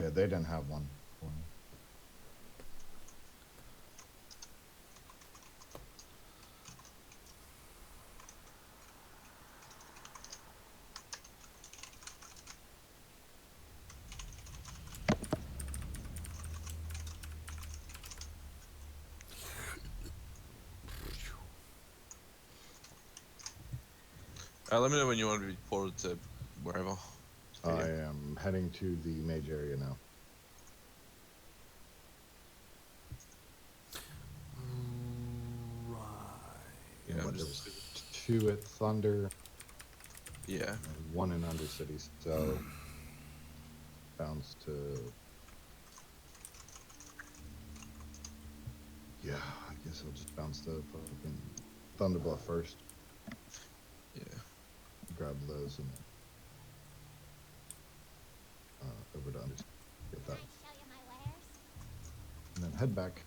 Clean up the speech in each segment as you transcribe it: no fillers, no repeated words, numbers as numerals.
Yeah, they didn't have one. Let me know when you want to be ported to wherever. I am heading to the mage area now. Right. Yeah, There I'm was just... 2 at Thunder. Yeah. And 1 in Undercity, so bounce to... Yeah, I guess I'll just bounce to fucking Thunderbluff first. Yeah. Grab those and over to Undercity. Get that. And then head back.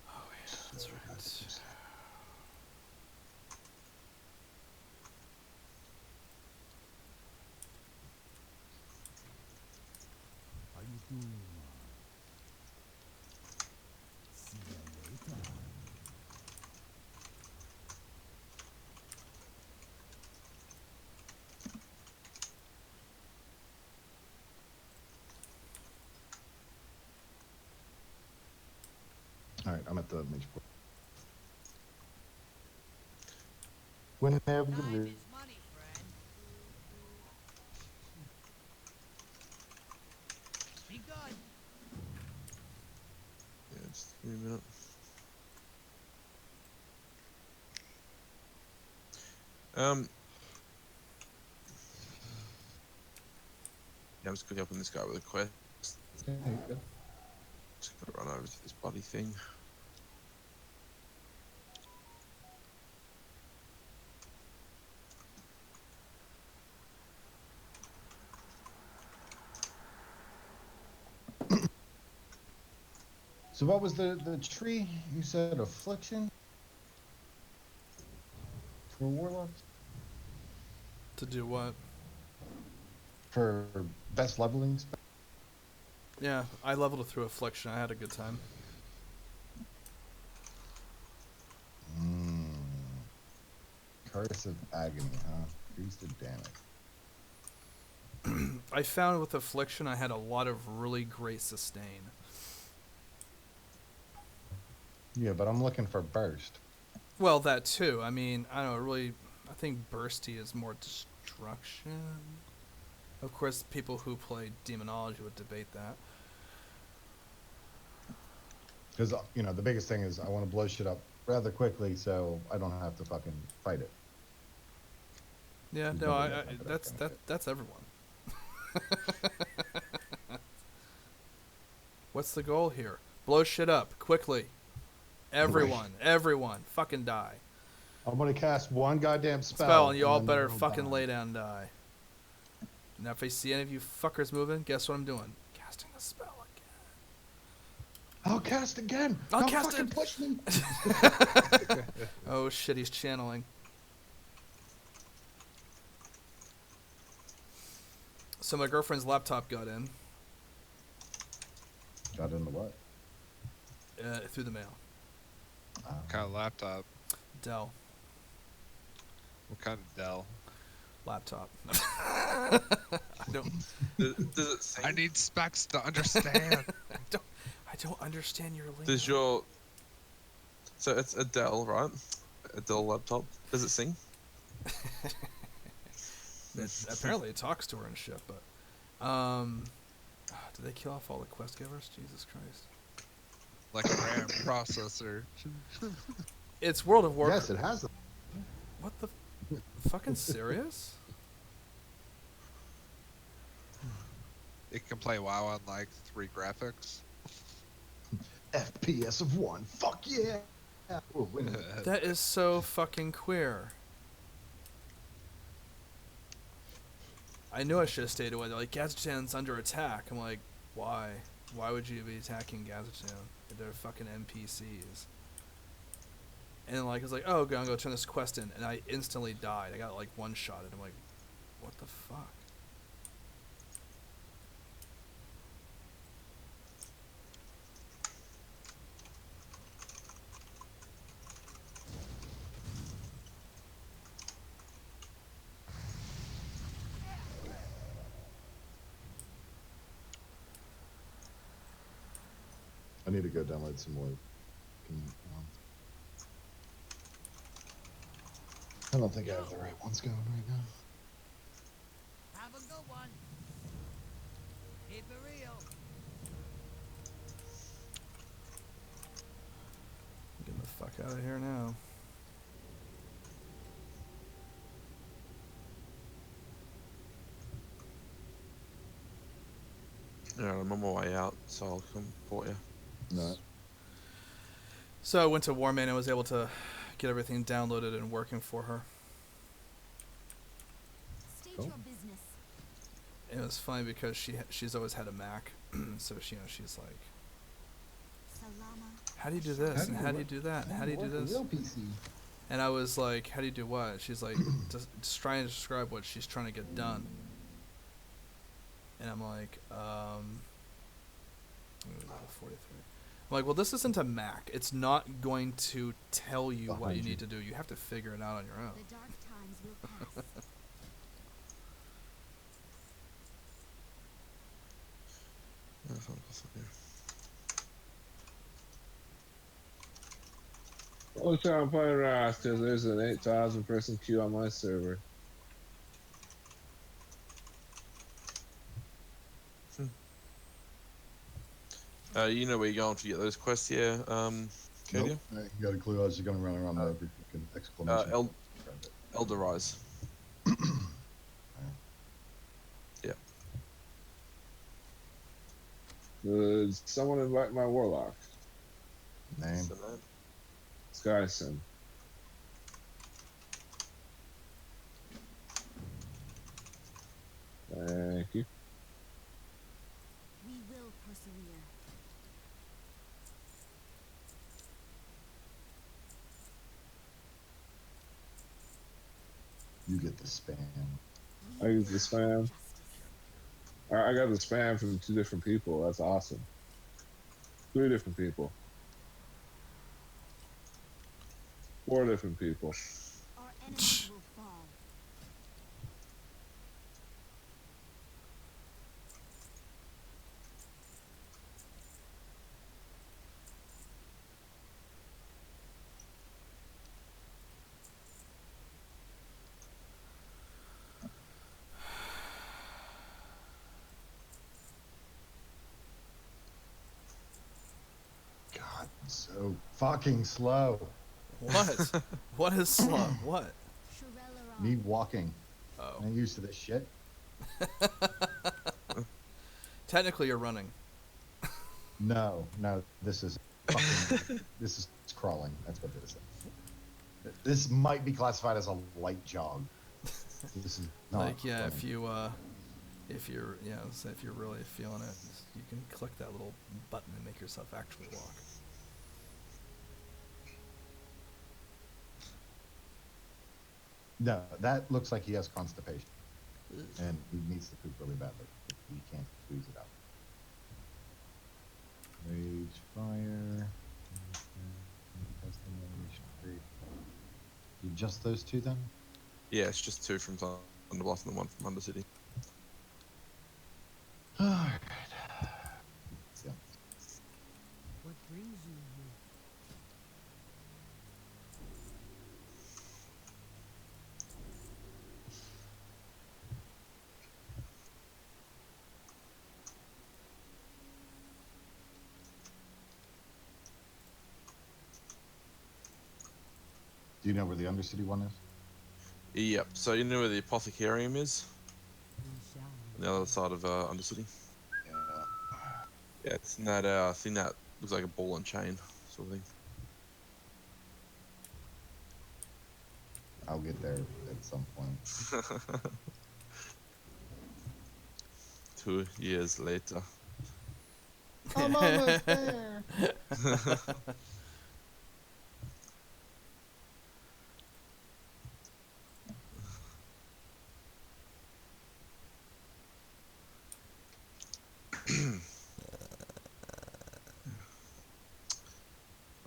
Oh yeah, that's right. How you doing? See you later. All right, I'm at the mage port. Whenever you're ready. Money, friend. Be good. Yeah, just give me a minute. Yeah, I'm just quickly helping this guy with a quest. Yeah, you're good. Just gotta run over to this bloody thing. So what was the tree? You said affliction? For warlocks? To do what? For best leveling spell? Yeah, I leveled it through Affliction. I had a good time. Curse of Agony, huh? Increase the damage. I found with Affliction I had a lot of really great sustain. Yeah, but I'm looking for burst. Well, that too. I mean, I don't know, really, I think Bursty is more destruction. Of course, people who play Demonology would debate that. Because, you know, the biggest thing is I want to blow shit up rather quickly so I don't have to fucking fight it. Yeah, There's no, nobody that can that's fight it. that's everyone. What's the goal here? Blow shit up quickly. Everyone, fucking die. I'm going to cast one goddamn Spell, and you all then better they'll fucking die. lay down and die. Now, if I see any of you fuckers moving, guess what I'm doing? Casting the spell again. I'll cast again. I'll Don't cast fucking it. push me. Oh shit, he's channeling. So my girlfriend's laptop got in Got into what? through the mail. What kind of laptop? Dell What kind of Dell? laptop. I don't. Does it say? I need specs to understand. I don't understand your lingo. Does your... So it's a Dell, right? A Dell laptop. Does it sing? Apparently it talks to her and shit, but did they kill off all the quest givers? Jesus Christ. Like a RAM processor. It's World of Warcraft. Yes, it has. What the fucking serious? It can play WoW on like 3 graphics. FPS of 1. Fuck yeah. Ooh, wait a minute. That is so fucking queer. I knew I should have stayed away. They're like, Gadgetan's under attack. I'm like, why? why would you be attacking Gazatoon? They're fucking NPCs. And like, I was like, oh, I'm gonna go turn this quest in, and I instantly died. I got like one shot, and I'm like, what the fuck? I need to go download some loot. I don't think I have the right ones going right now. Have a good one. Keep it real. Get the fuck out of here now. Yeah, I'm on my way out, so I'll come for you. No. So I went to Warman and was able to get everything downloaded and working for her. State Cool. your business. And it was funny because she's always had a Mac, so she, she's like, Salama. how do you do this? And how do you do that? And how do you do this? Real PC. And I was like, how do you do what? She's like, just trying to describe what she's trying to get done. And I'm like, level 43. I'm like, well, this isn't a Mac. It's not going to tell you what Behind you you. need to do. You have to figure it out on your own. The dark times will pass. That's not possible, yeah. Only time I'm playing Rise because there's an 8,000 person queue on my server. You know where you're going to get those quests, yeah, Kadia? Nope. You got a clue. I was just going to run around there every fucking exclamation. Elder Rise. Yeah. Does someone invite my warlock? Name. So, man, Skyson. Thank you. We will persevere. You get the spam. I use the spam. Justice. I got the spam from 2 different people. That's awesome. 3 different people. 4 different people. Our enemies will fall. God, so fucking slow. What? What is slow? What? Shirella Me walking. Oh. I'm used to this shit. Technically, you're running. No, this is fucking, this is crawling. That's what this is. This might be classified as a light jog. This is not Like, yeah, running. if you're, yeah, so if you're really feeling it, you can click that little button and make yourself actually walk. No, that looks like he has constipation. And he needs to poop really badly. He can't squeeze it out. Rage, fire. You just those 2 then? yeah, it's just 2 from Thunderblast and 1 from Undercity. Alright. Yeah. What brings you here? Do you know where the Undercity one is? Yep, so you know where the Apothecarium is? We shall On the other side of Undercity? Yeah. Yeah, it's in that thing that looks like a ball and chain sort of thing. I'll get there at some point. 2 years later. I'm almost there.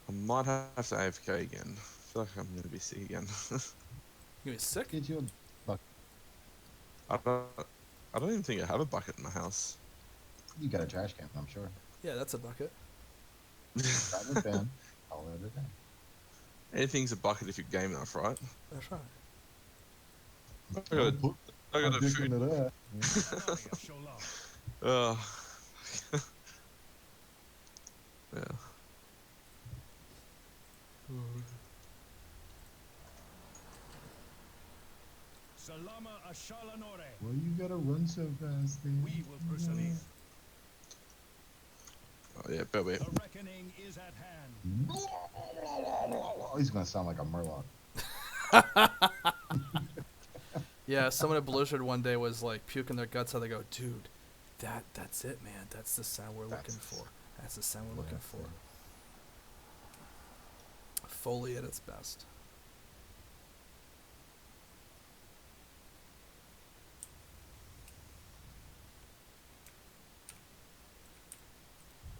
I might have to AFK again. I feel like I'm gonna be sick again. You be sick? Get you a bucket. I don't even think I have a bucket in my house. You got a trash can, I'm sure. Yeah, that's a bucket. Grab a bin, call it a day. Anything's a bucket if you're game enough, right? That's right. I got a, Don't put I got my a dick food. into that. Show love. Yeah. Salama Ashalanore. Well, you gotta run so fast, then. We will proceed. Oh yeah, but wait. The reckoning is at hand. He's gonna sound like a murloc. Yeah, someone at Blizzard one day was like puking their guts out. They go, dude, that's it, man. That's the sound we're looking for. That's the sound we're looking for. Foley at its best.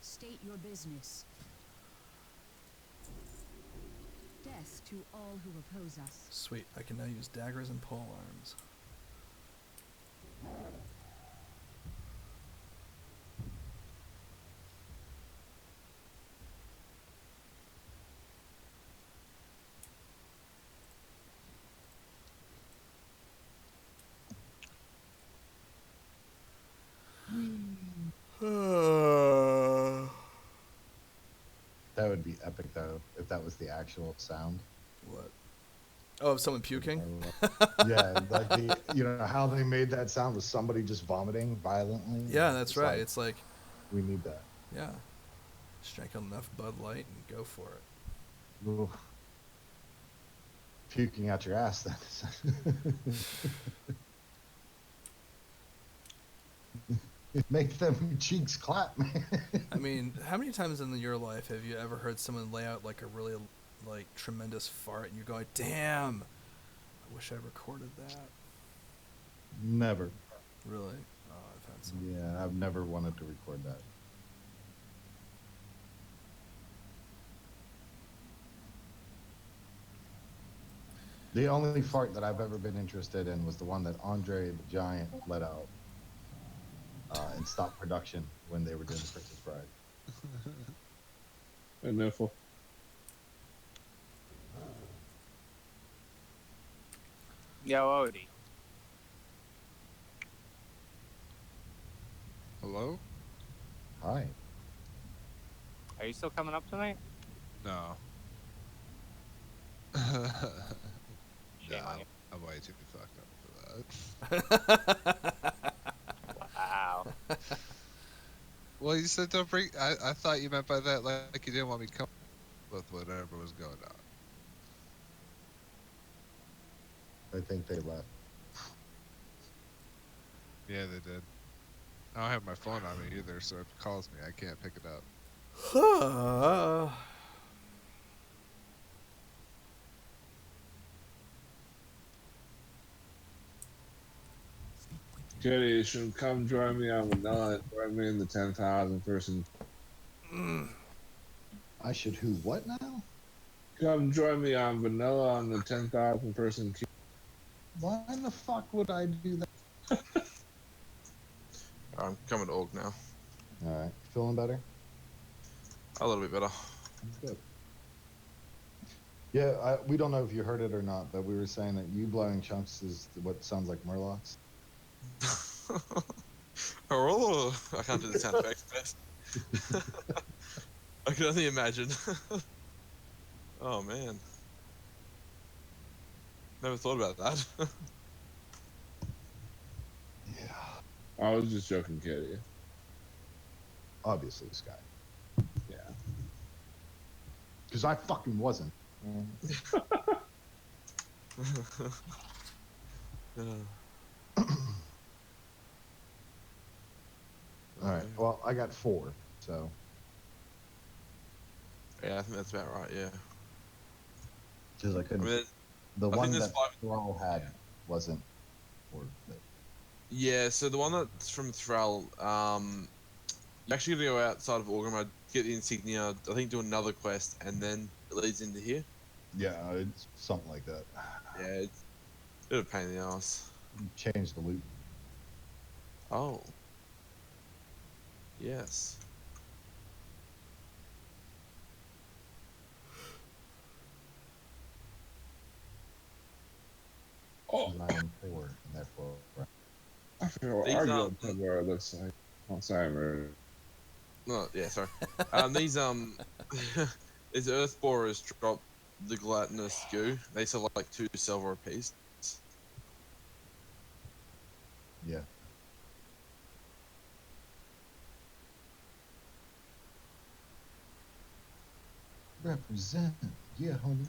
State your business. Death to all who oppose us. Sweet, I can now use daggers and pole arms. That would be epic, though, if that was the actual sound. What? Oh, of someone puking? Yeah, like you know how they made that sound was somebody just vomiting violently. Yeah, that's It's right. like, It's like, we need that. yeah, just drink enough Bud Light and go for it. Ooh. Puking out your ass, then. Make them cheeks clap, man. I mean, how many times in your life have you ever heard someone lay out like a really like tremendous fart and you're going, damn, I wish I recorded that. Never. Really? Oh, I've had some. Yeah, I've never wanted to record that. The only fart that I've ever been interested in was the one that Andre the Giant let out and stopped production when they were doing the Princess Bride. A niffle. Yo, Odie. Hello? Hi. Are you still coming up tonight? No. Shame on you. I'm way too fucked up for that. Wow. Well, you said don't bring. I thought you meant by that like you didn't want me to come with whatever was going on. I think they left. Yeah, they did. I don't have my phone on me either, so if it calls me, I can't pick it up. Kitty, you should come join me on Vanilla and join me in the 10,000 person. I should who what now? Come join me on Vanilla on the 10,000 person queue. Why in the fuck would I do that? I'm coming to org now. Alright. Feeling better? A little bit better. That's good. Yeah, we don't know if you heard it or not, but we were saying that you blowing chunks is what sounds like murlocs. Oh, I can't do the sound effects best. I can only imagine. Oh man. Never thought about that. Yeah. I was just joking, Kitty. Obviously, Sky. Yeah. Because I fucking wasn't. Alright, well, I got 4. So Yeah, I think that's about right. Yeah. because I I couldn't. mean, The I think one there's that five. Thrall had wasn't worth it. Yeah. So the one that's from Thrall, you actually got to go outside of Orgrimmar, get the insignia. I think do another quest, and then it leads into here. Yeah, it's something like that. Yeah, it's a bit of a pain in the ass. Change the loot. Oh. Yes. Oh, I am poor, and therefore. I forgot what These argument aren't- Pandora looks like. Oh, sorry, Murray. No, yeah, sorry. These these earth borers drop the gelatinous goo. They sell like 2 silver a piece. Yeah. Represent. Yeah, homie.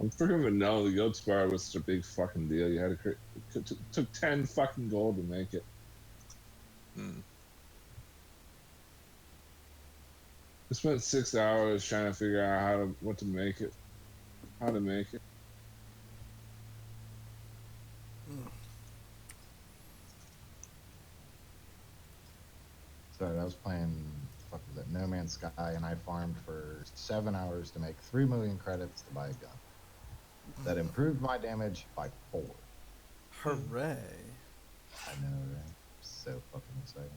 I'm freaking vanilla. The goat spire was such a big fucking deal. You had to create. It took 10 fucking gold to make it. Hmm. I spent 6 hours trying to figure out what to make it. How to make it. So I was playing, fuck was it, No Man's Sky, and I farmed for 7 hours to make 3 million credits to buy a gun. That improved my damage by 4. Hooray! I know, right? So fucking exciting.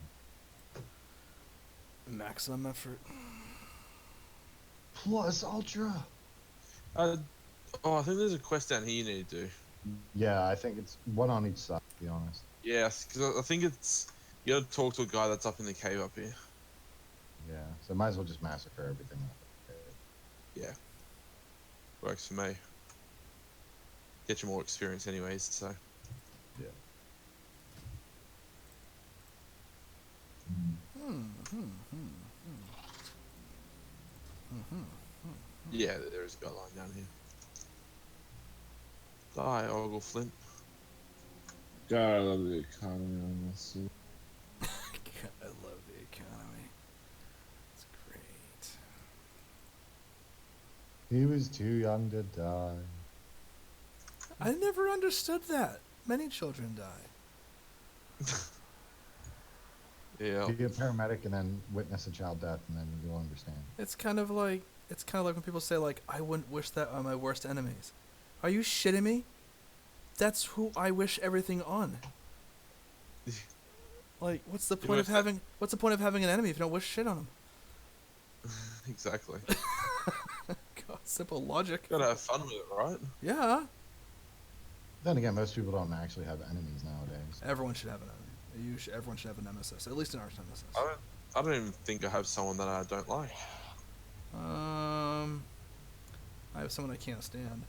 Maximum effort. Plus Ultra. I think there's a quest down here you need to do. Yeah, I think it's one on each side, to be honest. Yes, because I think it's you got to talk to a guy that's up in the cave up here. Yeah, so might as well just massacre everything. Yeah, works for me. Get you more experience, anyways. So Yeah. yeah, there is a guy lying down here. Die, Ogle Flint. God, I love the economy on this. I love the economy. It's great. He was too young to die. I never understood that. Many children die. Yeah. Be a paramedic and then witness a child death, and then you'll understand. It's kind of like when people say like, I wouldn't wish that on my worst enemies. Are you shitting me? That's who I wish everything on. Like, what's the point of having an enemy if you don't wish shit on them? Exactly. God, simple logic. Gotta have fun with it, right? Yeah. Then again, most people don't actually have enemies nowadays. Everyone should have an enemy. Everyone should have a nemesis, at least an arch nemesis. I don't even think I have someone that I don't like. I have someone I can't stand.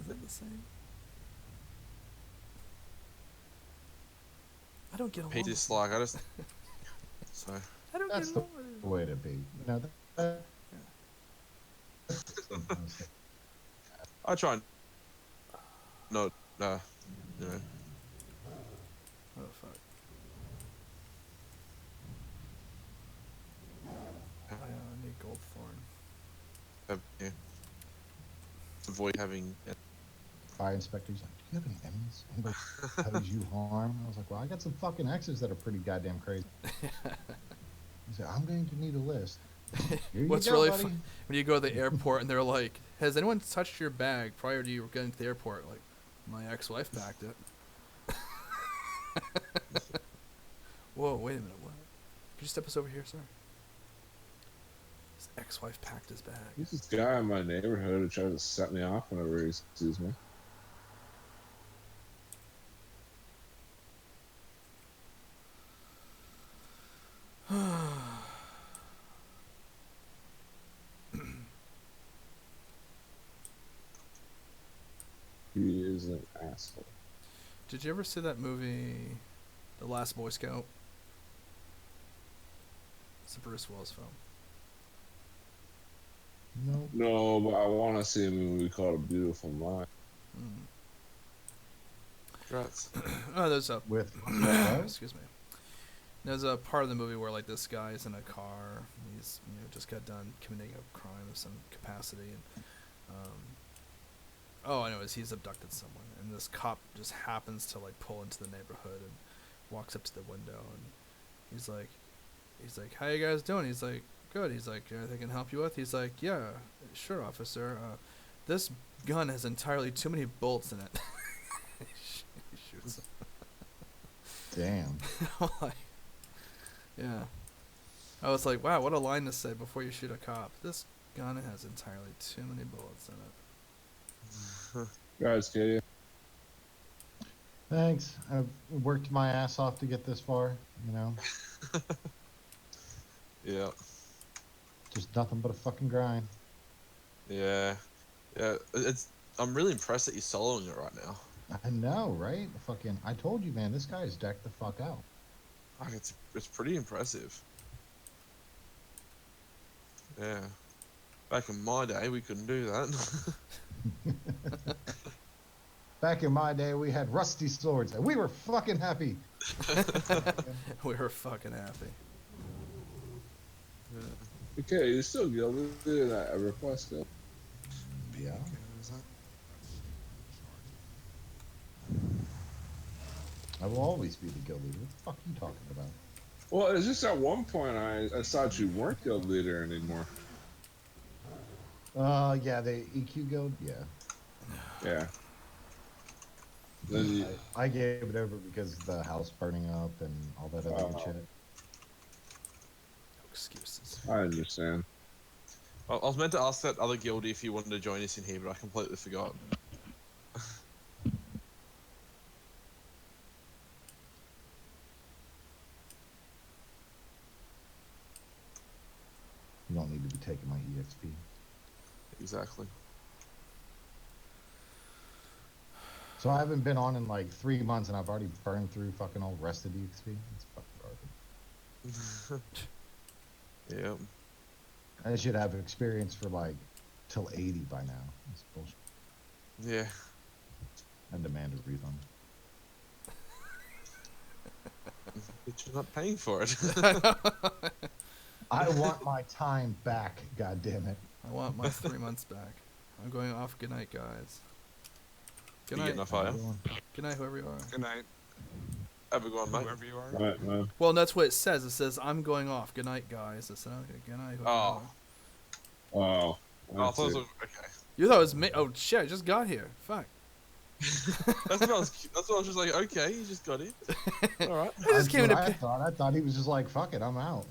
Is that the same? I don't get along. Peter's like, I just. So. I don't That's get the along with it. way to be. You know, I try and. No, you know. Oh fuck. I need gold thorn. Yeah. Avoid having. fire inspector's like, do you have any enemies? Anybody pose you harm? I was like, well, I got some fucking exes that are pretty goddamn crazy. He said, I'm going to need a list. Here What's you go, really buddy. fun when you go to the airport and they're like, has anyone touched your bag prior to you getting to the airport? Like, my ex-wife packed it. Whoa, wait a minute, what? Could you step us over here, sir? His ex-wife packed his bag. There's this guy in my neighborhood who tries to set me off whenever he sees me. He is an asshole. Did you ever see that movie, The Last Boy Scout? It's a Bruce Willis film. No. No, but I want to see a movie called A Beautiful Mind. Congrats. Oh, there's a... With Excuse me. There's a part of the movie where like this guy's in a car. He's just got done committing a crime of some capacity, and oh, anyways, he's abducted someone, and this cop just happens to like pull into the neighborhood and walks up to the window, and he's like, "How you guys doing?" He's like, "Good." He's like, "Anything I can help you with?" He's like, "Yeah, sure, officer. This gun has entirely too many bolts in it." He shoots him. Damn. I'm like, yeah. I was like, wow, what a line to say before you shoot a cop. This gun has entirely too many bullets in it. Guys, get you. Thanks. I've worked my ass off to get this far, you know? Yeah. Just nothing but a fucking grind. Yeah. Yeah. I'm really impressed that you're soloing it right now. I know, right? Fucking, I told you, man, this guy is decked the fuck out. Like, it's pretty impressive. Yeah. Back in my day, we couldn't do that. Back in my day, we had rusty swords, and we were fucking happy. We were fucking happy. Okay, you're still guilty in that request guild. Yeah. I will always be the guild leader. What the fuck are you talking about? Well, it's just at one point I thought you weren't guild leader anymore. Yeah, the EQ guild, yeah. Yeah. Then you, I gave it over because of the house burning up and all that other good shit. No excuses. I understand. I was meant to ask that other guildie if you wanted to join us in here, but I completely forgot. You don't need to be taking my EXP. Exactly. So I haven't been on in like 3 months, and I've already burned through fucking all rest of the EXP. It's fucking garbage. Yeah. I should have experience for like till 80 by now. That's bullshit. Yeah. I demand a refund. But you're not paying for it. I want my time back. God damn it! I want my 3 months back. I'm going off. Good night, guys. Good You night. getting off fire? Good night, whoever you are. Good night, Have a good one, mate. whoever you are. Right, man. Well, that's what it says. It says, I'm going off. Good night, guys. I said, okay, good night, whoever you Oh. are. Oh. Oh, I thought it was That's okay. You thought it was me? Oh, shit, I just got here. Fuck. That's what I was just like, okay, you just got in. Alright. I just came in That's to what I thought he was just like, fuck it, I'm out.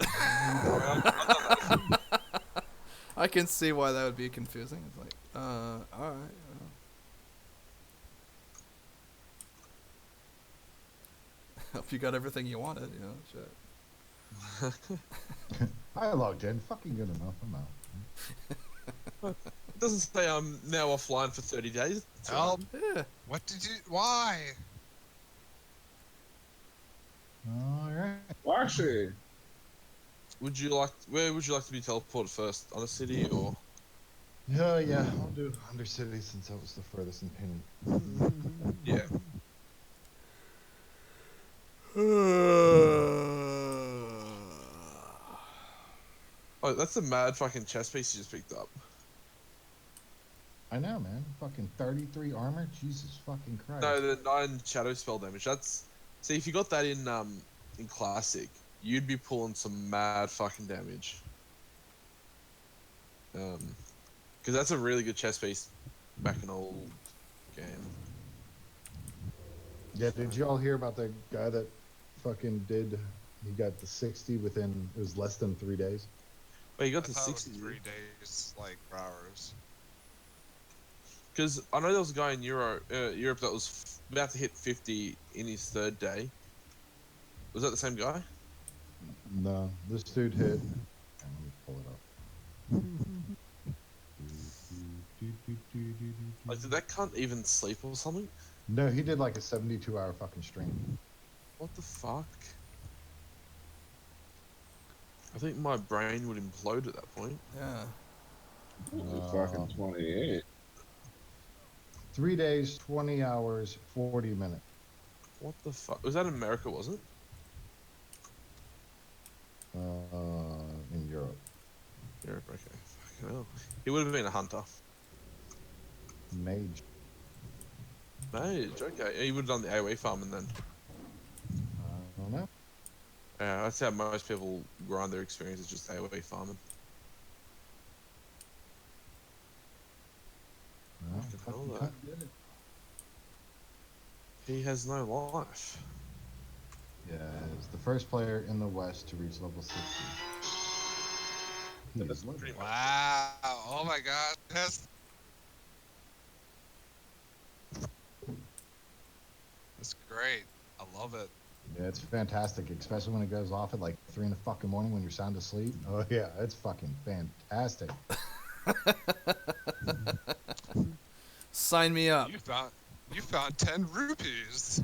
I can see why that would be confusing. It's like, alright. Hope you got everything you wanted, shit. I logged in. Fucking good enough. I'm out. It doesn't say I'm now offline for 30 days. Help! Yeah. What did you? Why? All right. Well, actually, Where would you like to be teleported first? On a city or? Yeah. I'll do Undercity since that was the furthest in Penny. Yeah. Oh, that's a mad fucking chest piece you just picked up. I know, man. Fucking 33 armor. Jesus fucking Christ. No, the 9 shadow spell damage. That's see if you got that in classic, you'd be pulling some mad fucking damage. Because that's a really good chest piece back in old game. Yeah. Did you all hear about the guy that fucking did? He got the 60 within. It was less than 3 days. But you got I to thought it was 60. 3 days, like hours. Because I know there was a guy in Europe that was about to hit 50 in his 3rd day. Was that the same guy? No, this dude hit. Let me pull it up. Like, did that cunt even sleep or something? No, he did like a 72-hour fucking stream. What the fuck? I think my brain would implode at that point. Yeah. fucking 28. 3 days, 20 hours, 40 minutes. What the fuck? Was that in America, wasn't it? Europe, okay. Fucking hell. He would have been a hunter. Mage. Mage, okay. He would have done the AoE farming then. I don't know. Yeah, that's how most people grind their experience, is just AoE farming. No, Fucking fucking hell, though. cunt did it. He has no life. Yeah, is the first player in the West to reach level 60. He is living. Pretty much. Wow. Oh my god. That's great. I love it. Yeah, it's fantastic, especially when it goes off at like 3 in the fucking morning when you're sound asleep. Oh yeah, it's fucking fantastic. Sign me up. You found 10 rupees.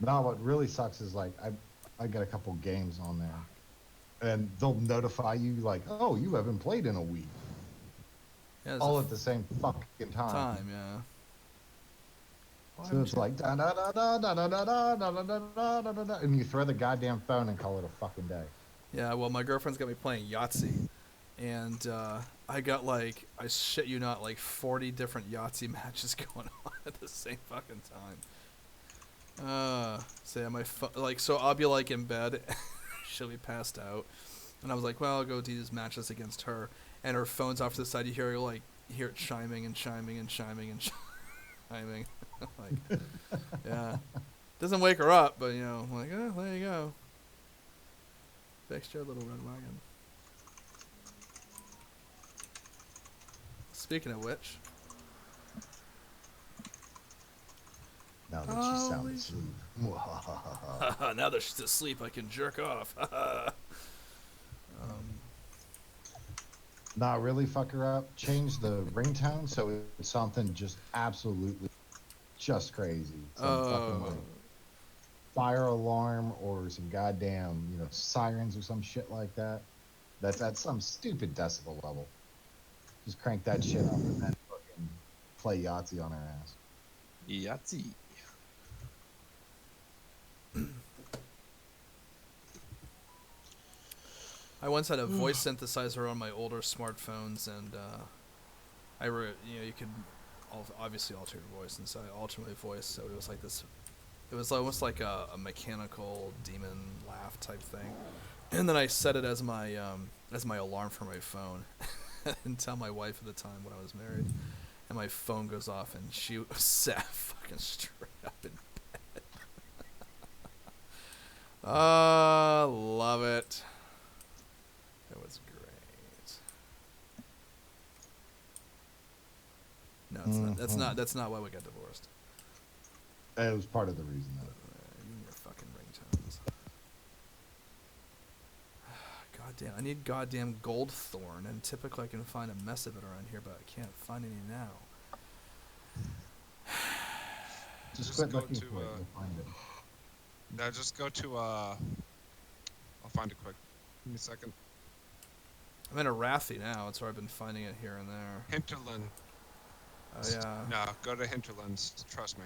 No, what really sucks is like I got a couple games on there, and they'll notify you like, oh, you haven't played in a week, Yeah, all at the same fucking time, yeah. Why So would it's you- like da da da da da da da da da da da da da da, and you throw the goddamn phone and call it a fucking day. Yeah, well, my girlfriend's got me playing Yahtzee, and I got like, I shit you not, like 40 different Yahtzee matches going on at the same fucking time. So yeah, so I'll be like in bed, she'll be passed out, and I was like, well, I'll go do these matches against her, and her phone's off to the side. You hear it chiming and chiming and chiming and chiming. Like, yeah, doesn't wake her up, but you know, like, oh, there you go. Fixed your little red wagon. Speaking of which, Now that she's sound Holy asleep. now that she's asleep, I can jerk off. Not really fuck her up. Change the ringtone so it's something just absolutely just crazy. Some fucking like fire alarm or some goddamn, sirens or some shit like that. That's at some stupid decibel level. Just crank that shit up and then fucking play Yahtzee on her ass. Yahtzee. I once had a voice synthesizer on my older smartphones, and you could obviously alter your voice, and so I altered my voice, so it was like this. It was almost like a mechanical demon laugh type thing, and then I set it as my alarm for my phone, and tell my wife at the time when I was married, and my phone goes off, and she sat fucking straight up in bed. Love it. That was great. No, it's not. That's not why we got divorced. It was part of the reason, though. You and your fucking ringtones. Goddamn, I need goddamn Goldthorn, and typically I can find a mess of it around here, but I can't find any now. Just Just quit go looking to, for it. You'll find it. Now just go to I'll find it quick. Give me a second. I'm in a Wrathy now. That's where I've been finding it here and there. Hinterland. Oh yeah. No, go to Hinterlands. Trust me.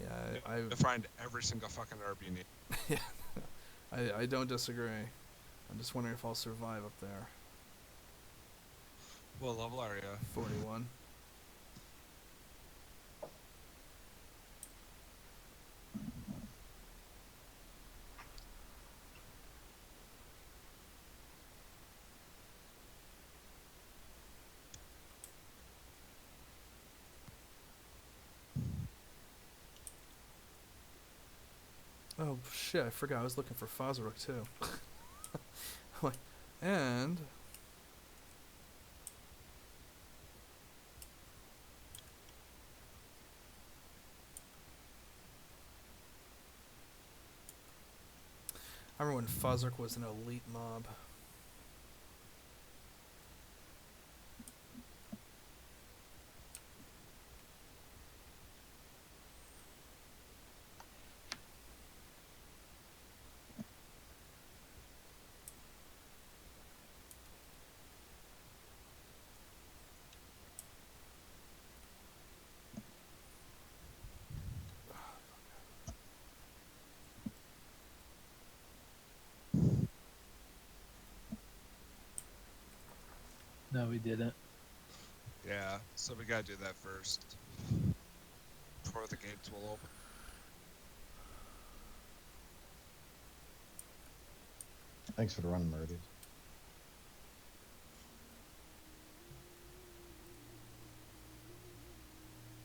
Yeah, You'll find every single fucking herb you need. I don't disagree. I'm just wondering if I'll survive up there. What level are you? 41. Oh shit, I forgot I was looking for Fazaruk too. Like, and I remember when Fazaruk was an elite mob. No, we didn't. Yeah, so we gotta do that first. Before the gates will open. Thanks for the run, Meridian.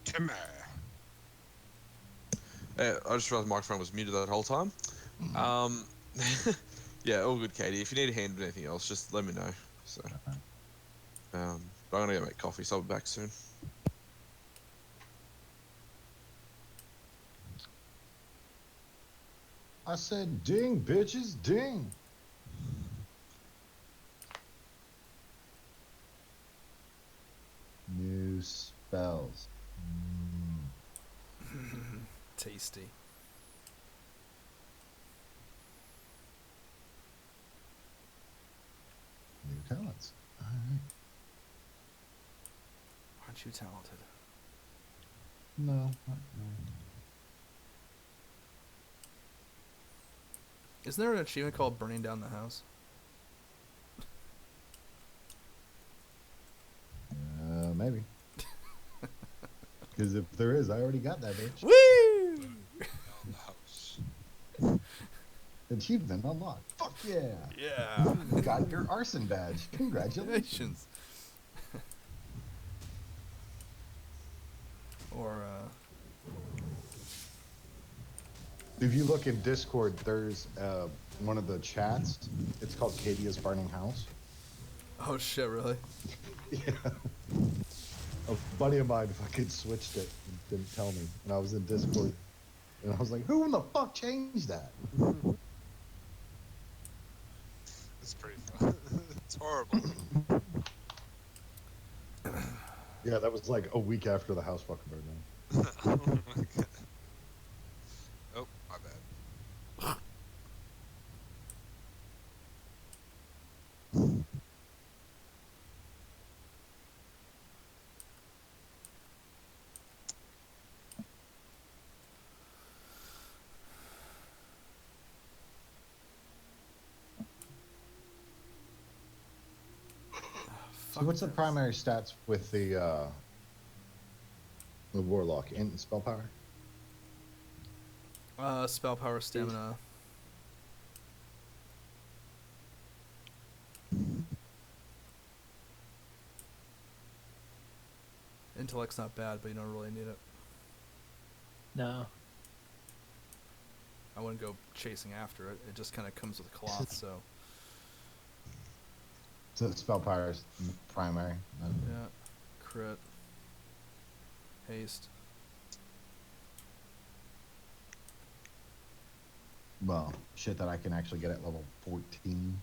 Timmy. I just realized my microphone was muted that whole time. Yeah, all good, Katie. If you need a hand with anything else, just let me know. So, but I'm gonna go make coffee, so I'll be back soon. I said, ding, bitches, ding. New spells. Tasty. New talents. All right. Aren't you talented? No, not really. Isn't there an achievement called burning down the house? Maybe. Because if there is, I already got that bitch. Woo! Down the house. Achievement unlocked. Fuck yeah. Yeah. You got your arson badge. Congratulations. Or, If you look in Discord, there's one of the chats. It's called Kadia's Burning House. oh shit, really? Yeah. A buddy of mine fucking switched it and didn't tell me. And I was in Discord. And I was like, who in the fuck changed that? It's pretty fun. It's horrible. Yeah, that was like a week after the house fucking burned down. Oh my god. Oh, my bad. So what's the primary stats with the warlock? Int and spell power? Spell power, stamina. Intellect's not bad, but you don't really need it. No. I wouldn't go chasing after it. It just kind of comes with cloth, so. So spell power is primary. Yeah. Crit. Haste. Well, shit that I can actually get at level 14.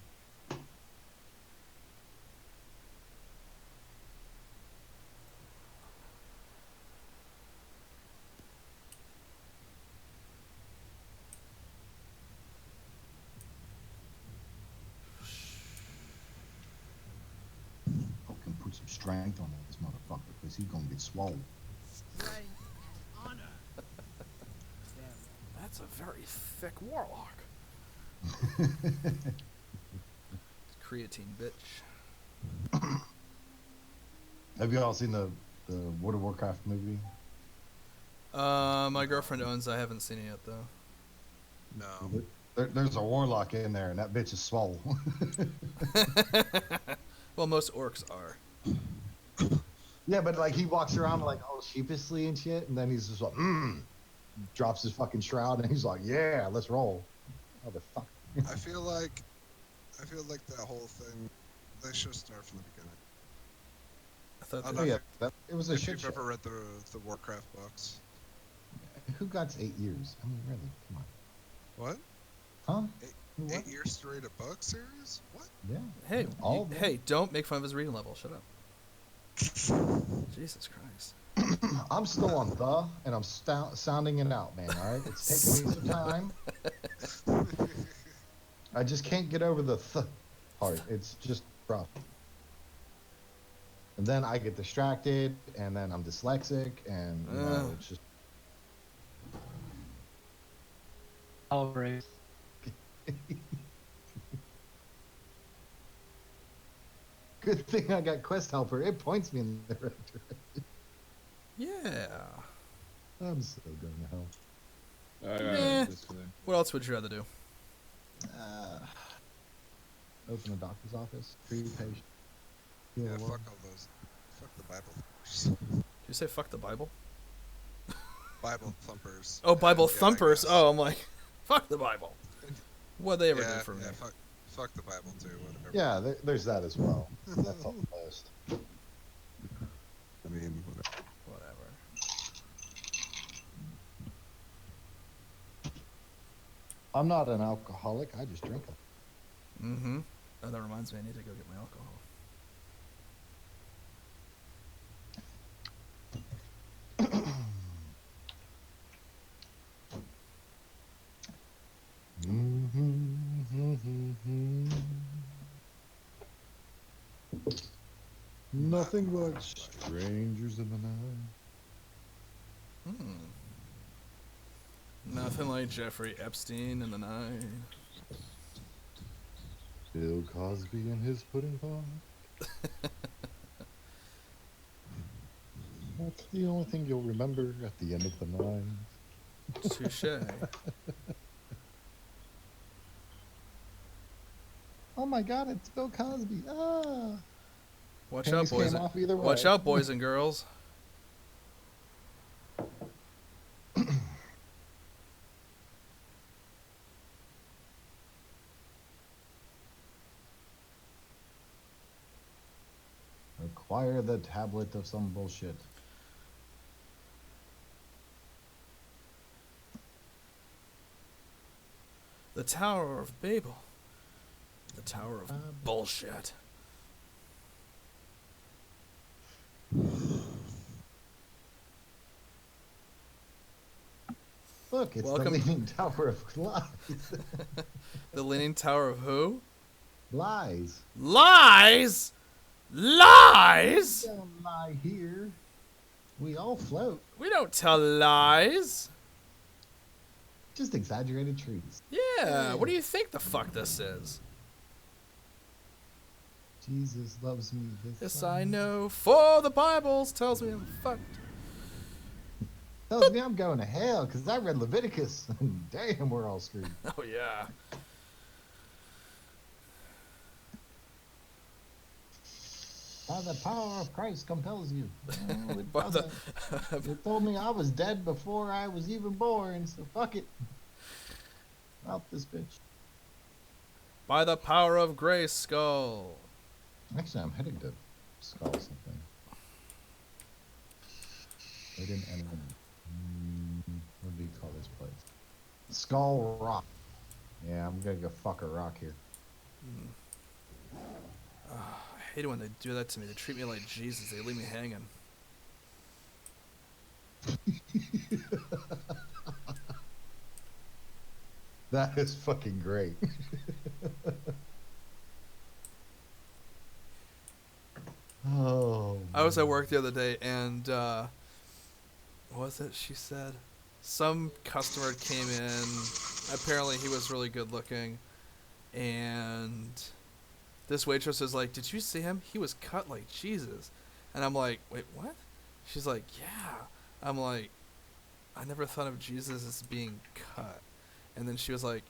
Fucking put some strength on this motherfucker because he's gonna get swole. That's a very thick warlock. Creatine, bitch. Have you all seen the World of Warcraft movie? My girlfriend owns. I haven't seen it yet though. No. There's a warlock in there, and that bitch is swole. Well, most orcs are. Yeah, but like he walks around like all sheepishly and shit, and then he's just like, drops his fucking shroud, and he's like, yeah, let's roll. Motherfucker. I feel like that whole thing, they should start from the beginning. I thought Oh, they no, Yeah, it was a If shit you've show. ever read the Warcraft books. Who got 8 years? I mean, really, come on. What? Huh? Eight, What? 8 years to read a book series? What? Yeah. Hey, All of them. hey! Don't make fun of his reading level. Shut up. Jesus Christ. I'm still on the, and I'm sounding it out, man. All right, it's taking me some time. I just can't get over the part. It's just rough. And then I get distracted, and then I'm dyslexic, and you know, it's just. All race. Good thing I got quest helper. It points me in the right direction. Yeah. I'm so going to hell. Meh. This way. What else would you rather do? Open a doctor's office. Treat a patient. Heal Yeah, the fuck world. all those. Fuck the Bible. Did you say fuck the Bible? Bible thumpers. Oh, Bible Yeah, I thumpers. guess. Oh, I'm like, fuck the Bible. What they ever Yeah, do for me? yeah, fuck the Bible too. Whatever. Yeah, there's that as well. That's on the list. I mean, whatever. Whatever. I'm not an alcoholic. I just drink them. Mm-hmm. Oh, that reminds me. I need to go get my alcohol. Nothing but strangers in the night. Nothing like Jeffrey Epstein in the night. Bill Cosby and his pudding pie. That's the only thing you'll remember at the end of the night. Touche. Oh my God, it's Bill Cosby. Ah. Watch Panties out, boys. came off either way. Watch out, boys and girls. Acquire the tablet of some bullshit. The Tower of Babel. The Tower of Bullshit. Look, it's Welcome. the Leaning Tower of Lies. The Leaning Tower of who? Lies. Lies? Lies? Don't lie here. We all float. We don't tell lies. Just exaggerated trees. Yeah, what do you think the fuck this is? Jesus loves me. Yes, I know, for the Bible tells me I'm fucked. Tells me I'm going to hell because I read Leviticus. Damn, we're all screwed. Oh, yeah. By the power of Christ compels you. No, it By the- doesn't. It told me I was dead before I was even born, so fuck it. Out this bitch. By the power of grace, skull. Actually, I'm heading to Skull something. They didn't end what do you call this place? Skull Rock. Yeah, I'm gonna go fuck a rock here. I hate it when they do that to me. They treat me like Jesus. They leave me hanging. That is fucking great. Oh. I was at work the other day and what was it she said? Some customer came in. Apparently he was really good looking. And this waitress was like, "Did you see him? He was cut like Jesus." And I'm like, "Wait, what?" She's like, "Yeah." I'm like, "I never thought of Jesus as being cut." And then she was like,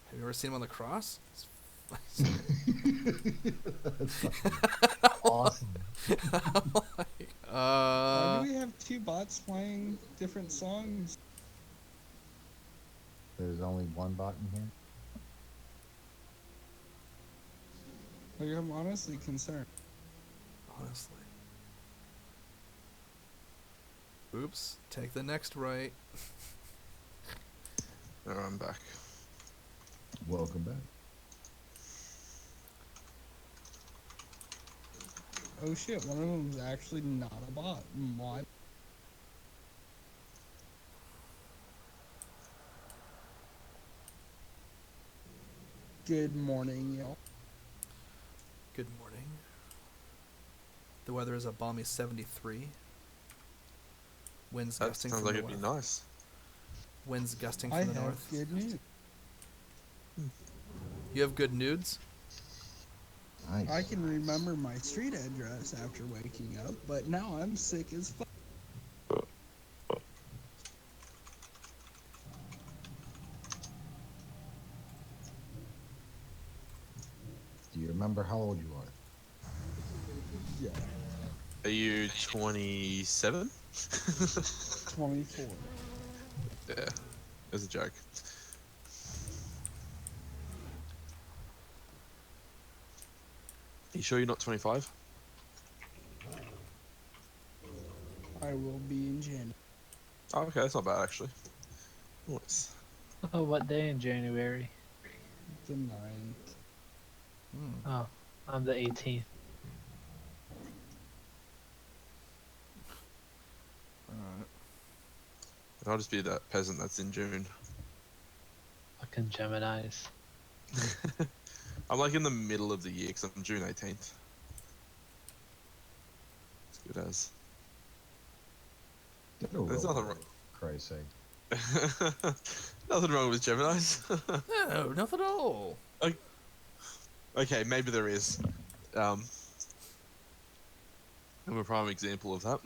"Have you ever seen him on the cross?" That's fucking awesome. I'm like, Why do we have two bots playing different songs? There's only one bot in here. Like, I'm honestly concerned. honestly. Oops, take the next right. No, I'm back. Welcome back. Oh shit, one of them is actually not a bot. My. Good morning, y'all. Good morning. The weather is a balmy 73. Winds That gusting sounds from like the it'd be west. nice. Winds gusting I from the have north. good news. You have good nudes? Nice. I can remember my street address after waking up, but now I'm sick as fuck. Do you remember how old you are? Yeah, Are you 27? 24. Yeah, it was a joke. You sure you're not 25? I will be in January. Oh, okay, that's not bad actually. Nice. Oh, what day in January? The 9th. Oh, I'm the 18th. Alright. I'll just be that peasant that's in June. Fucking Geminis. I'm like in the middle of the year because I'm June 18th. It's good as. Get a There's roll, nothing wrong. for Christ's sake. Nothing wrong with Geminis. No, nothing at all. Okay, maybe there is. I'm a prime example of that.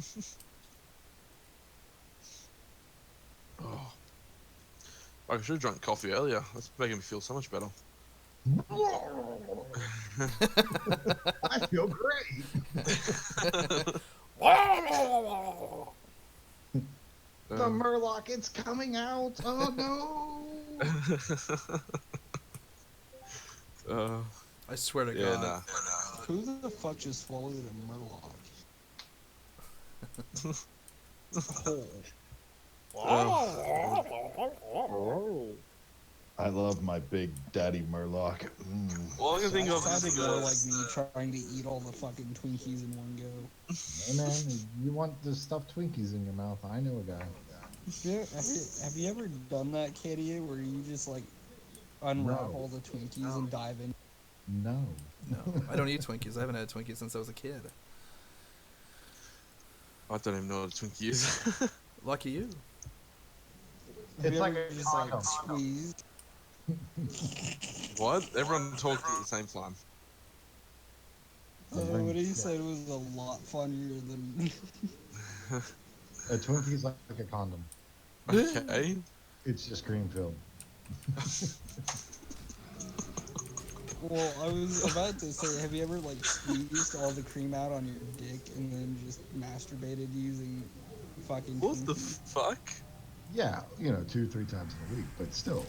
Oh. I should have drunk coffee earlier. That's making me feel so much better. I feel great. The Murloc, it's coming out. Oh no. I swear to Yeah, God. nah. Who the fuck just swallowed a Murloc? I love my big daddy Murloc. All I can think of Sounded is more like me trying to eat all the fucking Twinkies in one go. Hey man, you want the stuffed Twinkies in your mouth? I know a guy. Have you ever done that, Katie, where you just like unwrap No. all the Twinkies and dive in? No. No, I don't eat Twinkies. I haven't had Twinkies since I was a kid. I don't even know what a Twinkie is. Lucky you. Have It's you like ever a just like condom. squeezed. What? Everyone talks at the same time. What he said was a lot funnier than. A Twinkie's like a condom. Okay. It's just cream filled. Well, I was about to say, have you ever like squeezed all the cream out on your dick and then just masturbated using fucking? What the Twinkies? fuck? Yeah, 2-3 times in a week, but still.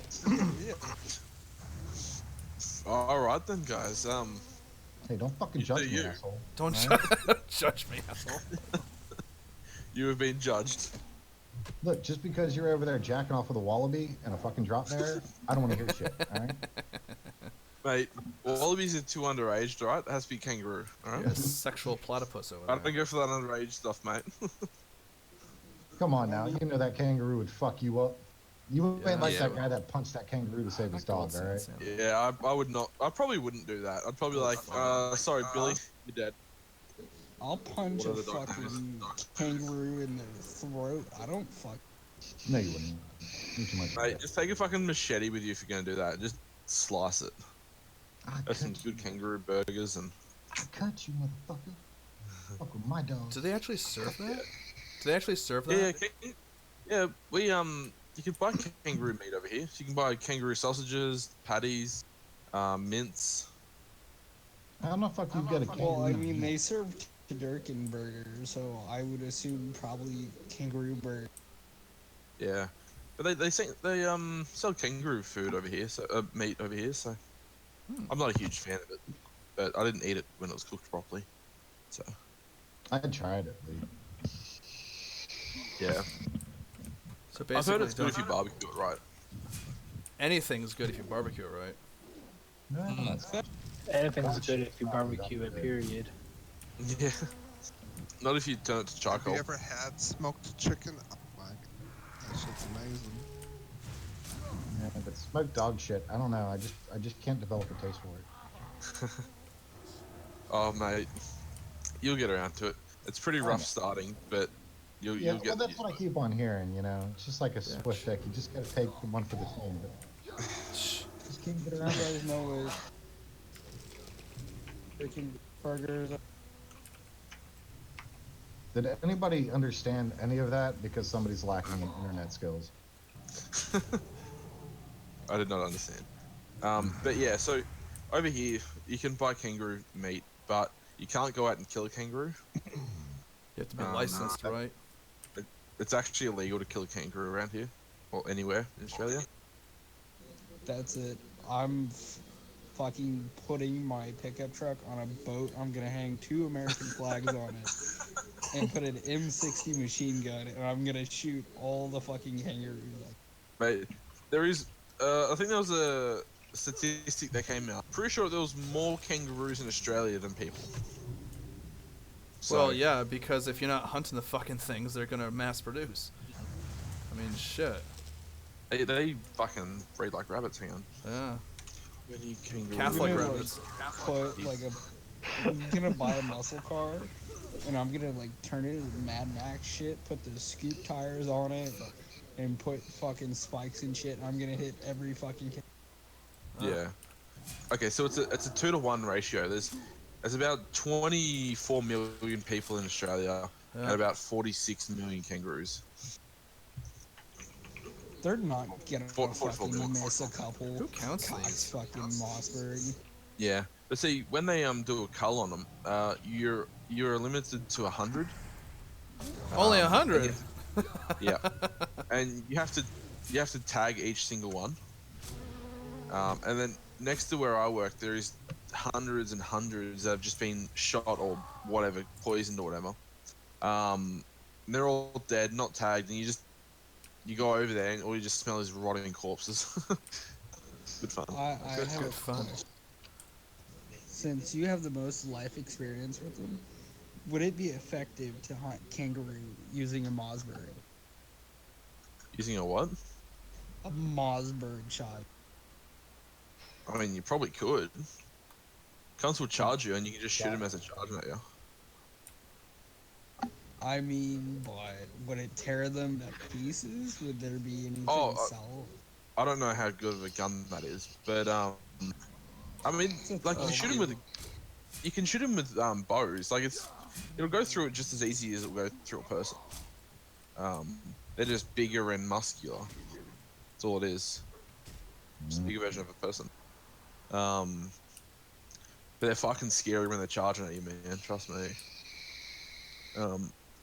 Yeah. Alright then, guys. Hey, don't fucking You judge do me, you. asshole. Don't Alright? judge me, asshole. You have been judged. Look, just because you're over there jacking off with a wallaby and a fucking drop there, I don't want to hear shit. All right? Mate, wallabies are too underage, alright? It has to be kangaroo, alright? Yeah, sexual platypus over I there. don't go for that underage stuff, mate. Come on now, you know that kangaroo would fuck you up. You ain't like Yeah. that guy that punched that kangaroo to save his dog, all right? Yeah, I would not. I probably wouldn't do that. I'd probably like, sorry, Billy, you're dead. I'll punch What a are the dog fucking kangaroo in the throat. I don't fuck. No, you wouldn't. You're too much. Mate, just take a fucking machete with you if you're gonna do that. Just slice it. I Have some cut good kangaroo burgers and. I cut you, motherfucker. Fuck with my dog. Do they actually serve that? Do they actually serve that? Yeah, we you can buy kangaroo meat over here. So you can buy kangaroo sausages, patties, mince. How the fuck you get a kangaroo? Well, I mean, they serve Durkin burgers, so I would assume probably kangaroo burger. Yeah, but they sell kangaroo food over here, so meat over here. So I'm not a huge fan of it, but I didn't eat it when it was cooked properly. So I tried it, Lee. yeah, So I've heard basically, it's good if you barbecue it right. anything's good if you barbecue it right. No, Anything's good if you barbecue it, period. Yeah, not if you turn it to Have charcoal. you ever had smoked chicken? Oh my god, that shit's amazing. Yeah, but smoked dog shit. I don't know. I just can't develop a taste for it. Oh mate, you'll get around to it. It's pretty rough starting, but you'll Yeah, get. well, that's what I keep on hearing. It's just like a swift pick. You just gotta take one for the team. But just can't get around You it. guys know chicken burgers. Did anybody understand any of that? Because somebody's lacking in internet skills. I did not understand. But yeah, so over here you can buy kangaroo meat, but you can't go out and kill a kangaroo. You have to be Um, licensed, right? It's actually illegal to kill a kangaroo around here or anywhere in Australia. That's it. I'm fucking putting my pickup truck on a boat. I'm gonna hang 2 American flags on it and put an M60 machine gun, and I'm gonna shoot all the fucking kangaroos. But there is, I think there was a statistic that came out. Pretty sure there was more kangaroos in Australia than people. So, Well, yeah, because if you're not hunting the fucking things, they're gonna mass produce. I mean, shit. they fucking breed like rabbits. Hang on. Yeah. Many kangaroos. Catholic I'm gonna, rabbits. put like I'm gonna buy a muscle car, and I'm gonna like turn it into Mad Max shit. Put the scoop tires on it, and put fucking spikes and shit. And I'm gonna hit every fucking. Yeah. Okay, so it's a 2-to-1 ratio. There's about 24 million people in Australia Yeah. and about 46 million kangaroos. They're not gonna 44 fucking million. miss a couple. Who counts Cox these? fucking Mossberg. Yeah, but see, when they do a cull on them, you're limited to 100. Only and 100. Yeah, and you have to tag each single one. And then next to where I work, there is hundreds and hundreds that have just been shot or whatever, poisoned or whatever. And they're all dead, not tagged, and you go over there and all you just smell is rotting corpses. Good fun. I have Good a fun. question. Since you have the most life experience with them, would it be effective to hunt kangaroo using a Mossberg? Using a what? A Mossberg shot. I mean, you probably could. Cunts will charge you, and you can just shoot him as a charge at you. I mean, but would it tear them to pieces? Would there be anything solid? I don't know how good of a gun that is, but I mean, like you shoot him with, you can shoot him with bows. Like it'll go through it just as easy as it'll go through a person. They're just bigger and muscular. That's all it is. Just a bigger version of a person. But they're fucking scary when they're charging at you, man. Trust me.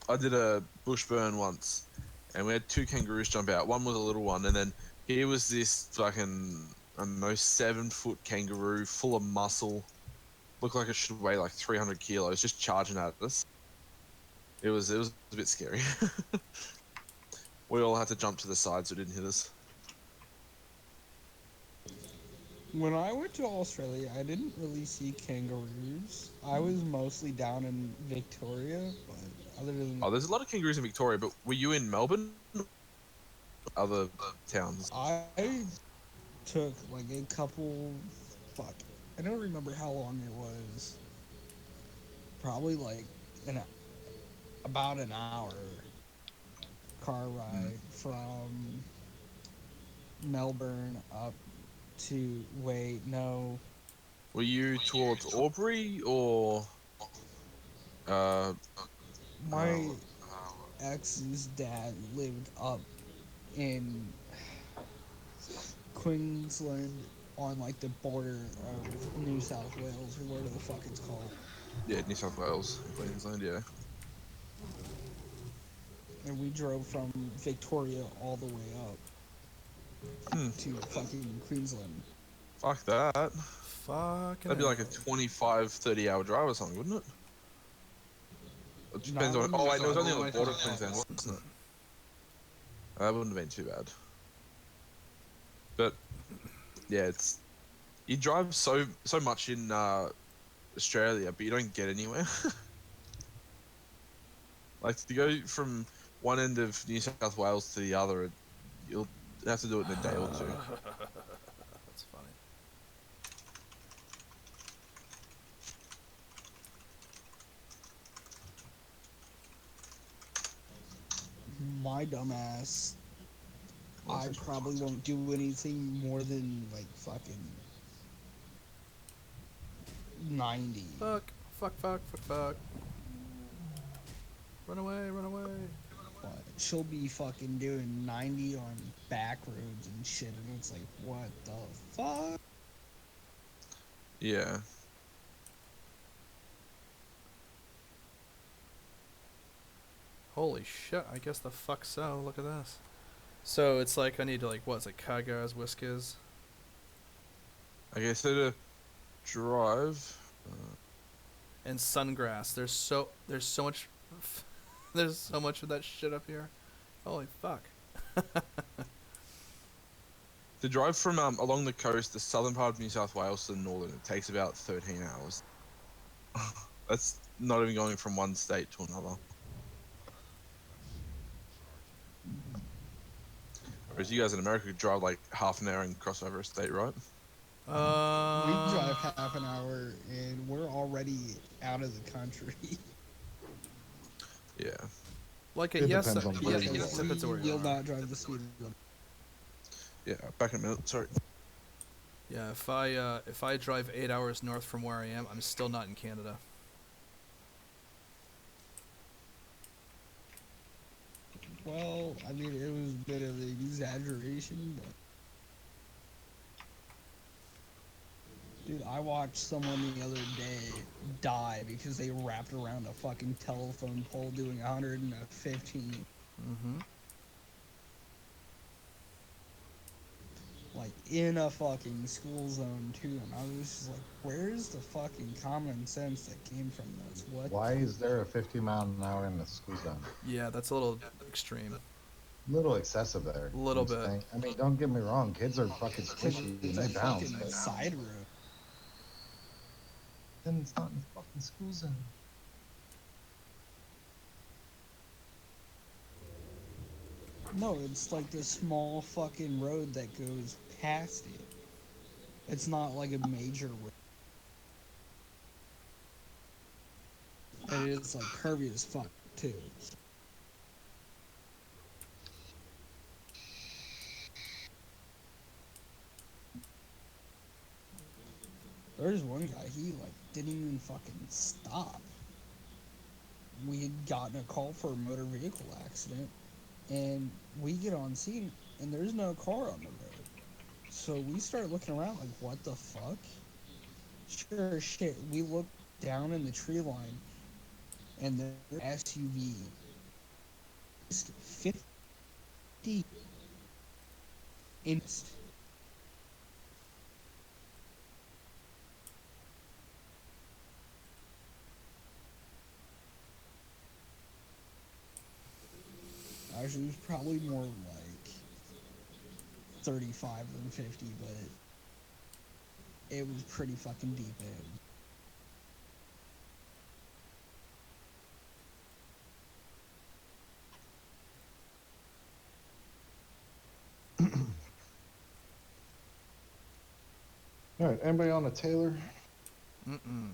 I did a bush burn once, and we had 2 kangaroos jump out. One was a little one, and then here was this fucking, I don't know, 7-foot kangaroo full of muscle. Looked like it should weigh like 300 kilos, just charging at us. It was a bit scary. We all had to jump to the side so it didn't hit us. When I went to Australia, I didn't really see kangaroos. I was mostly down in Victoria, but other than Oh, there's a lot of kangaroos in Victoria, but were you in Melbourne? Other towns? I took like a couple. Fuck, I don't remember how long it was. Probably like about an hour car ride from Melbourne up to no. Were you towards Albury or? My ex's dad lived up in Queensland on like the border of New South Wales or whatever the fuck it's called. Yeah, New South Wales, Queensland, yeah. And we drove from Victoria all the way up to fucking Queensland. Fuck that. Fucking That'd be like a 25, 30-hour drive or something, wouldn't it? It depends Not on. when Oh, you wait, no, it was only start on the border of Queensland, wasn't it? That wouldn't have been too bad. But yeah, it's you drive so much in Australia, but you don't get anywhere. Like to go from one end of New South Wales to the other, you'll have to do it in a day or two. That's funny. My dumbass, I probably won't do anything more than like fucking 90. Fuck. Fuck. Run away, run away. But she'll be fucking doing 90 on back roads and shit, and it's like, what the fuck? Yeah. Holy shit, I guess the fuck so. Look at this. So it's like I need to like what's it, Kagas, Whiskers? Okay, so to drive. And Sungrass. There's so much there's so much of that shit up here. Holy fuck. To drive from along the coast, the southern part of New South Wales to the northern, it takes about 13 hours. That's not even going from one state to another. Whereas you guys in America could drive like half an hour and cross over a state, right? We drive half an hour, and we're already out of the country. Yeah. Like It yes, depends on where you yes, go. depends on where We you will are. not drive the speed limit. Yeah, back in a minute, sorry. Yeah, if I drive 8 hours north from where I am, I'm still not in Canada. Well, I mean, it was a bit of an exaggeration, but... Dude, I watched someone the other day die because they wrapped around a fucking telephone pole doing 115. Mm-hmm. Like, in a fucking school zone, too. And I was just like, where's the fucking common sense that came from this? What? Why is there a 50 mile an hour in the school zone? Yeah, that's a little extreme. A little excessive there. Little don't you bit. think? I mean, don't get me wrong. Kids are fucking Because squishy and it's they a bounce. fucking But side road. then it's not in the fucking school zone. No, it's like this small fucking road that goes past it. It's not like a major road. And it's like curvy as fuck, too. There's one guy, he like didn't even fucking stop. We had gotten a call for a motor vehicle accident, and we get on scene, and there's no car on the road. So we start looking around like, what the fuck? Sure as shit, we look down in the tree line, and there's an SUV. Just 50 inch. Actually, it was probably more like 35 than 50, but it was pretty fucking deep in. All right, anybody on a Taylor? Mm-mm.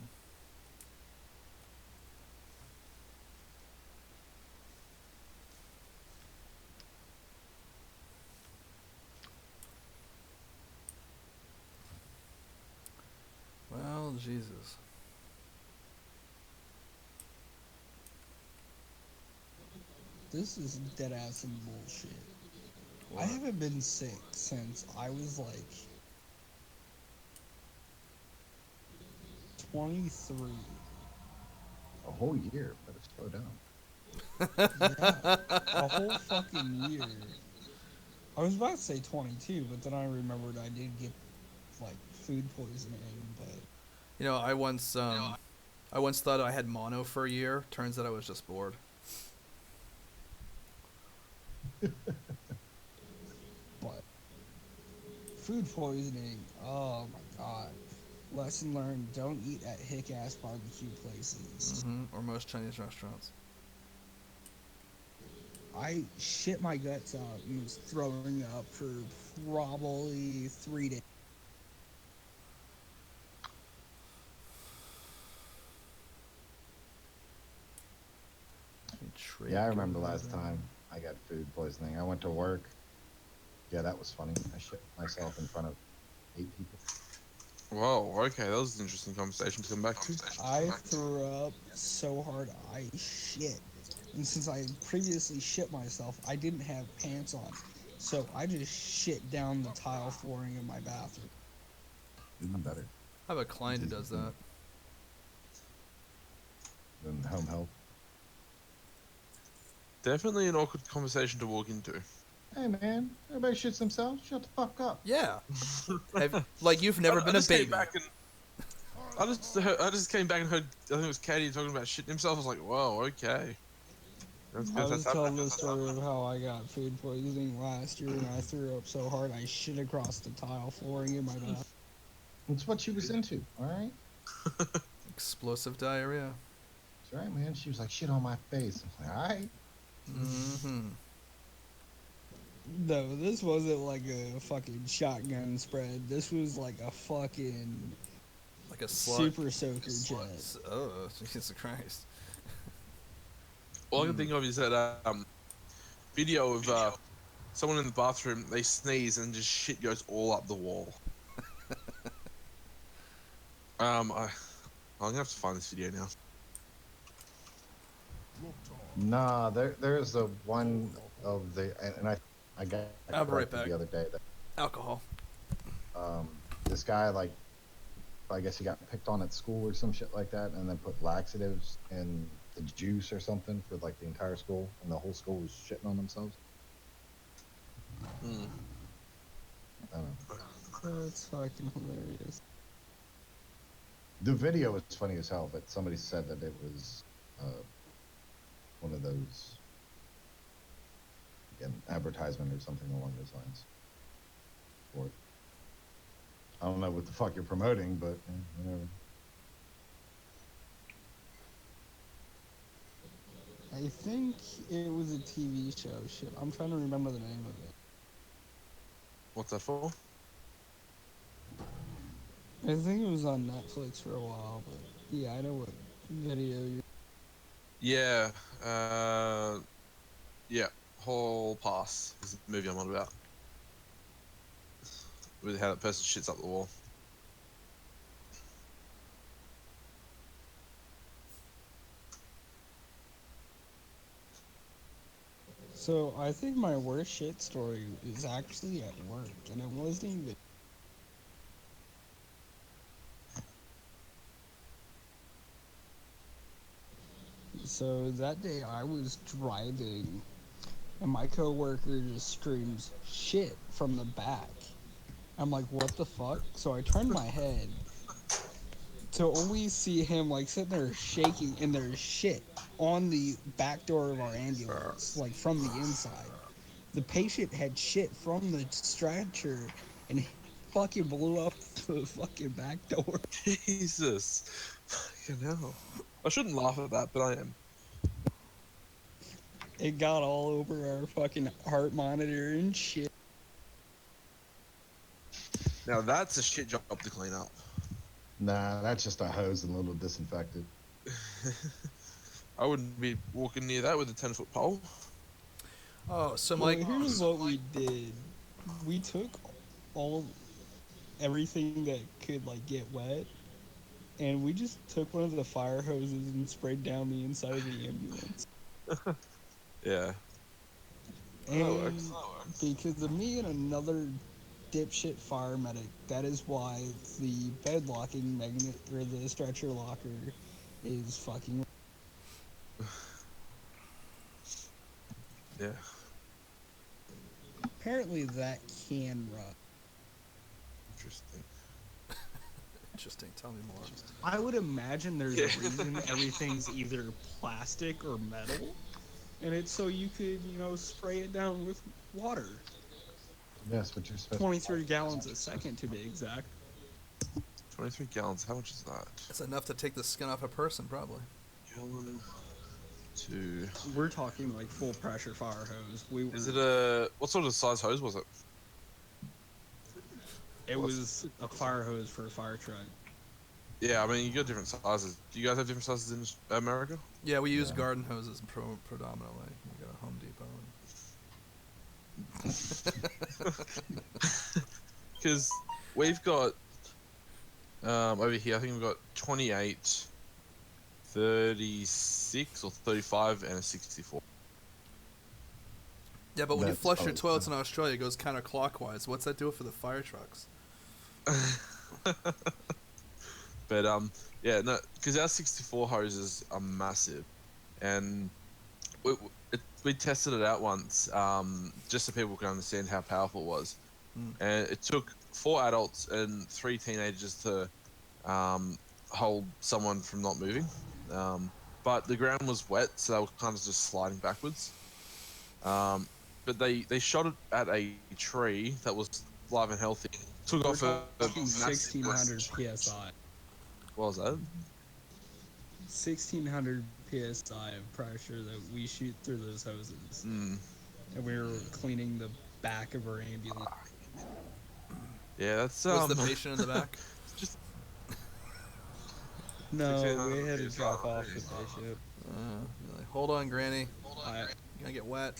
Well, Jesus. This is dead ass and bullshit. What? I haven't been sick since I was like 23. A whole year. Better slow down. Yeah, a whole fucking year. I was about to say 22, but then I remembered I did get like food poisoning, but You know, I once thought I had mono for a year. Turns out I was just bored. but food poisoning, oh my god. Lesson learned, don't eat at hick ass barbecue places. Mm-hmm. Or most Chinese restaurants. I shit my guts out and was throwing up for probably 3 days. Yeah, I remember last time I got food poisoning. I went to work. Yeah, that was funny. I shit myself in front of 8 people. Whoa, okay, that was an interesting conversation to come back to. I threw up so hard I shit. And since I had previously shit myself, I didn't have pants on. So I just shit down the tile flooring in my bathroom. Even better I have a client who does that. than home health. Definitely an awkward conversation to walk into. Hey man, everybody shits themselves. Shut the fuck up. Yeah. You've never been a just came baby. back and I just came back and heard, I think it was Katie talking about shitting himself. I was like, whoa, okay. That's I good. was That's telling happening. the story of how I got food poisoning last year and I threw up so hard I shit across the tile flooring in my bathroom. It's what she was into, all right? Explosive diarrhea. That's right, man. She was like, shit on my face. I was like, all right. Mm-hmm. No, this wasn't like a fucking shotgun spread. This was like a fucking Like a slug. super soaker jet. Oh, Jesus Christ. All I can think of is that video of someone in the bathroom, they sneeze and just shit goes all up the wall. I'm gonna have to find this video now. Nah, there's a one of the, and I got I'll be right corrected back. the other day that Alcohol. this guy, like, I guess he got picked on at school or some shit like that, and then put laxatives in the juice or something for like the entire school, and the whole school was shitting on themselves. Hmm. I don't know. That's fucking hilarious. The video was funny as hell, but somebody said that it was one of those, again, advertisement or something along those lines. Or I don't know what the fuck you're promoting, but whatever. I think it was a TV show. Shit, I'm trying to remember the name of it. What's that for? I think it was on Netflix for a while, but yeah, I know what video you. Yeah. Yeah. Whole Pass is the movie I'm on about. With how that person shits up the wall. So I think my worst shit story is actually at work, and it wasn't even. So that day I was driving, and my coworker just screams "shit" from the back. I'm like, what the fuck? So I turned my head to only see him like sitting there shaking, and there's shit on the back door of our ambulance, like from the inside. The patient had shit from the stretcher, and he fucking blew up the fucking back door. Jesus. Fucking hell. I shouldn't laugh at that, but I am. It got all over our fucking heart monitor and shit. Now that's a shit job to clean up. Nah, that's just a hose and a little disinfected. I wouldn't be walking near that with a 10-foot pole. Oh, so Well, Mike. here's what we did. We took everything that could like get wet, and we just took one of the fire hoses and sprayed down the inside of the ambulance. Yeah. And That works. because of me and another dipshit fire medic, that is why the bed locking magnet or the stretcher locker is fucking. Yeah. Apparently that can run. Interesting. Interesting. Tell me more. I would imagine there's a reason everything's either plastic or metal, and it's so you could, spray it down with water. Yes, but you're supposed 23 gallons a second to be exact. 23 gallons, how much is that? It's enough to take the skin off a person, probably. Gallon to... We're talking like full pressure fire hose. Is it a... What sort of size hose was it? It was a fire hose for a fire truck. Yeah, I mean, you got different sizes. Do you guys have different sizes in America? Yeah, we use garden hoses predominantly. We go to Home Depot. Because we've got Over here, I think we've got 28, 36 or 35, and a 64. Yeah, but when you That's flush your always toilets fun. in Australia, it goes counterclockwise. What's that do for the fire trucks? But yeah, no, because our 64 hoses are massive, and we tested it out once, just so people can understand how powerful it was. Mm. And it took 4 adults and 3 teenagers to hold someone from not moving. But the ground was wet, so they were kind of just sliding backwards. But they shot it at a tree that was live and healthy. Took We're off a talking massive 1600 psi. What was that? 1600 psi of pressure that we shoot through those hoses. Mm. And we were cleaning the back of our ambulance. Yeah, that's Was the patient in the back? just No, 1600 we had to PSI. drop off the patient. You're like, hold on, Granny. I, Gonna get wet.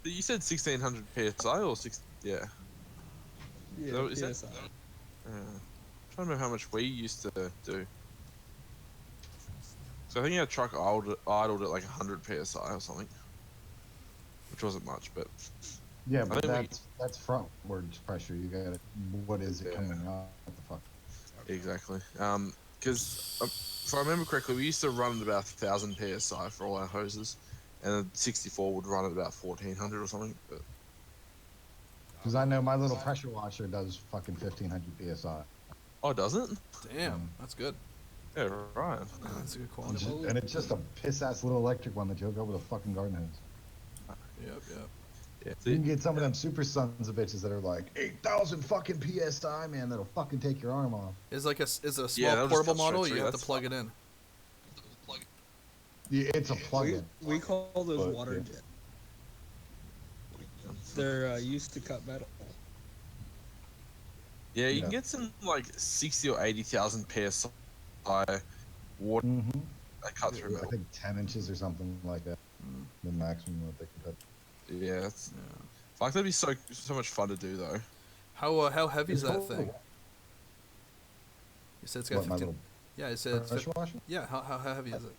You said 1600 psi or 6? Yeah. Is that what you yeah, said? PSI. I'm trying to remember how much we used to do. So I think our truck idled at like 100 psi or something, which wasn't much, but Yeah, I but think that's frontwards pressure. You got it. What is it Yeah. coming out? What the fuck? exactly. Because if I remember correctly, we used to run at about 1000 psi for all our hoses, and the 64 would run at about 1400 or something. But Because I know my little pressure washer does fucking 1500 psi. oh, doesn't? Damn, that's good. Yeah, right. That's a good And quality. and it's just a piss ass little electric one that you'll go with a fucking garden hose. Yep. Yeah. You can get some of them super sons of bitches that are like 8,000 fucking psi, man. That'll fucking take your arm off. Is a small that'll just portable cut straight model? through, You have to that's plug it in. Yeah, it's a plug-in. We call those But, water yeah. jets. They're used to cut metal. Yeah, you Yeah. can get some like 60 or 80,000 psi water Mm-hmm. that cut through I metal. think 10 inches or something like that. The maximum that they can cut. Yeah, that's. Like that'd be so much fun to do though. How heavy is It's that cool. thing? You said it's got What, my 15. little Yeah, it said it's pressure washer? Yeah, how heavy is it?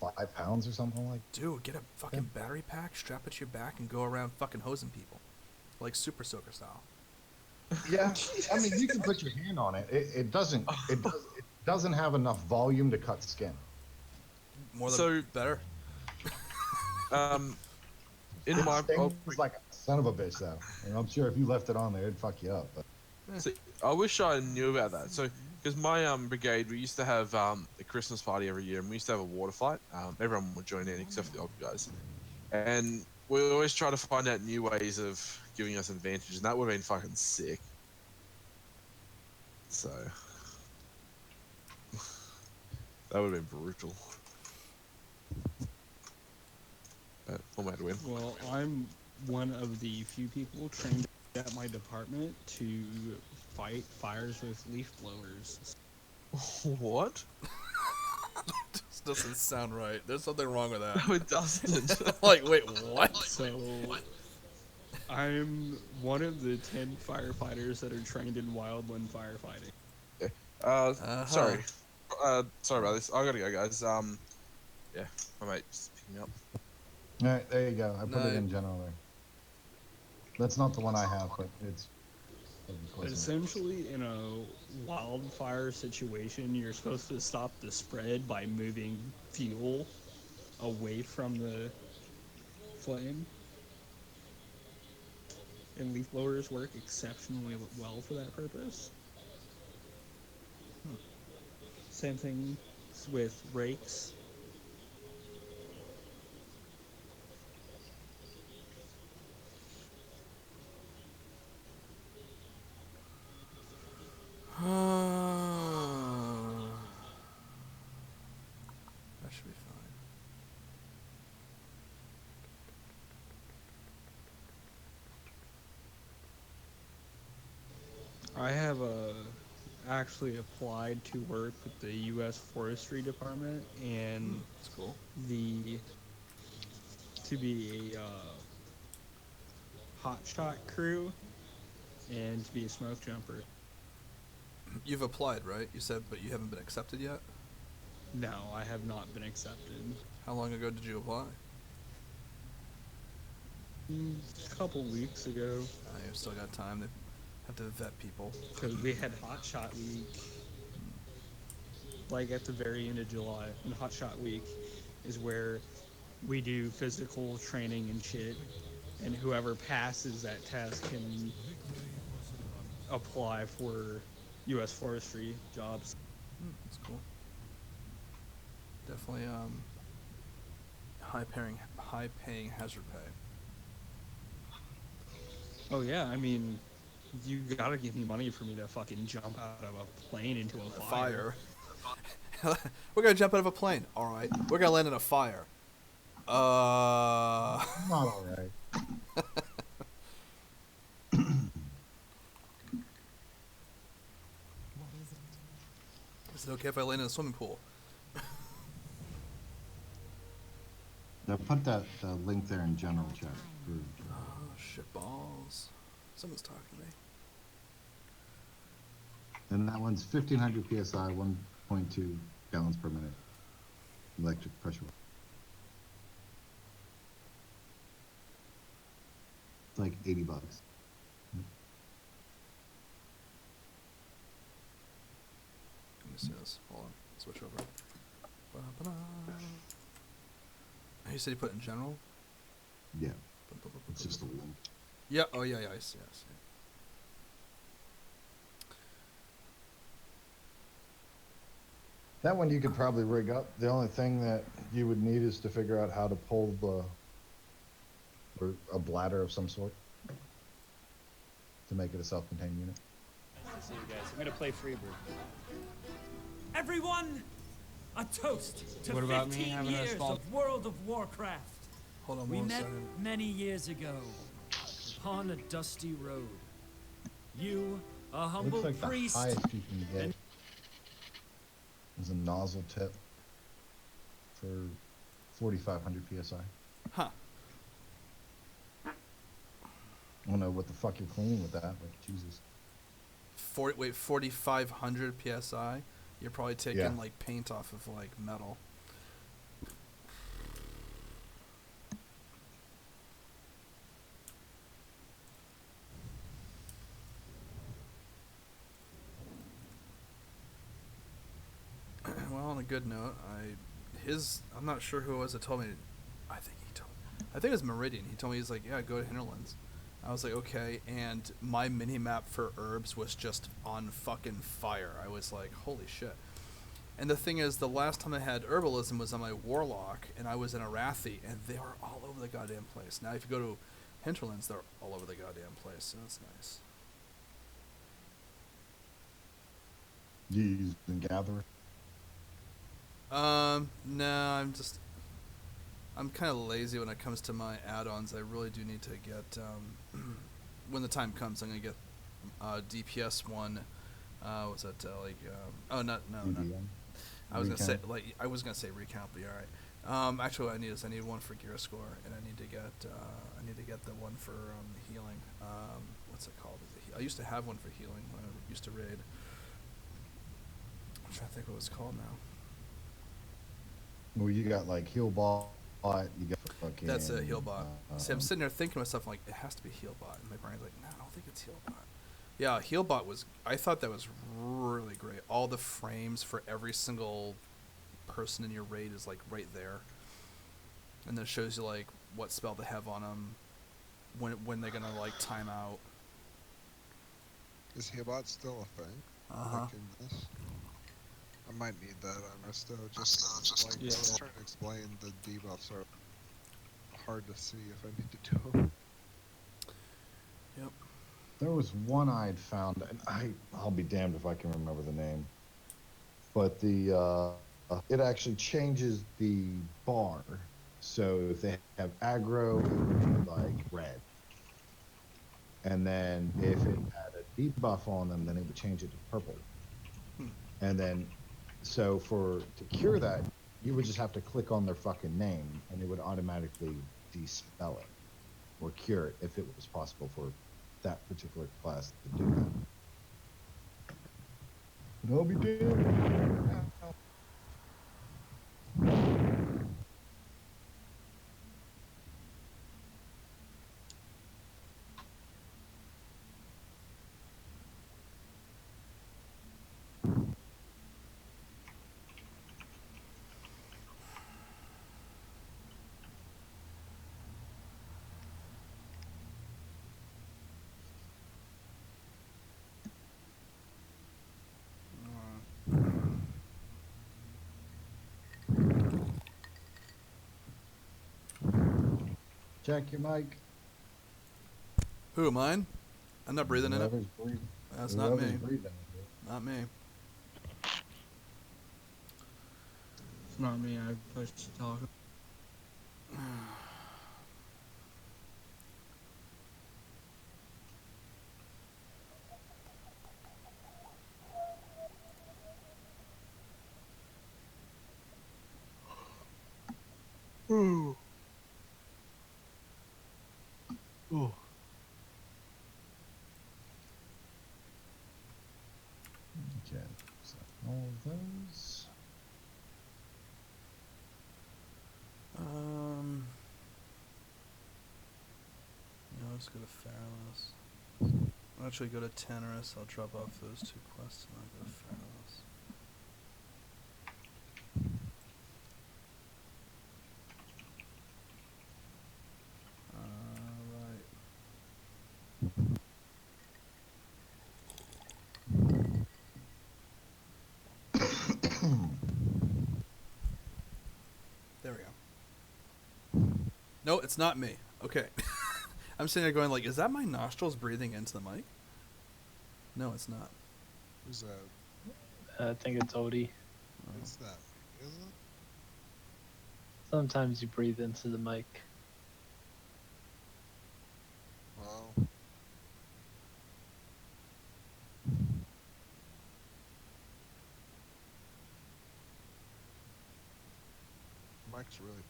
5 pounds or something like Dude, get a fucking battery pack, strap it to your back, and go around fucking hosing people, like Super Soaker style. Yeah, I mean, you can put your hand on it. It doesn't have enough volume to cut skin. More than So- better. In It my stings like a son of a bitch, though. And I'm sure if you left it on there, it'd fuck you up. But so, I wish I knew about that. So because my brigade, we used to have a Christmas party every year, and we used to have a water fight. Everyone would join in except for the old guys, and we always try to find out new ways of giving us advantage, and that would have been fucking sick. So that would have been brutal. But we'll make it win. Well, I'm one of the few people trained at my department to fight fires with leaf blowers. What? This doesn't sound right. There's something wrong with that. No, it doesn't. Like, wait, what? So, I'm one of the 10 firefighters that are trained in wildland firefighting. Sorry. Sorry about this. I gotta go, guys. Yeah, my mate just picked me up. all right, there you go. I put No. it in general there. That's not the one I have, but it's. Essentially, in a wildfire situation, you're supposed to stop the spread by moving fuel away from the flame. And leaf blowers work exceptionally well for that purpose. Same thing with rakes. That should be fine. I have actually applied to work with the U.S. Forestry Department and That's cool. to be a hot shot crew and to be a smoke jumper. You've applied, right? You said, but you haven't been accepted yet? No, I have not been accepted. How long ago did you apply? A couple weeks ago, You've still got time. They have to vet people. because we had Hot Shot Week, like at the very end of July. And Hot Shot Week is where we do physical training and shit, and whoever passes that test can apply for U.S. forestry jobs. That's cool. Definitely high paying hazard pay. Oh yeah, I mean, you gotta give me money for me to fucking jump out of a plane into a fire. We're gonna jump out of a plane. All right. We're gonna land in a fire. Not all right. Is it okay if I land in a swimming pool? Now put that link there in general chat. Oh, shit balls. Someone's talking to me. And that one's 1500 psi, 1.2 gallons per minute. Electric pressure. It's like $80. Let me see this. Hold on. Switch over. Ba-ba-da. You said you put it in general? Yeah. It's just a link. Yeah. Oh, yeah, yeah. I see. That one you could probably rig up. The only thing that you would need is to figure out how to pull or a bladder of some sort to make it a self-contained unit. Nice to see you guys. I'm gonna play Freebird. Everyone, a toast to What about me 15 having a years small- of World of Warcraft. Hold on We one met second. many years ago upon a dusty road. You, a humble Looks like priest, the highest you can get is a nozzle tip for 4,500 psi. Huh. I don't know what the fuck you're cleaning with that. Like Jesus. 4,500 psi. You're probably taking Yeah. like paint off of like metal. Well, on a good note, I'm not sure who it was that told me. I think it was Meridian. He told me, he's like, yeah, go to Hinterlands. I was like, okay, and my mini map for herbs was just on fucking fire. I was like, holy shit. And the thing is, the last time I had herbalism was on my warlock, and I was in Arathi, and they were all over the goddamn place. Now, if you go to Hinterlands, they're all over the goddamn place, so that's nice. Do you use the gatherer? No, I'm kind of lazy when it comes to my add-ons. I really do need to get, when the time comes, I'm gonna get, DPS one, what's that, oh, not. I was gonna say recount, but you're alright. Actually, what I need one for gear score, and I need to get the one for, healing. What's it called? I used to have one for healing when I used to raid. I'm trying to think what it's called now. Well, you got like Healbot, you got fucking... That's a Healbot. See, I'm sitting there thinking to myself, like, it has to be Healbot. And my brain's like, no, I don't think it's Healbot. Yeah, Healbot I thought that was really great. All the frames for every single person in your raid is, like, right there. And then it shows you, like, what spell they have on them, when they're gonna, like, time out. Is Healbot still a thing? Uh-huh. Like in this? I might need that on Resto, just like, Yeah. I was trying to explain the debuffs are hard to see if I need to do them. Yep. There was one I'd found, and I'll be damned if I can remember the name. But it actually changes the bar. So if they have aggro, it would be like red. And then if it had a debuff on them, then it would change it to purple. And then, so to cure that, you would just have to click on their fucking name, and it would automatically dispel it or cure it if it was possible for that particular class to do that. And I'll be damned. Check your mic. Who, mine? I'm not breathing in it. Whoever's breathing. That's not me. Breathing. Not me. It's not me. I pushed talk. Ooh. Ooh. Okay. So all of those. No, let's go to Fairless. I'll actually go to Tenorous. I'll drop off those 2 quests and I'll go to Fairless. There we go. No, it's not me. Okay. I'm sitting there going like, is that my nostrils breathing into the mic? No, it's not. Who's that? I think it's Odie. It's not. Is it? Sometimes you breathe into the mic. Well. Mike's really.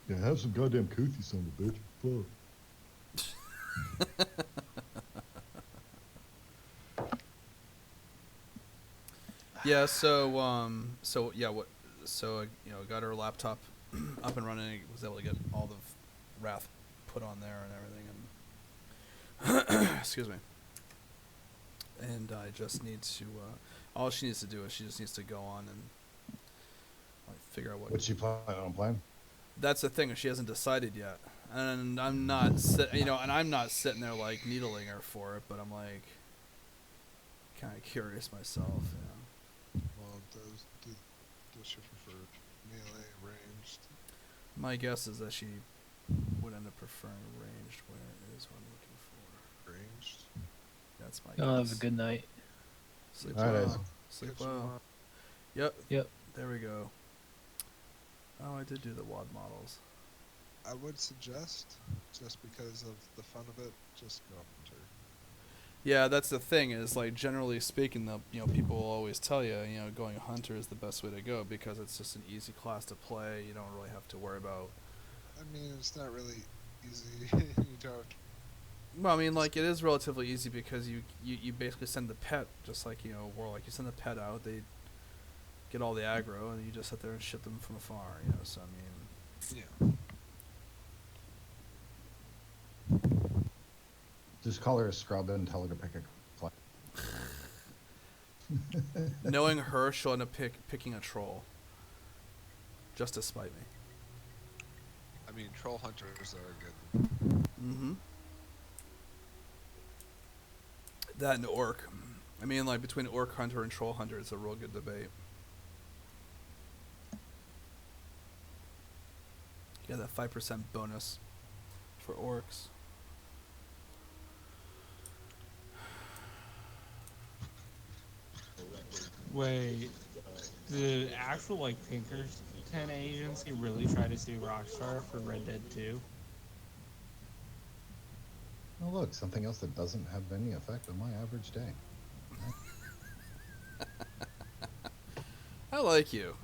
Yeah, have some goddamn Kuthi, son of a bitch. Fuck. Yeah, so got her laptop up and running, was able to get all the Wrath put on there and everything, and excuse me. And I just need to all she needs to do is she just needs to go on and figure out What's she planning on playing? That's the thing, she hasn't decided yet. And I'm not sitting there like needling her for it, but I'm like kind of curious myself, Well, does she prefer melee, ranged? My guess is that she would end up preferring ranged. Where is what I'm looking for? Ranged? That's my Y'all guess. have a good night. Sleep All right, well. Isaac. Sleep Catch you well. tomorrow. Yep. There we go. Oh, I did do the WAD models. I would suggest, just because of the fun of it, just go Hunter. Yeah, that's the thing is, like, generally speaking, people will always tell you, going Hunter is the best way to go because it's just an easy class to play. You don't really have to worry about. I mean, it's not really easy. You don't. Well, I mean, like, it is relatively easy because you basically send the pet, just like, Warlock. You send the pet out, they get all the aggro, and you just sit there and ship them from afar, so, I mean... Yeah. Just call her a scrub and tell her to pick a class. Knowing her, she'll end up picking a troll. Just to spite me. I mean, troll hunters are good. Mm-hmm. That and orc. I mean, like, between orc hunter and troll hunter, it's a real good debate. You got that 5% bonus for orcs. Wait, the actual like pinkers Pinkerton agency really try to sue Rockstar for Red Dead 2? Oh, look, something else that doesn't have any effect on my average day. I like you.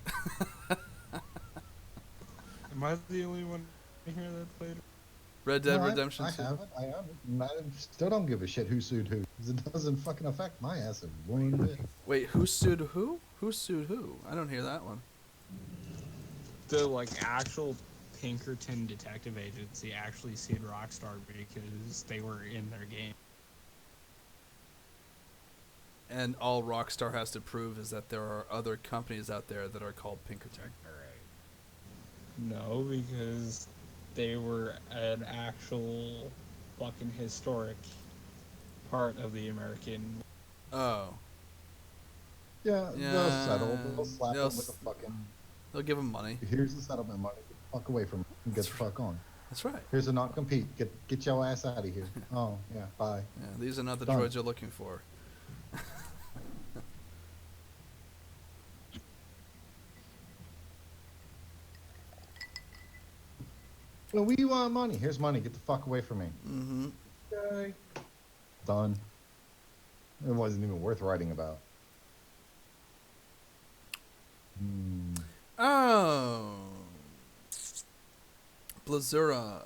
Am I the only one here that played? Red Dead No, Redemption I 2. have it. I have it. And I still don't give a shit who sued who. 'Cause it doesn't fucking affect my ass one bit. Wait, who sued who? Who sued who? I don't hear that one. The actual Pinkerton detective agency actually sued Rockstar because they were in their game. And all Rockstar has to prove is that there are other companies out there that are called Pinkerton. No, because they were an actual fucking historic part of the American. Oh. Yeah, they'll settle. They'll slap they'll them with a fucking. They'll give them money. Here's the settlement money. Get the fuck away from me and get the fuck on. That's right. Here's a non-compete. Get your ass out of here. Oh yeah, bye. Yeah, these are not the Done. droids you're looking for. Well, we want money. Here's money. Get the fuck away from me. Mm-hmm. Okay. Done. It wasn't even worth writing about. Oh. Blazura.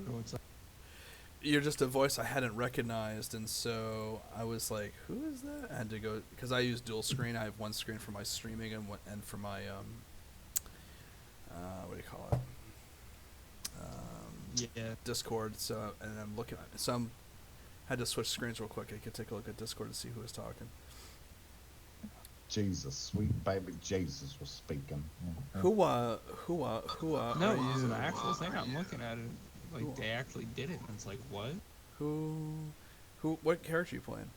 What's up? You're just a voice I hadn't recognized, and so I was like, "Who is that?" I had to go because I use dual screen. I have one screen for my streaming and for my what do you call it? Yeah. Discord. So and I'm looking at some. Had to switch screens real quick. I could take a look at Discord to see who was talking. Jesus, sweet baby Jesus was speaking. Who No, are it was you? an actual thing. I'm looking at it. Like, they actually did it, and it's like, what? What character you playing?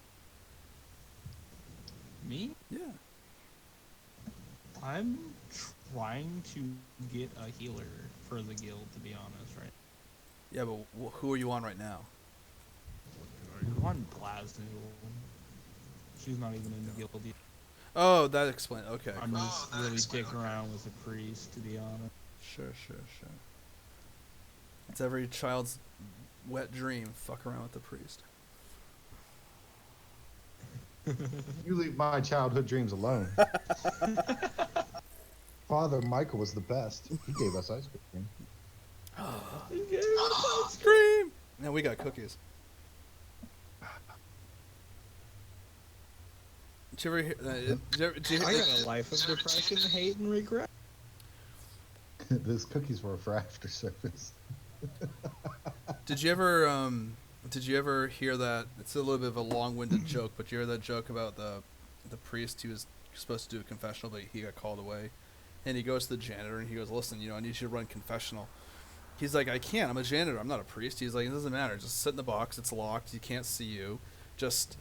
Me? Yeah. I'm trying to get a healer for the guild, to be honest, right? Yeah, but who are you on right now? I'm on Glasnoodle. She's not even in the guild yet. Oh, that explains. Okay. I'm just really dicking around with a priest, to be honest. Sure. It's every child's wet dream. Fuck around with the priest. You leave my childhood dreams alone. Father Michael was the best. He gave us ice cream. Ice cream. Now we got cookies. Did you ever hear? I got a life of depression, hate, and regret. Those cookies were for after service. Did you ever hear that? It's a little bit of a long-winded joke, but you hear that joke about the priest who was supposed to do a confessional, but he got called away, and he goes to the janitor and he goes, "Listen, I need you to run confessional." He's like, "I can't. I'm a janitor. I'm not a priest." He's like, "It doesn't matter. Just sit in the box. It's locked. You can't see you. Just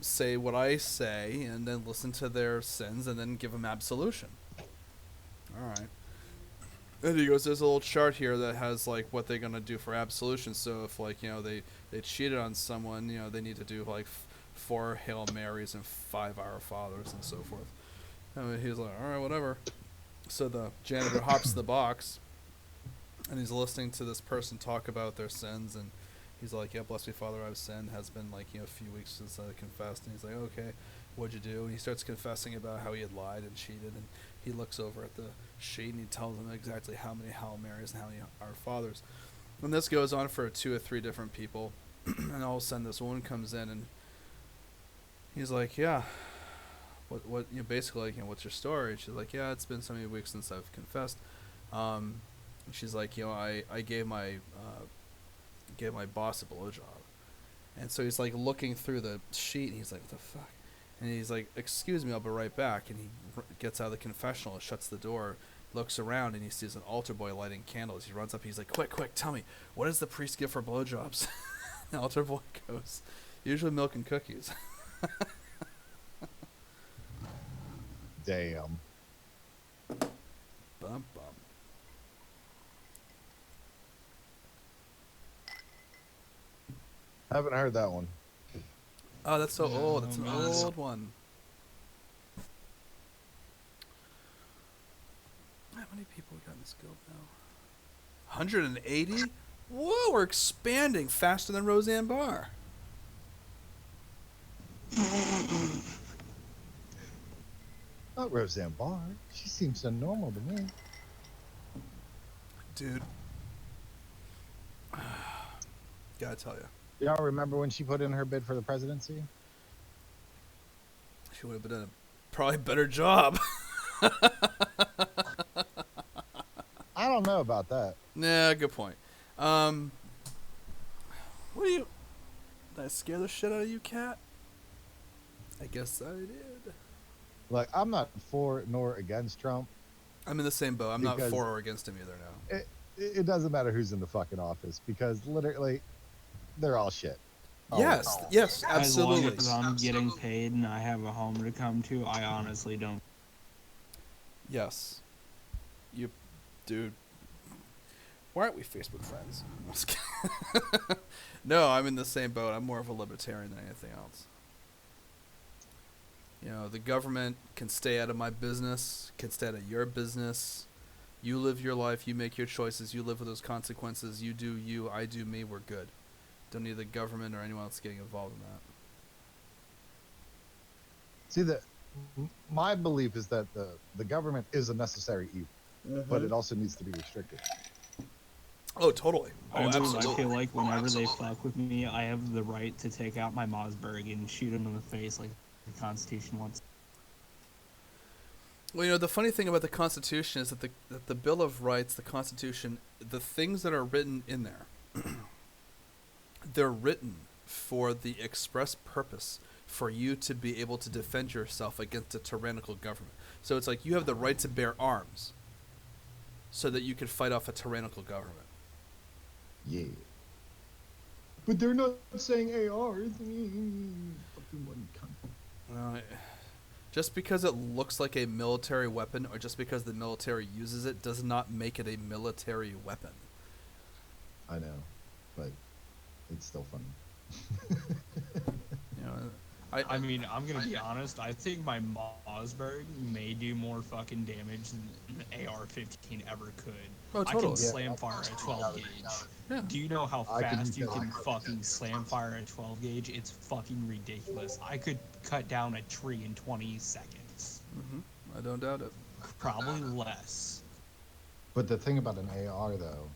say what I say, and then listen to their sins, and then give them absolution." All right. And he goes, "There's a little chart here that has what they're gonna do for absolution. So if they cheated on someone, they need to do 4 Hail Marys and 5 Our Fathers and so forth." And he's like, "All right, whatever." So the janitor hops the box, and he's listening to this person talk about their sins, and he's like, "Yeah, bless me, Father, I've sinned. Has been a few weeks since I confessed." And he's like, "Okay, what'd you do?" And he starts confessing about how he had lied and cheated, and he looks over at the sheet and he tells them exactly how many Hail Marys and how many Our Fathers. And this goes on for 2 or 3 different people, and all of a sudden this woman comes in and he's like, "Yeah, what basically what's your story?" She's like, "Yeah, it's been so many weeks since I've confessed." She's like, I gave my boss a blowjob. And so he's looking through the sheet and he's like, "What the fuck?" And he's like, "Excuse me, I'll be right back." And he gets out of the confessional and shuts the door, looks around, and he sees an altar boy lighting candles. He runs up, he's like, quick, tell me, what does the priest give for blowjobs?" The altar boy goes, "Usually milk and cookies." Damn. Bum. Haven't heard that one. Oh, that's so old. That's an man. old one. How many people we got in this guild now? 180? Whoa, we're expanding faster than Roseanne Barr. Not Roseanne Barr. She seems so normal to me. Dude. Gotta tell you. Y'all remember when she put in her bid for the presidency? She would have been done a probably better job. I don't know about that. Nah, good point. What do you... Did I scare the shit out of you, Cat? I guess I did. Like, I'm not for nor against Trump. I'm in the same boat. I'm not Because- for or against him either now. It doesn't matter who's in the fucking office because literally, they're all shit. All Yes, of them. yes, As long absolutely. as I'm getting paid and I have a home to come to, I honestly don't. Yes. You... Dude. Why aren't we Facebook friends? I'm just kidding. No, I'm in the same boat. I'm more of a libertarian than anything else. You know, the government can stay out of my business, can stay out of your business. You live your life, you make your choices, you live with those consequences, you do you, I do me, we're good. Don't need the government or anyone else getting involved in that. See, my belief is that the government is a necessary evil, but it also needs to be restricted. Oh, totally. Oh, I absolutely. feel like whenever they fuck with me, I have the right to take out my Mossberg and shoot him in the face like the Constitution wants. Well, you know, the funny thing about the Constitution is that the Bill of Rights, the Constitution, the things that are written in there, they're written for the express purpose for you to be able to defend yourself against a tyrannical government. So it's like you have the right to bear arms so that you can fight off a tyrannical government. Yeah. But they're not saying ARs. Fucking one cunt. Just because it looks like a military weapon or just because the military uses it does not make it a military weapon. I know, but it's still funny. You know, I mean, I'm gonna be honest. I think my Mossberg may do more fucking damage than an AR-15 ever could. Oh, I totally. can slam fire a 12 gauge. Yeah. Do you know how I can fast do you that. can fucking slam fire a 12 gauge? It's fucking ridiculous. I could cut down a tree in 20 seconds. I don't doubt it. Probably less. But the thing about an AR though,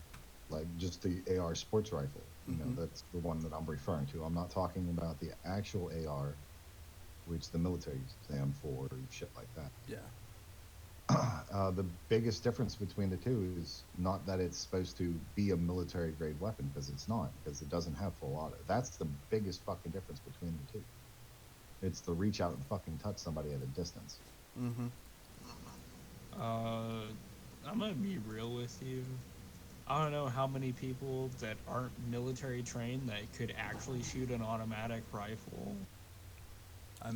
like just the AR sports rifle, you know, Mhm. that's the one that I'm referring to. I'm not talking about the actual AR, which the military uses them for shit like that. Yeah. The biggest difference between the two is not that it's supposed to be a military grade weapon, because it's not, because it doesn't have full auto. That's the biggest fucking difference between the two. It's the reach out and fucking touch somebody at a distance. Mm-hmm. I'm gonna be real with you. I don't know how many people that aren't military trained that could actually shoot an automatic rifle. I'm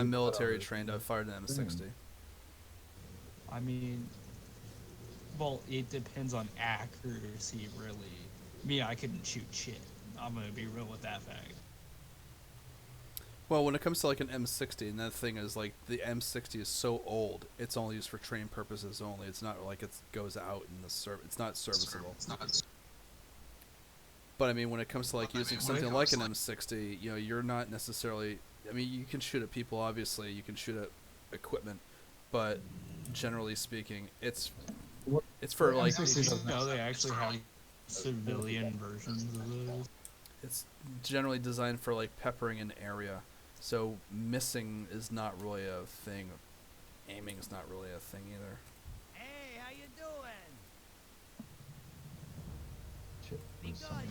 military trained. I've fired an M60. I mean, well, it depends on accuracy, really. Me, I couldn't shoot shit. I'm gonna be real with that fact. Well, when it comes to like an M60, and that thing is like the M60 is so old, it's only used for training purposes only. It's not like it goes out in the it's not serviceable. But I mean, when it comes to like using something like an M60, you know, you're not necessarily. I mean, you can shoot at people. Obviously, you can shoot at equipment, but generally speaking, it's for like. No, they actually have civilian versions of those. It's generally designed for like peppering an area, so missing is not really a thing. Aiming is not really a thing either. Hey, how you doing? Shit. Be there's good. something.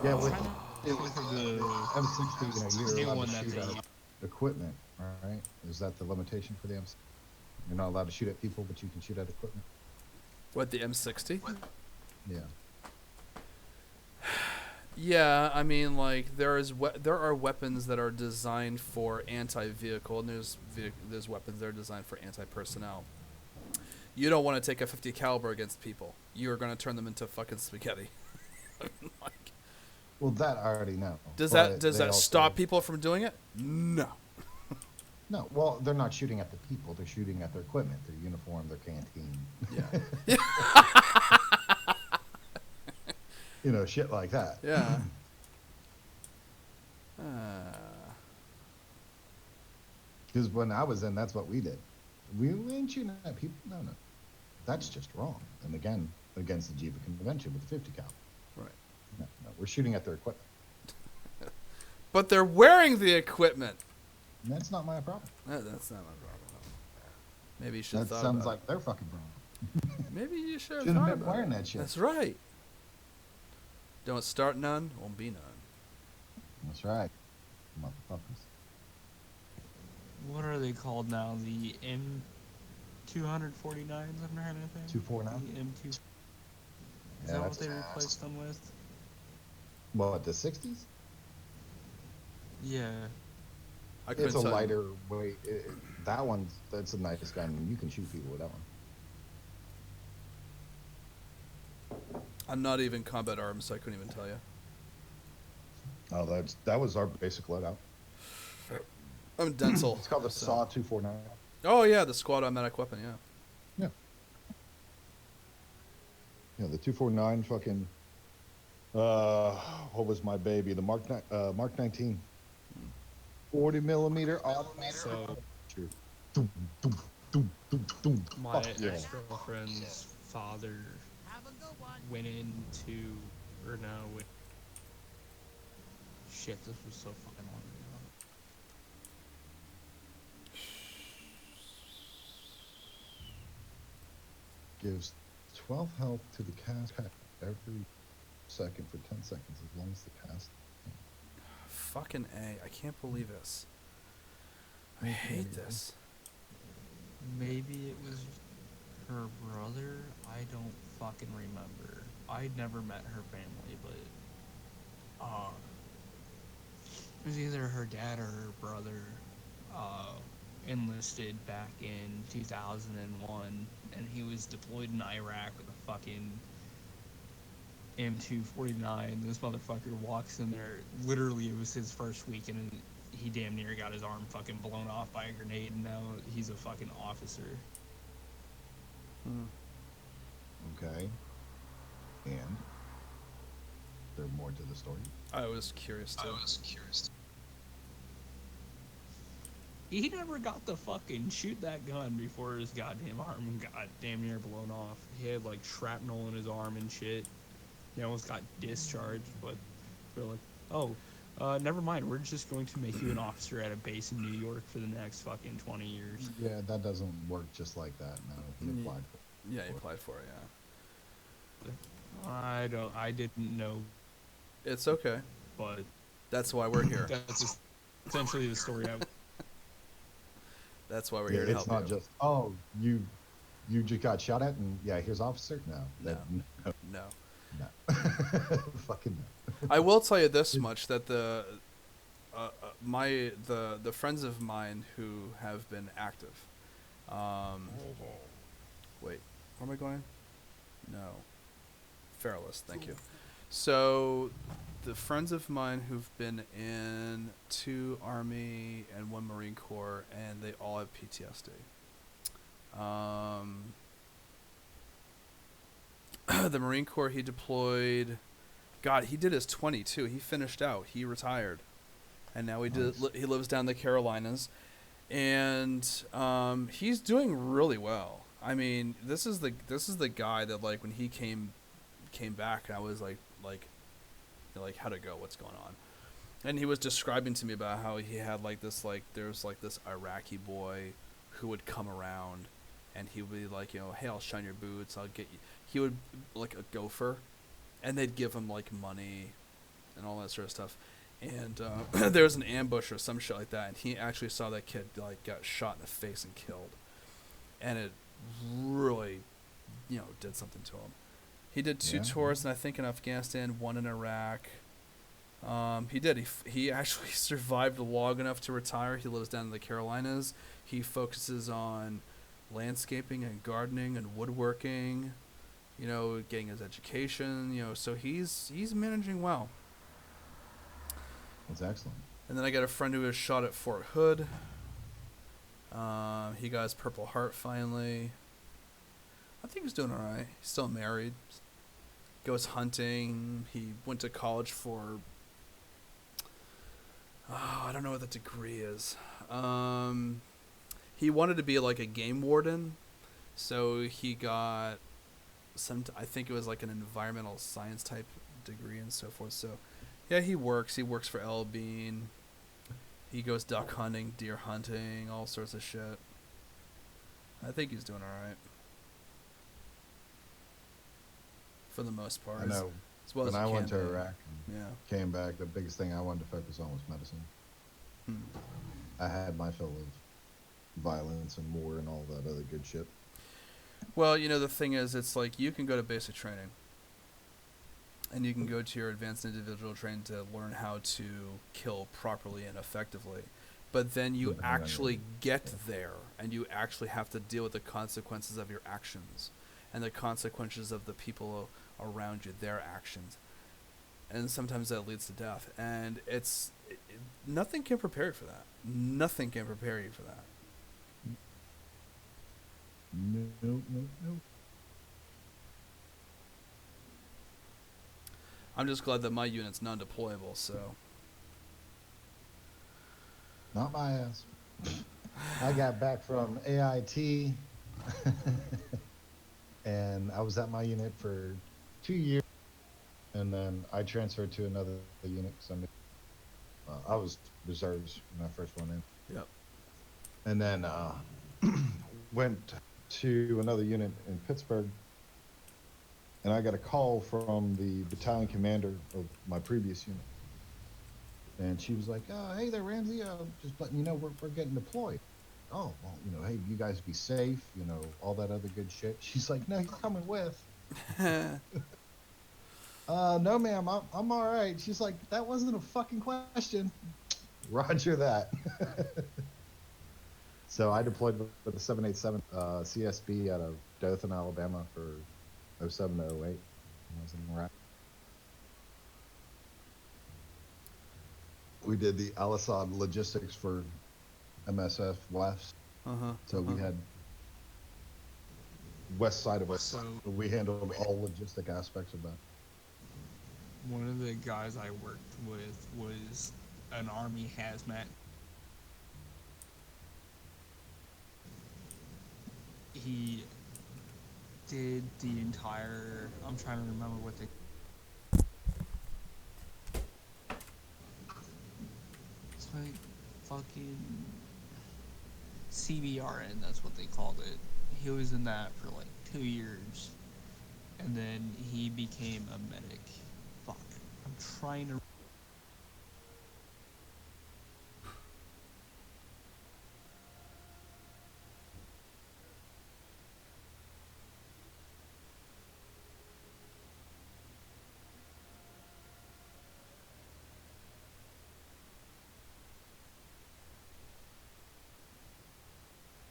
Yeah, with the M60, you know, you're allowed to shoot at equipment, right? Is that the limitation for the M60? You're not allowed to shoot at people, but you can shoot at equipment? What, the M60? Yeah. Yeah, I mean, like there are weapons that are designed for anti-vehicle, and there's weapons that are designed for anti-personnel. You don't want to take a 50 caliber against people. You are going to turn them into fucking spaghetti. Like, Well, that I already know. Does but that they also- stop people from doing it? No. No, well, they're not shooting at the people. They're shooting at their equipment, their uniform, their canteen. Yeah. You know, shit like that. Yeah. Because when I was in, that's what we did. We ain't shooting at people. No. That's just wrong. And again, against the Geneva Convention with the 50 cal. Right. No, we're shooting at their equipment. But they're wearing the equipment. And that's not my problem. That's not my problem. Maybe you should have That thought sounds about like their fucking problem. Maybe you should have Shouldn't thought have been about wearing it. that shit. That's right. Don't start none, won't be none. That's right. Motherfuckers. What are they called now? The M249s, I've never heard anything. 249? The M2. Is Yeah, that what that's they fast. replaced them with? What, the 60s? Yeah. It's a lighter weight. That one's, that's a nice gun. You can shoot people with that one. I'm not even combat arms, so I couldn't even tell you. Oh, that was our basic loadout. I'm Denzel. It's called the so- SAW 249. Oh yeah, the squad automatic weapon. Yeah. Yeah, the 249 fucking. What was my baby? The Mark 19. 40 millimeter automatic. So, Doom, doom, doom, doom, doom. my Fuck yeah. ex-girlfriend's father went into, or no, went, shit, this was so fucking long ago. Gives 12 health to the cast every second for 10 seconds as long as the cast. Fucking A. I can't believe this. I hate this. Maybe it was her brother. I don't fucking remember. I'd never met her family, but it was either her dad or her brother enlisted back in 2001, and he was deployed in Iraq with a fucking M249. This motherfucker walks in there. Literally, it was his first week, and he damn near got his arm fucking blown off by a grenade, and now he's a fucking officer. Okay. And there's more to the story. I was curious too. He never got to fucking shoot that gun before his goddamn arm got damn near blown off. He had like shrapnel in his arm and shit. He almost got discharged, but they're like, oh, never mind. We're just going to make you an officer at a base in New York for the next fucking 20 years. Yeah, that doesn't work just like that. No, he applied for it. Yeah, he applied for it. Yeah. I didn't know, It's okay. but That's why we're here. that's essentially the story. That's why we're Yeah, here to it's help not you. just, oh, you just got shot at and yeah, here's officer. No, No. no. Fucking no. I will tell you this much: that the friends of mine who have been active. Wait, where am I going? No. Fairless, thank you. So, the friends of mine who've been in 2 Army and 1 Marine Corps, and they all have PTSD. The Marine Corps, he deployed. God, he did his 22. He finished out. He retired, and now he lives down in the Carolinas, and he's doing really well. I mean, this is the guy that, like, when he came back, I was like how'd it go? What's going on? And he was describing to me about how he had this Iraqi boy who would come around, and he would be like, hey, I'll shine your boots, I'll get you. He would like a gopher, and they'd give him like money and all that sort of stuff. And there was an ambush or some shit like that, and he actually saw that kid like got shot in the face and killed, and it really, did something to him. He did 2 tours, and I think in Afghanistan, 1 in Iraq. He did. He actually survived long enough to retire. He lives down in the Carolinas. He focuses on landscaping and gardening and woodworking, getting his education, so he's managing well. That's excellent. And then I got a friend who was shot at Fort Hood. He got his Purple Heart finally. I think he's doing alright. He's still married. Goes hunting. He went to college for... Oh, I don't know what the degree is. He wanted to be like a game warden. So he got I think it was like an environmental science type degree and so forth. So yeah, he works. He works for L Bean. He goes duck hunting, deer hunting, all sorts of shit. I think he's doing alright. For the most part. I know. As well when as I he went can to be. Iraq and came back, the biggest thing I wanted to focus on was medicine. I had my fill of violence and war and all that other good shit. Well, you know, the thing is, it's like you can go to basic training. And you can go to your advanced individual training to learn how to kill properly and effectively. But then you actually get there, and you actually have to deal with the consequences of your actions and the consequences of the people around you, their actions. And sometimes that leads to death. And nothing can prepare you for that. Nothing can prepare you for that. Nope. I'm just glad that my unit's non-deployable, so... Not my ass. I got back from AIT, and I was at my unit for 2 years, and then I transferred to another unit because I was reserves when I first went in. Yep. And then went to another unit in Pittsburgh, and I got a call from the battalion commander of my previous unit. And she was like, hey there, Ramsey, just letting you know we're getting deployed. Oh, well, you know, hey, you guys be safe, you know, all that other good shit. She's like, no, he's coming with. No, ma'am, I'm all right. She's like, that wasn't a fucking question. Roger that. So I deployed with the 787 CSB out of Dothan, Alabama for 07 to 08. I was in Iraq. We did the Al-Assad logistics for MSF West. So we had west side of us. So we handled all logistic aspects of that. one of the guys I worked with was an Army hazmat. He did the entire... I'm trying to remember what they... It's like fucking CBRN, that's what they called it. He was in that for like 2 years. And then he became a medic. Fuck. I'm trying to...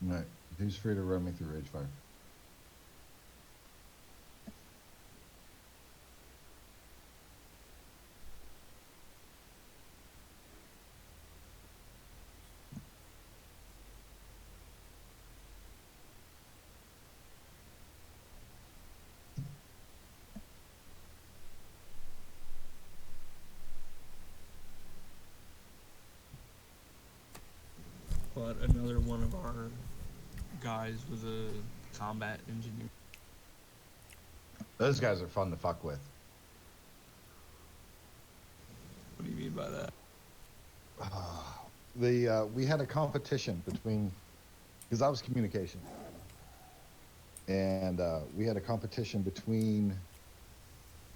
Right. Who's free to run me through Ragefire? But another one of our guys was a combat engineer. Those guys are fun to fuck with. What do you mean by that? We had a competition between, because I was communication, and we had a competition between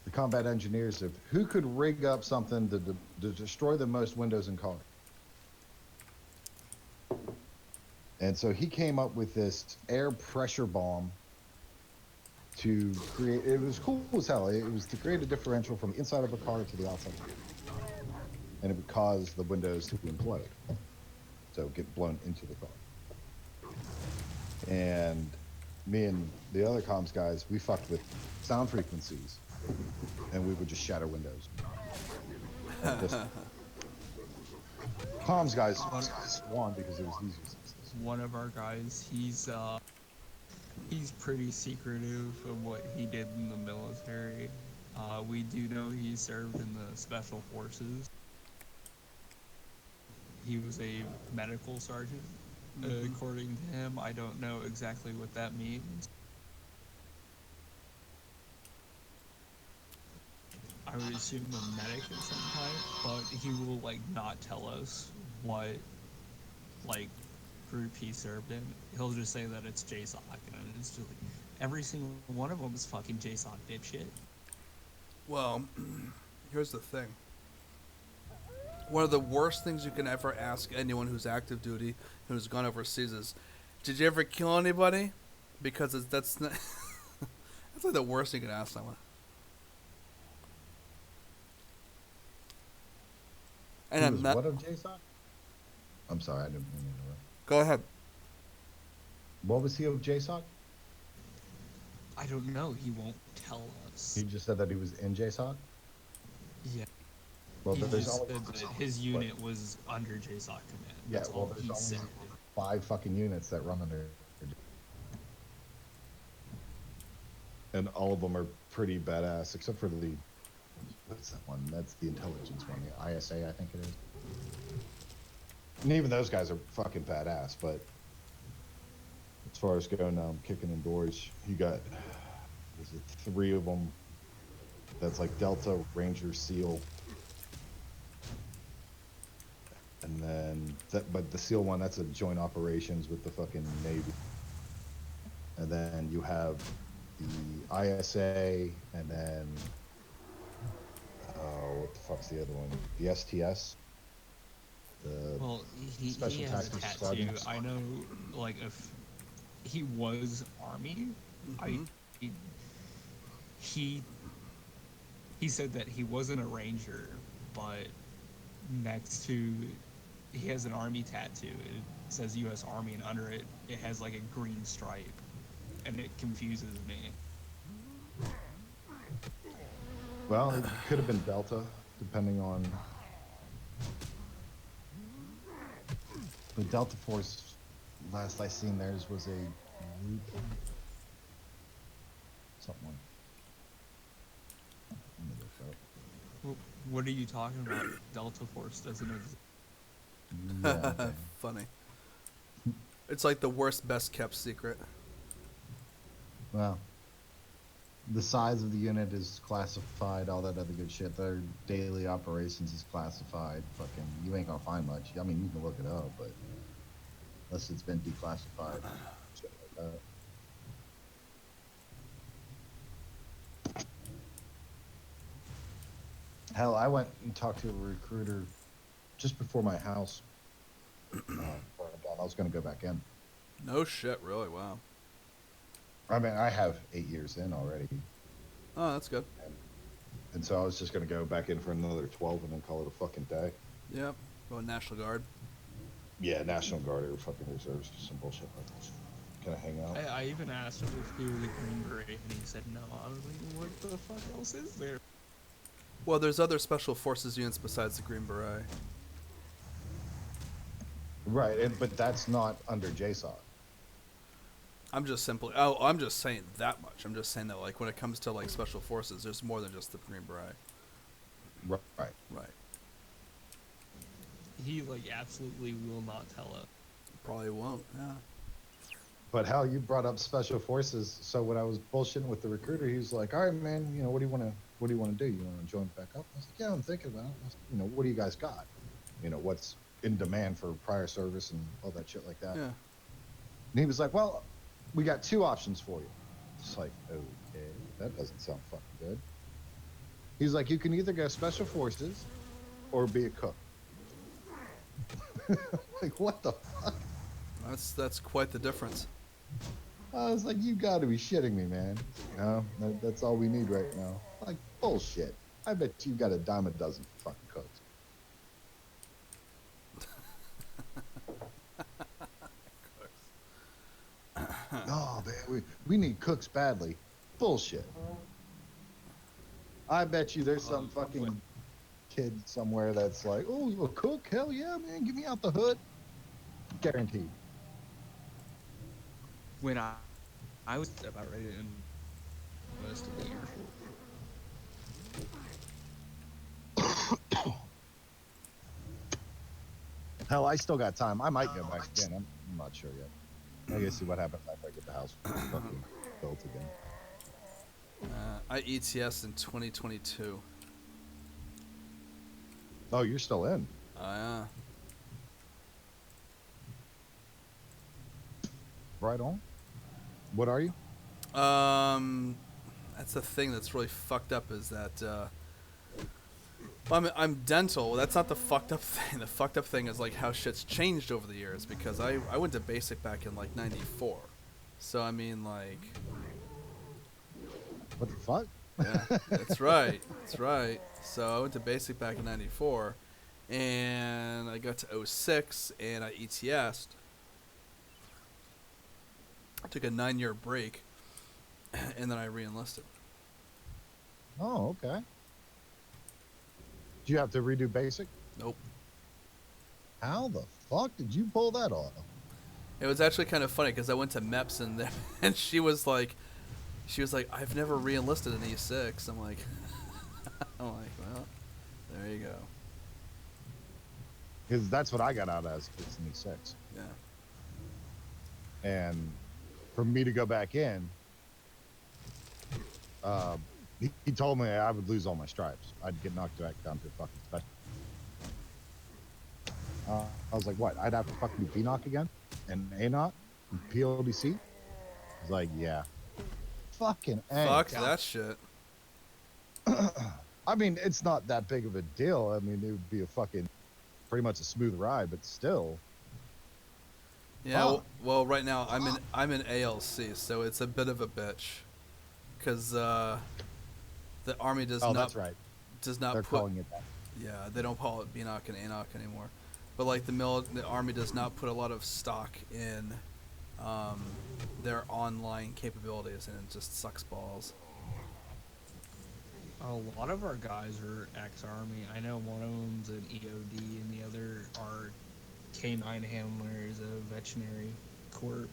the combat engineers of who could rig up something to destroy the most windows in cars. And so he came up with this air pressure bomb to create, it was cool as hell. It was to create a differential from the inside of a car to the outside. And it would cause the windows to implode. So get blown into the car. And me and the other comms guys, we fucked with sound frequencies. And we would just shatter windows. Comms guys won because it was easier. One of our guys, he's pretty secretive of what he did in the military. We do know he served in the special forces. He was a medical sergeant, according to him. I don't know exactly what that means. I would assume a medic of some type, but he will like not tell us what like group he served in. He'll just say that it's JSOC, and it's just like every single one of them is fucking JSOC dipshit. Well, here's the thing. One of the worst things you can ever ask anyone who's active duty, who's gone overseas, is, "Did you ever kill anybody?" Because that's not that's like the worst thing you can ask someone. And He I'm was not. what of JSOC? I'm sorry, I didn't mean to interrupt. Go ahead. What was he of JSOC? I don't know. He won't tell us. He just said that he was in JSOC? Yeah. Well, He there's just only said that his unit was under JSOC command. Yeah, That's well, all there's he only said. 5 fucking units that run under. And all of them are pretty badass, except for the... What's that one? That's the intelligence one. The ISA, I think it is. And even those guys are fucking badass, but... As far as going kicking indoors, you got... Is it 3 of them? That's like Delta, Ranger, SEAL. And then... But the SEAL one, that's a joint operations with the fucking Navy. And then you have the ISA, and then... Oh, what the fuck's the other one? The STS? Well, he has a Tactics tattoo. Squadron. I know, like, if he was Army, he said that he wasn't a Ranger, but next to, he has an Army tattoo. It says U.S. Army, and under it, it has, like, a green stripe, and it confuses me. Well, it could have been Delta, depending on... The Delta Force, last I seen theirs was a group... Something like... Let me look up. What are you talking about? Delta Force doesn't exist. Yeah, okay. Funny. It's like the worst, best kept secret. Well, the size of the unit is classified, all that other good shit. Their daily operations is classified. Fucking, you ain't gonna find much. I mean, you can look it up, but unless it's been declassified, shit like that. Hell, I went and talked to a recruiter just before my house burned down. I was gonna go back in. No shit, really? Wow. I mean, I have 8 years in already. Oh, that's good. And so I was just going to go back in for another 12 and then call it a fucking day. Yep. Going National Guard. Yeah, National Guard or fucking reserves, some bullshit like this. Can I hang out? I even asked him if he was a Green Beret, and he said no. I was like, what the fuck else is there? Well, there's other special forces units besides the Green Beret. Right, but that's not under JSOC. I'm just I'm just saying that much. I'm just saying that, like, when it comes to, like, special forces, there's more than just the Green Beret. Right. Right. He, like, absolutely will not tell us. Probably won't, yeah. But hell, you brought up special forces. So when I was bullshitting with the recruiter, he was like, "All right, man, you know, what do you want to do? You want to join back up?" I was like, "Yeah, I'm thinking about it." I was, you know, what do you guys got? You know, what's in demand for prior service and all that shit like that. Yeah. And he was like, "Well, we got 2 options for you." It's like, okay, that doesn't sound fucking good. He's like, "You can either go special forces or be a cook." Like, what the fuck? That's quite the difference. I was like, "You got to be shitting me, man." You know, that's all we need right now. Like, bullshit. I bet you got a dime a dozen fucking cooks. Oh man, we need cooks badly. Bullshit. I bet you there's some fucking kid somewhere that's like, oh, you a cook? Hell yeah, man, get me out the hood. Guaranteed. When I was about ready to enlist in the Air Force. Hell, I still got time. I might go back again. I'm not sure yet. I gotta see what happens after I get the house fucking built again. I ETS in 2022. Oh, you're still in? Oh, yeah. Right on. What are you? That's the thing that's really fucked up is that, well, I'm dental. That's not the fucked up thing. The fucked up thing is like how shit's changed over the years because I went to basic back in like 94. So, I mean, like... What the fuck? Yeah, that's right. That's right. So I went to basic back in 94 and I got to 06 and I ETS'd. I took a 9-year break and then I re-enlisted. Oh, okay. Do you have to redo basic? Nope. How the fuck did you pull that off? It was actually kind of funny because I went to MEPS and she was like, I've never re-enlisted in E6. I'm like, well, there you go. Because that's what I got out as it's an E6. Yeah. And for me to go back in, he told me I would lose all my stripes. I'd get knocked back down to fucking special. I was like, what? I'd have to fucking do B-knock again? And A-knock? And PLDC? He's like, yeah. Fucking A. Fuck that shit. I mean, it's not that big of a deal. I mean, it would be a fucking, pretty much a smooth ride, but still. Yeah, well, right now I'm in ALC, so it's a bit of a bitch, because the Army does not. That's right. Does not They're put. calling it that. Yeah, they don't call it BNOC and ANOC anymore, but like the Army does not put a lot of stock in their online capabilities, and it just sucks balls. A lot of our guys are ex-Army. I know one of them's an EOD, and the other are K9 handlers of veterinary corps.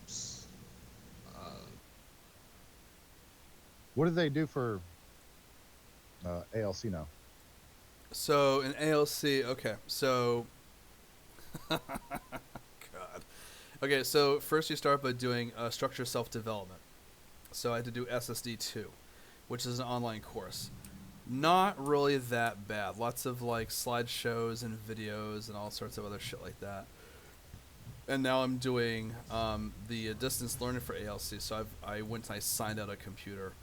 What do they do for ALC now? So in ALC, okay, so God, okay, so first you start by doing structure self-development. So I had to do SSD 2, which is an online course. Not really that bad. Lots of like slideshows and videos and all sorts of other shit like that. And now I'm doing the distance learning for ALC. So I went and I signed out a computer,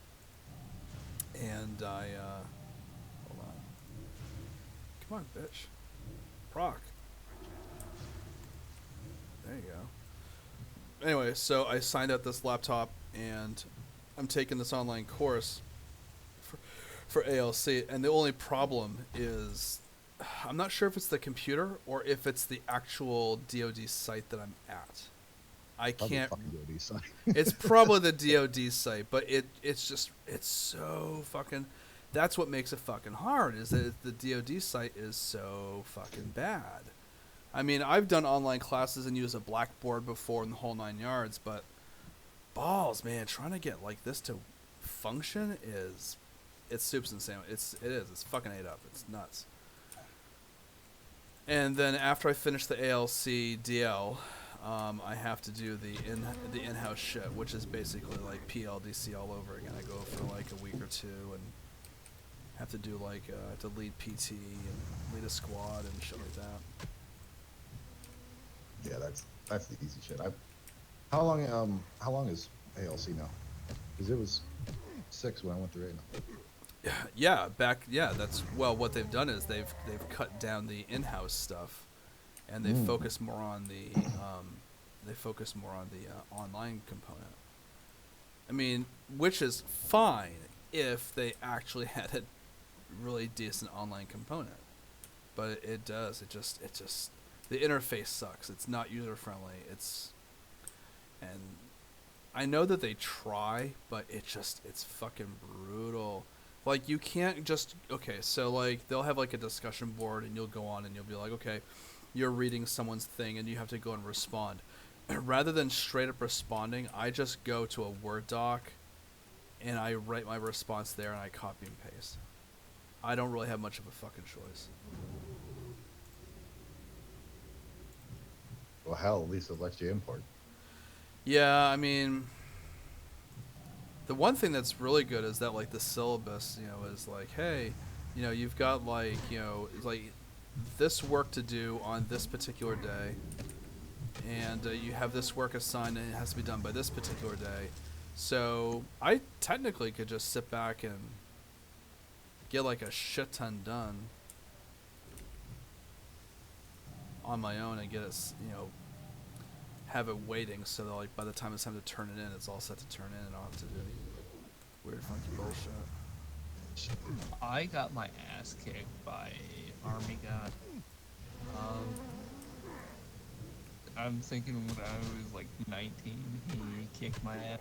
and I hold on. Come on, bitch. Proc. There you go. Anyway, so I signed out this laptop, and I'm taking this online course for ALC, and the only problem is I'm not sure if it's the computer or if it's the actual DoD site that I'm at. I can't. DoD site. It's probably the DoD site, but it's so fucking. That's what makes it fucking hard, is that the DoD site is so fucking bad. I mean, I've done online classes and used a Blackboard before in the whole 9 yards, but balls, man, trying to get like this to function it's soups and sandwich. It's fucking ate up. It's nuts. And then after I finish the ALC DL, I have to do the in-house shit, which is basically like PLDC all over again. I go for like a week or two and have to do like to lead PT and lead a squad and shit like that. Yeah, that's the easy shit. How long is ALC now? Because it was 6 when I went through it. Yeah, that's what they've done is they've cut down the in-house stuff, and they focus more on the online component. I mean, which is fine if they actually had a really decent online component, but it just the interface sucks. It's not user friendly. And I know that they try, but it's fucking brutal. Like, you can't just... Okay, so, like, they'll have, like, a discussion board, and you'll go on, and you'll be like, okay, you're reading someone's thing, and you have to go and respond. Rather than straight up responding, I just go to a Word doc, and I write my response there, and I copy and paste. I don't really have much of a fucking choice. Well, hell, at least it lets you import. Yeah, I mean... The one thing that's really good is that, like, the syllabus, you know, is like, hey, you know, you've got, like, you know, like, this work to do on this particular day, and you have this work assigned, and it has to be done by this particular day. So I technically could just sit back and get, like, a shit ton done on my own and get it, you know, have it waiting so that, like, by the time it's time to turn it in, it's all set to turn in, and I don't have to do any weird funky bullshit. I got my ass kicked by Army God. I'm thinking when I was like 19, he kicked my ass.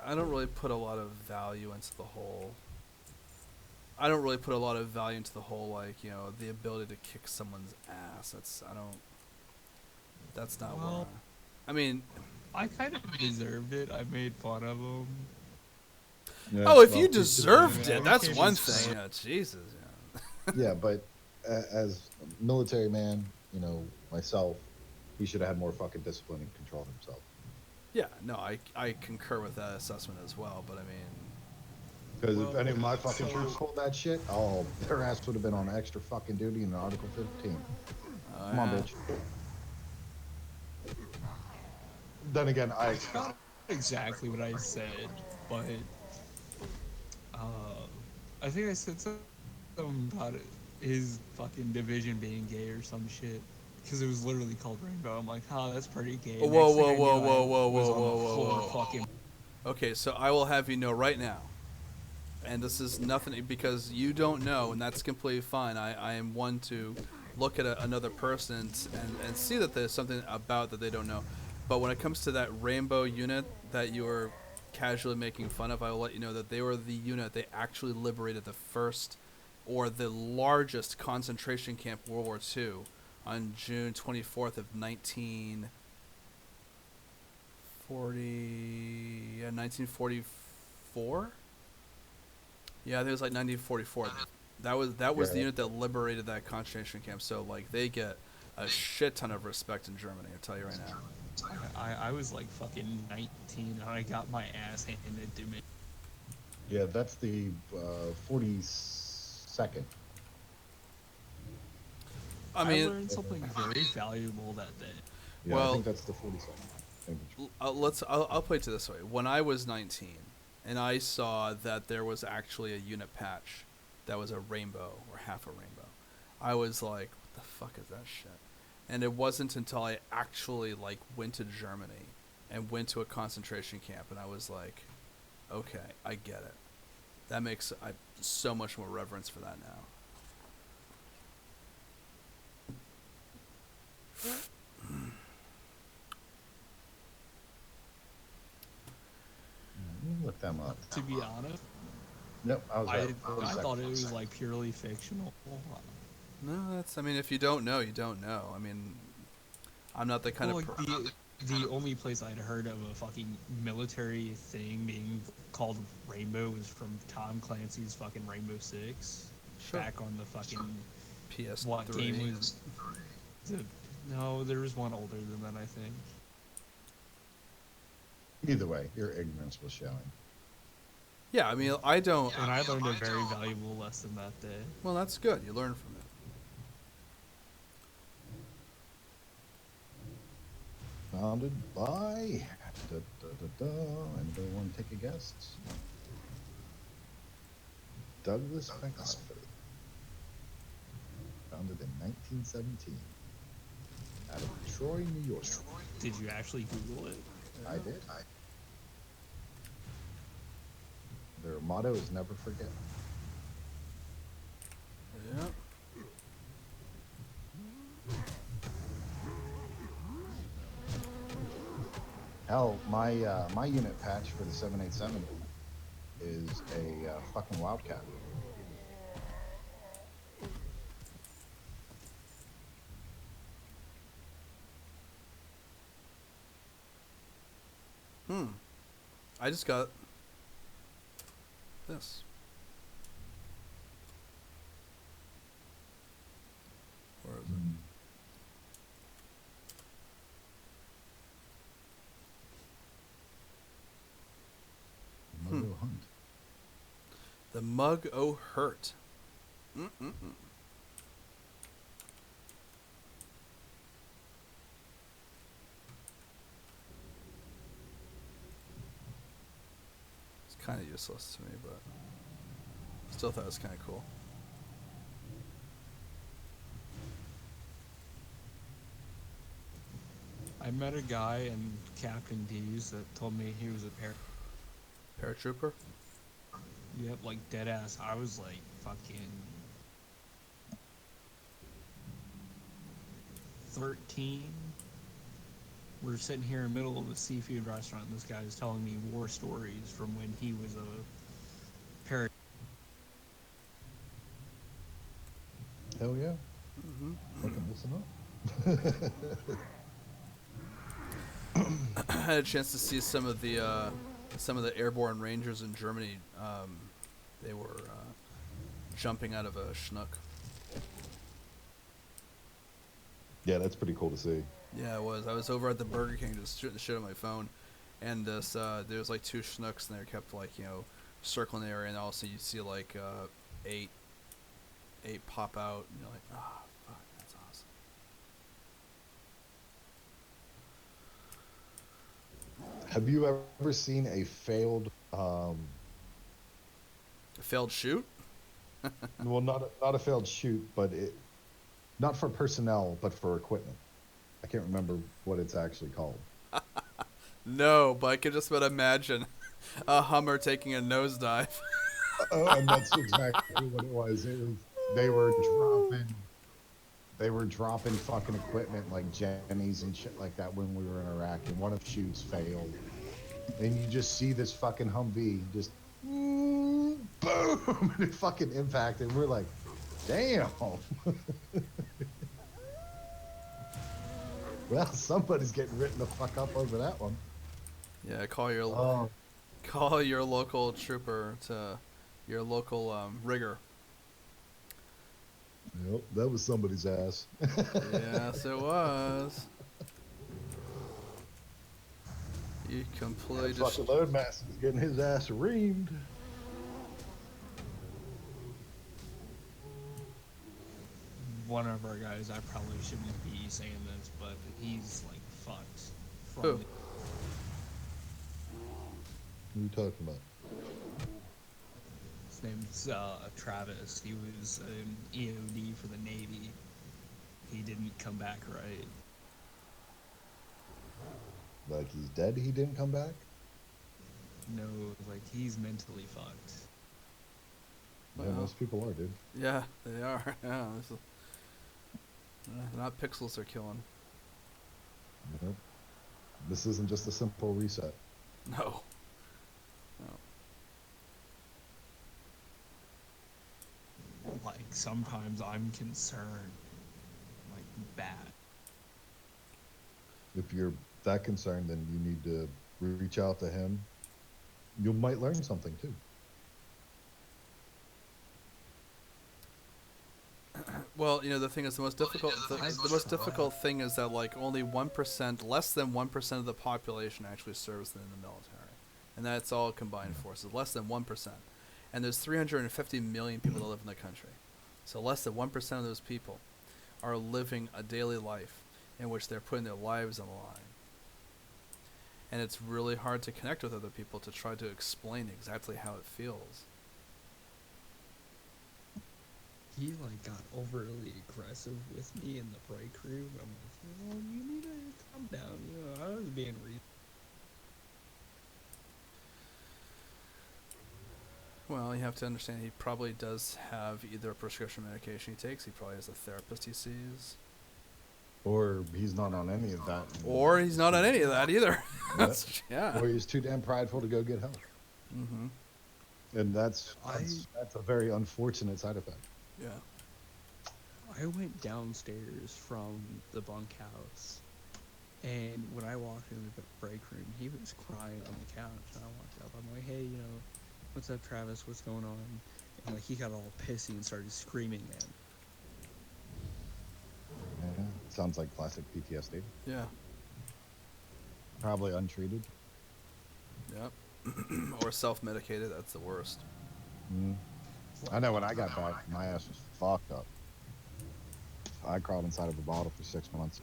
I don't really put a lot of value into the whole... I don't really put a lot of value into the whole, like, you know, the ability to kick someone's ass. That's not Well, what I mean... I kind of deserved it. I made fun of him. Yeah, oh, if well, you deserved yeah, it, we that's can't one just- thing. Yeah, Jesus. Yeah. Yeah, but as a military man, you know, myself, he should have had more fucking discipline and control himself. Yeah, no, I concur with that assessment as well, but I mean... Because if any of my fucking troops pulled that shit, oh, their ass would have been on extra fucking duty in Article 15. Come on, yeah. bitch. Then again, It's not exactly what I said, but I think I said something about his fucking division being gay or some shit. Because it was literally called Rainbow. I'm like, oh, that's pretty gay. Whoa, Next whoa, thing I whoa, knew, whoa, I whoa, was whoa, on the whoa, floor whoa. fucking. Okay, so I will have you know right now, and this is nothing because you don't know, and that's completely fine. I am one to look at another person and see that there's something about that they don't know. But when it comes to that Rainbow unit that you were casually making fun of, I will let you know that they were the unit they actually liberated the first or the largest concentration camp in World War II on June 24th of 1944. Yeah, I think it was like 1944. That was the unit that liberated that concentration camp. So like they get a shit ton of respect in Germany. I'll tell you right now. I was like fucking 19 and I got my ass handed to me. yeah, that's the 42nd. I mean, learned something very valuable that day. Yeah, well, I think that's the 42nd. I'll put it to this way. When I was 19 and I saw that there was actually a unit patch that was a rainbow or half a rainbow, I was like, what the fuck is that shit? And it wasn't until I actually like went to Germany and went to a concentration camp and I was like, okay, I get it. That makes so much more reverence for that now. Look them up. To be honest, Nope, I was right. I thought it was like purely fictional. No, that's. I mean, if you don't know, you don't know. I mean, I'm not the kind Well, of. like the only place I'd heard of a fucking military thing being called Rainbow was from Tom Clancy's fucking Rainbow Six. Sure. Back on the fucking PS3. What game was? No, there was one older than that, I think. Either way, your ignorance was showing. Yeah, I mean, I don't. And I learned a very valuable lesson that day. Well, that's good. You learn from it. Founded by. Anybody want to take a guess? Douglas MacArthur. Founded in 1917. Out of Troy, New York. Did you actually Google it? I did. Their motto is never forget. Yeah. Hell, my unit patch for the 787 is a fucking Wildcat. I just got this. Where is it? Mug Hunt. The Mug O Hurt. It's kind of useless to me, but still thought it was kind of cool. I met a guy in Captain D's that told me he was a paratrooper. Yep, like dead ass. I was like fucking 13. We're sitting here in the middle of a seafood restaurant, and this guy is telling me war stories from when he was a parrot. Hell yeah. Fucking listen up. I had a chance to see some of the airborne rangers in Germany. They were jumping out of a Schnook. Yeah, that's pretty cool to see. Yeah, it was. I was over at the Burger King just shooting the shit on my phone, and this there's like 2 Schnooks, and they kept like circling the area, and also you see like 8 pop out, and you're like, ah, fuck, that's awesome. Have you ever seen a failed shoot? Well, not a failed shoot, but not for personnel, but for equipment. I can't remember what it's actually called. No, but I could just about imagine a Hummer taking a nosedive. And that's exactly what it was. They were dropping fucking equipment like Jennies and shit like that when we were in Iraq, and one of the shoots failed. And you just see this fucking Humvee just boom, and it fucking impacted. We're like, damn. Well, somebody's getting written the fuck up over that one. Yeah, call your local trooper to your local rigger. Yep, that was somebody's ass. Yes, it was. He completely fucking loadmaster's getting his ass reamed. One of our guys, I probably shouldn't be saying this, but he's like fucked. Who? Who are you talking about? His name's Travis. He was an EOD for the Navy. He didn't come back right. Like he's dead? He didn't come back? No, like he's mentally fucked. Yeah, most people are, dude. Yeah, they are. Yeah, this is, not pixels they're killing. Yep. This isn't just a simple reset. No. Like sometimes I'm concerned, like bad. If you're that concerned, then you need to reach out to him. You might learn something too. Well, the thing is, the most difficult thing is that like only 1%, less than 1% of the population actually serves in the military, and that's all combined forces. Less than 1%, and there's 350 million people that live in the country, so less than 1% of those people are living a daily life in which they're putting their lives on the line. And it's really hard to connect with other people to try to explain exactly how it feels. He like got overly aggressive with me in the break room. I'm like, well, you need to calm down. I was being reasonable. Well, you have to understand he probably does have either a prescription medication he takes. He probably has a therapist he sees. Or he's not on any of that. Or he's not on any of that either. Yeah. Or he's too damn prideful to go get help. Mm-hmm. And that's a very unfortunate side effect. Yeah. I went downstairs from the bunkhouse, and when I walked in the break room, he was crying on the couch. And I walked up. I'm like, "Hey, what's up, Travis? What's going on?" And like he got all pissy and started screaming at him. Yeah, sounds like classic PTSD. Yeah. Probably untreated. Yep. Or self-medicated. That's the worst. I know when I got back, my ass was fucked up. I crawled inside of a bottle for 6 months.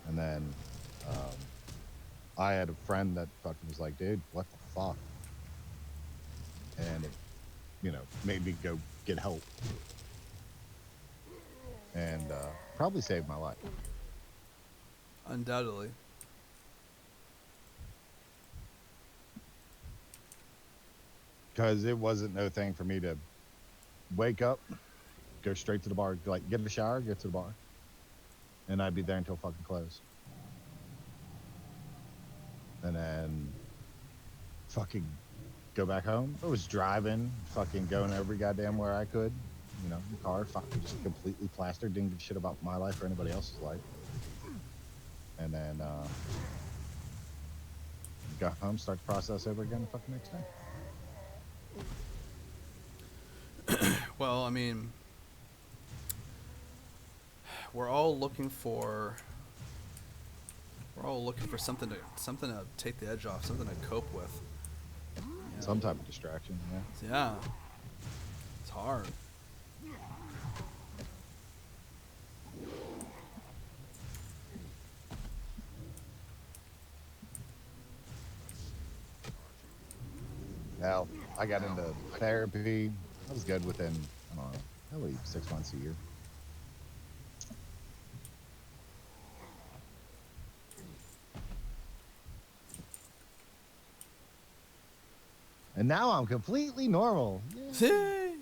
And then I had a friend that fucking was like, dude, what the fuck? And it, made me go get help. And probably saved my life. Undoubtedly. Because it wasn't no thing for me to wake up, go straight to the bar, like get in the shower, get to the bar, and I'd be there until fucking close. And then fucking go back home. I was driving, fucking going every goddamn where I could, car, fucking just completely plastered, didn't give a shit about my life or anybody else's life. And then got home, start the process over again the fucking next day. Well, I mean, we're all looking for something to take the edge off, something to cope with. Some type of distraction, yeah. Yeah. It's hard. Now, I got into therapy. I was good within, I don't know, probably 6 months, a year. And now I'm completely normal. Yay!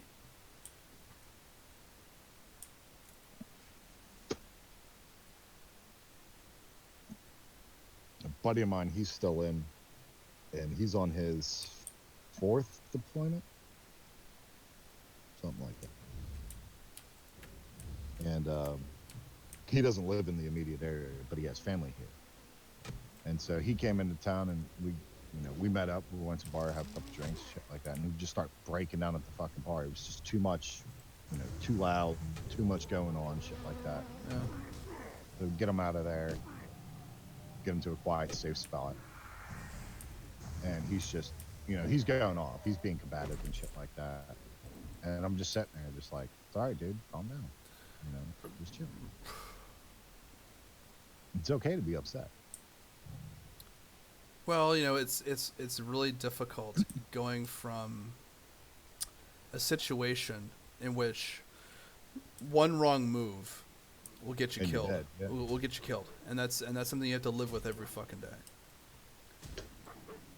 A buddy of mine, he's still in, and he's on his 4th deployment, something like that. And he doesn't live in the immediate area, but he has family here. And so he came into town, and we met up. We went to the bar, have a couple drinks, shit like that, and we just start breaking down at the fucking bar. It was just too much, too loud, too much going on, shit like that. Yeah. So get him out of there, get him to a quiet, safe spot. And he's just, he's going off. He's being combative and shit like that. And I'm just sitting there, just like, it's all right, dude, calm down. Just chill. It's okay to be upset. Well, it's really difficult going from a situation in which one wrong move will get you killed. Dead, yeah. Will get you killed, and that's something you have to live with every fucking day.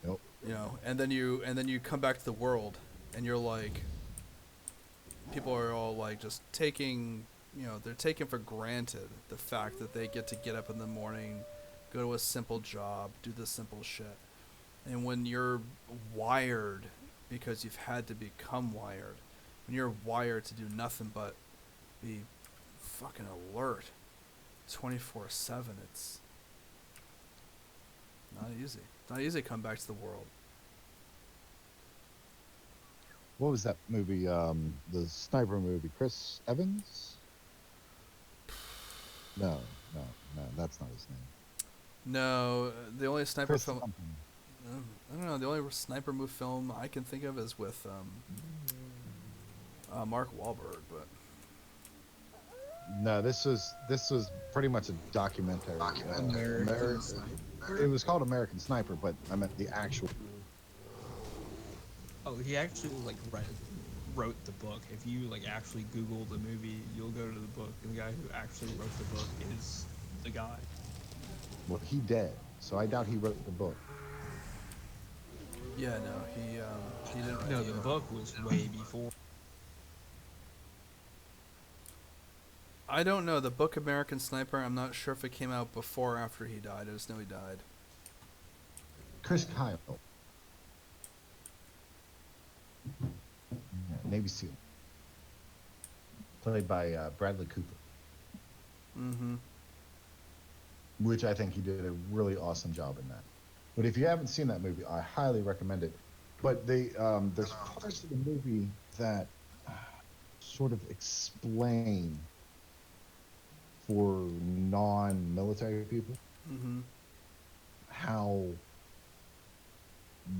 Yep. And then you come back to the world, and you're like, people are all like just taking, they're taking for granted the fact that they get up in the morning, go to a simple job, do the simple shit. And when you're wired, because you've had to become wired, when you're wired to do nothing but be fucking alert 24/7, it's not easy. It's not easy to come back to the world. What was that movie? The sniper movie, Chris Evans? No, that's not his name. No, the only sniper Chris film. something. I don't know. The only sniper movie film I can think of is with Mark Wahlberg, but No, this was pretty much a documentary. It was called American Sniper, but I meant the actual. Oh, he actually wrote the book. If you actually Google the movie, you'll go to the book, and the guy who actually wrote the book is the guy. Well, he dead, so I doubt he wrote the book. yeah, no, he didn't write No, the the book was way before. I don't know. The book American Sniper, I'm not sure if it came out before or after he died. I just know he died. Chris Kyle. Yeah, Navy SEAL. Played by Bradley Cooper. Mm-hmm. Which I think he did a really awesome job in that. But if you haven't seen that movie, I highly recommend it. But there's parts of the movie that sort of explain for non-military people Mm-hmm. how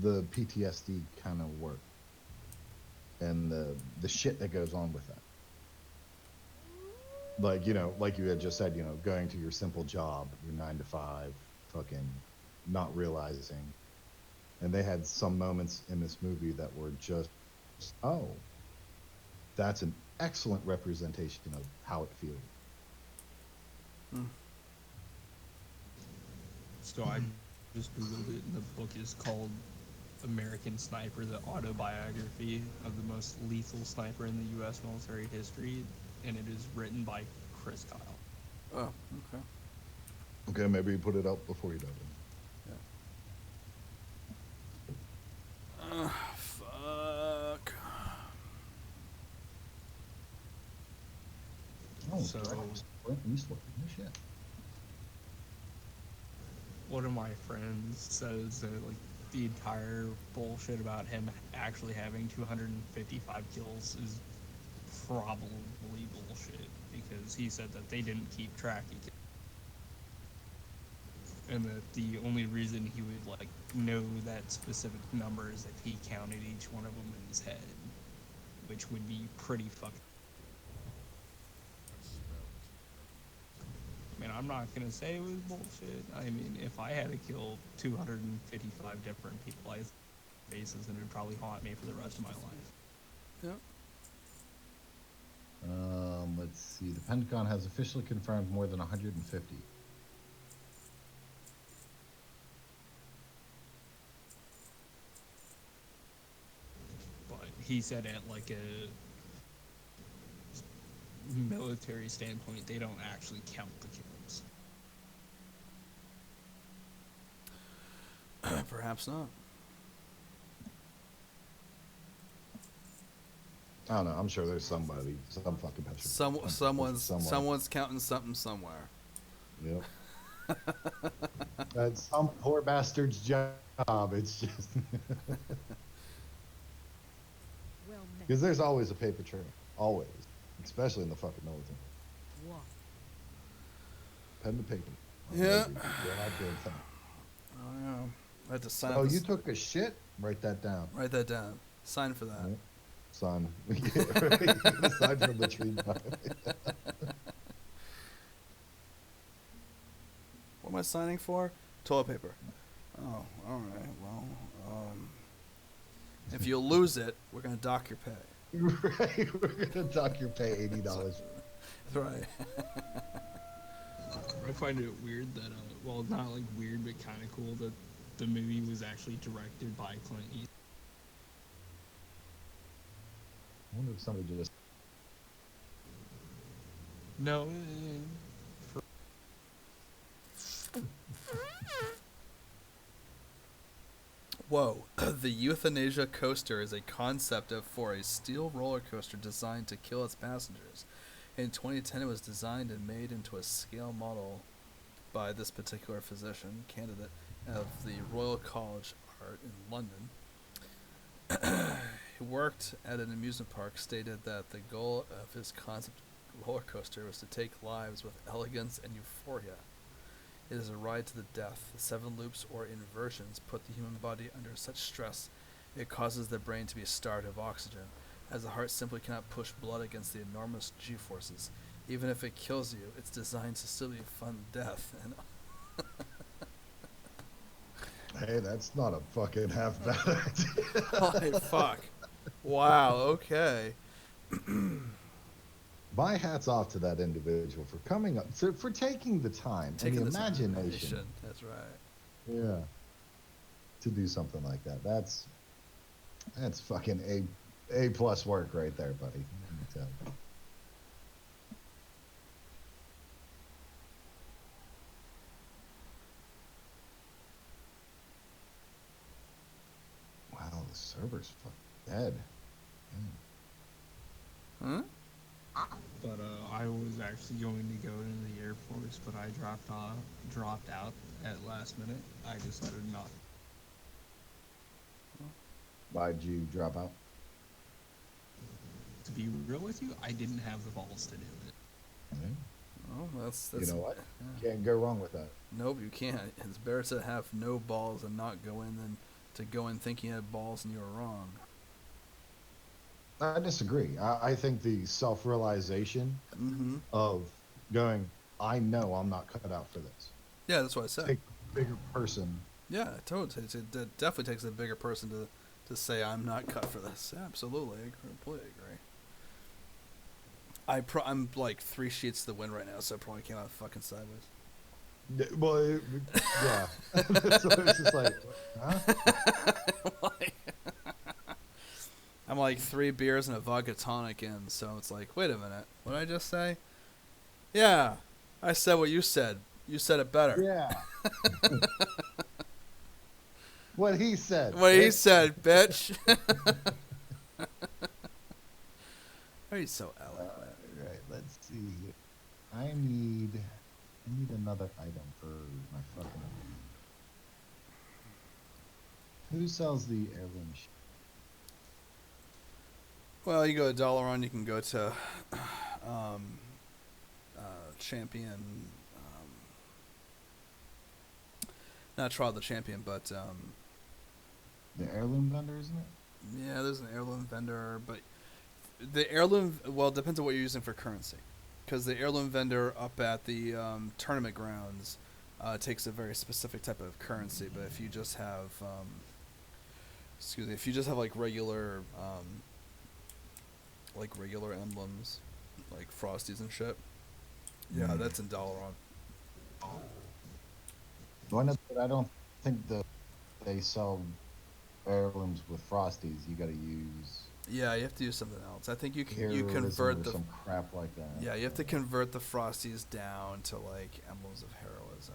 the PTSD kind of work and the shit that goes on with that. Like, you know, like you had just said, you know, going to your simple job, your 9 to 5, fucking not realizing. And they had some moments in this movie that were just, oh, that's an excellent representation of how it feels. So I just googled it, and the book is called American Sniper: The Autobiography of the Most Lethal Sniper in the U.S. Military History, and it is written by Chris Kyle. Oh, okay. Okay, maybe he put it out before he died. Fuck. Oh, So- Clint Eastwood. No shit. One of my friends says that like the entire bullshit about him actually having 255 kills is probably bullshit, because he said that they didn't keep track of it. And that the only reason he would like know that specific number is if he counted each one of them in his head, which would be pretty fucking. I mean, I'm not gonna say it was bullshit. I mean, if I had to kill 255 different people, I faces, and it would probably haunt me for the rest of my life. Yep. Let's see. The Pentagon has officially confirmed more than 150. But he said at like a military standpoint, they don't actually count the kills. Perhaps not. I don't know. I'm sure there's somebody, some fucking petrol. Someone's counting something somewhere. Yep. That's some poor bastard's job. It's just because there's always a paper trail, always, especially in the fucking military. What? Pen to paper. Yeah. You're not doing thing. Oh yeah. I had to sign. Oh, up you took a shit? Write that down. Write that down. Sign for that. Right. Son. Yeah, right. You gotta sign for the tree. What am I signing for? Toilet paper. Oh, all right. Well, if you lose it, we're gonna dock your pay. Right. We're gonna dock your pay $80. That's right. I find it weird that, well, not like weird, but kind of cool that the movie was actually directed by Clint Eastwood. I wonder if somebody just. No. Whoa. The euthanasia coaster is a concept for a steel roller coaster designed to kill its passengers. In 2010, it was designed and made into a scale model by this particular physician, candidate of the Royal College of Art in London. He worked at an amusement park, stated that the goal of his concept roller coaster was to take lives with elegance and euphoria. It is a ride to the death. The 7 loops or inversions put the human body under such stress it causes the brain to be starved of oxygen, as the heart simply cannot push blood against the enormous G-forces. Even if it kills you, it's designed to still be a fun death. And Hey, that's not a fucking half bad idea. holy fuck. Wow, okay. My hat's off to that individual for coming up, for taking the time and the imagination. That's right. Yeah. To do something like that. That's fucking A plus work right there, buddy. Let me tell you. Beric's dead. Huh? But I was actually going to go into the Air Force, but I dropped out at last minute. I decided not. Why'd you drop out? To be real with you, I didn't have the balls to do it. Oh, that's You know what? yeah. Can't go wrong with that. Nope, you can't. It's better to have no balls and not go in than to go in thinking you had balls and you were wrong. I disagree. I think the self-realization of going, I know I'm not cut out for this. Yeah, that's what I said. Take a bigger person. Yeah, totally. It definitely takes a bigger person to say I'm not cut for this. Absolutely, I completely agree. I'm like 3 sheets to the wind right now, so I probably came out fucking sideways. Well, yeah. So it's just like, huh? I'm like 3 beers and a vodka tonic in, so it's like, wait a minute, what did I just say? Yeah, I said what you said. You said it better. Yeah. What he said. What he said, bitch. Why are you so eloquent? Right, let's see. I need another item for my fucking. Who sells the heirloom shit? Well, you go to Dalaran, you can go to Champion, not Trial of the Champion, but The heirloom vendor, isn't it? yeah, there's an heirloom vendor, but the heirloom, well, it depends on what you're using for currency, because the heirloom vendor up at the tournament grounds takes a very specific type of currency, but if you just have if you just have like regular emblems, like Frosties and shit, yeah, that's in Dalaran. But I don't think they sell heirlooms with Frosties. You got to use. Yeah, you have to use something else. I think you Heroism convert or the some crap like that. Yeah, you have to convert the Frosties down to like emblems of heroism.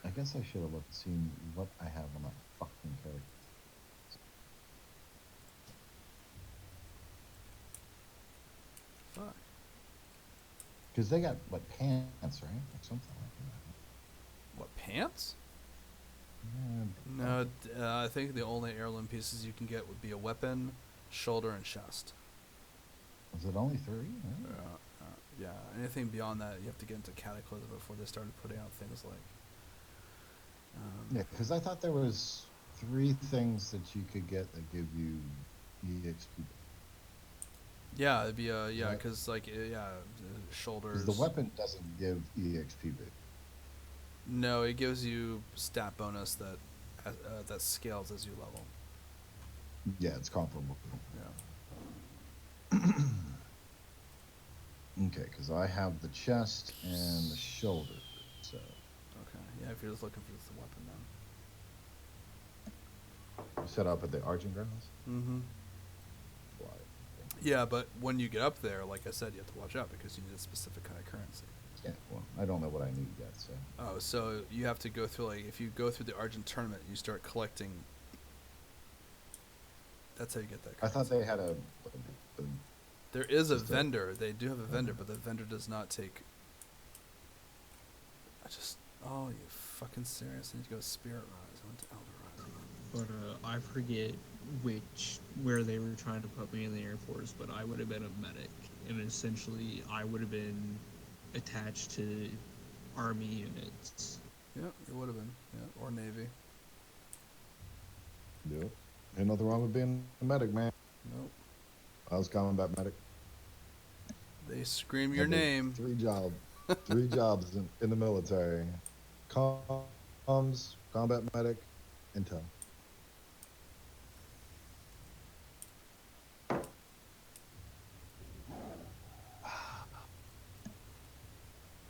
I guess I should have seen what I have on that fucking character. Fuck. Because they got what pants, right, or something like that. What, pants? Yeah, No, I think the only heirloom pieces you can get would be a weapon, shoulder, and chest. Was it only 3? Yeah, anything beyond that, you have to get into Cataclysm before they started putting out things like. Yeah, because I thought there was 3 things that you could get that give you EXP. Yeah, it'd be because shoulders. Because the weapon doesn't give EXP. No, it gives you stat bonus that scales as you level. Yeah, it's comparable. Yeah. Okay, because I have the chest and the shoulder, so. Okay, yeah, if you're just looking for just the weapon then. You set up at the Argent Grounds? Mm-hmm. Yeah, but when you get up there, like I said, you have to watch out because you need a specific kind of currency. Yeah, well, I don't know what I need yet, so. Oh, so you have to go through, like, if you go through the Argent tournament, you start collecting. That's how you get that currency. I thought they had a there is a vendor. They do have a vendor, but the vendor does not take. Oh, you fucking serious? I need to go to Spirit Rise. I went to Elder Rise again. But I forget where they were trying to put me in the Air Force, but I would have been a medic, and essentially I would have been attached to Army units. Yep, it would have been. Yeah, or Navy. Yep. Ain't nothing wrong with being a medic, man. Nope. I was combat medic. They scream your I did name. 3 jobs. 3 jobs in the military. Comms, combat medic, intel.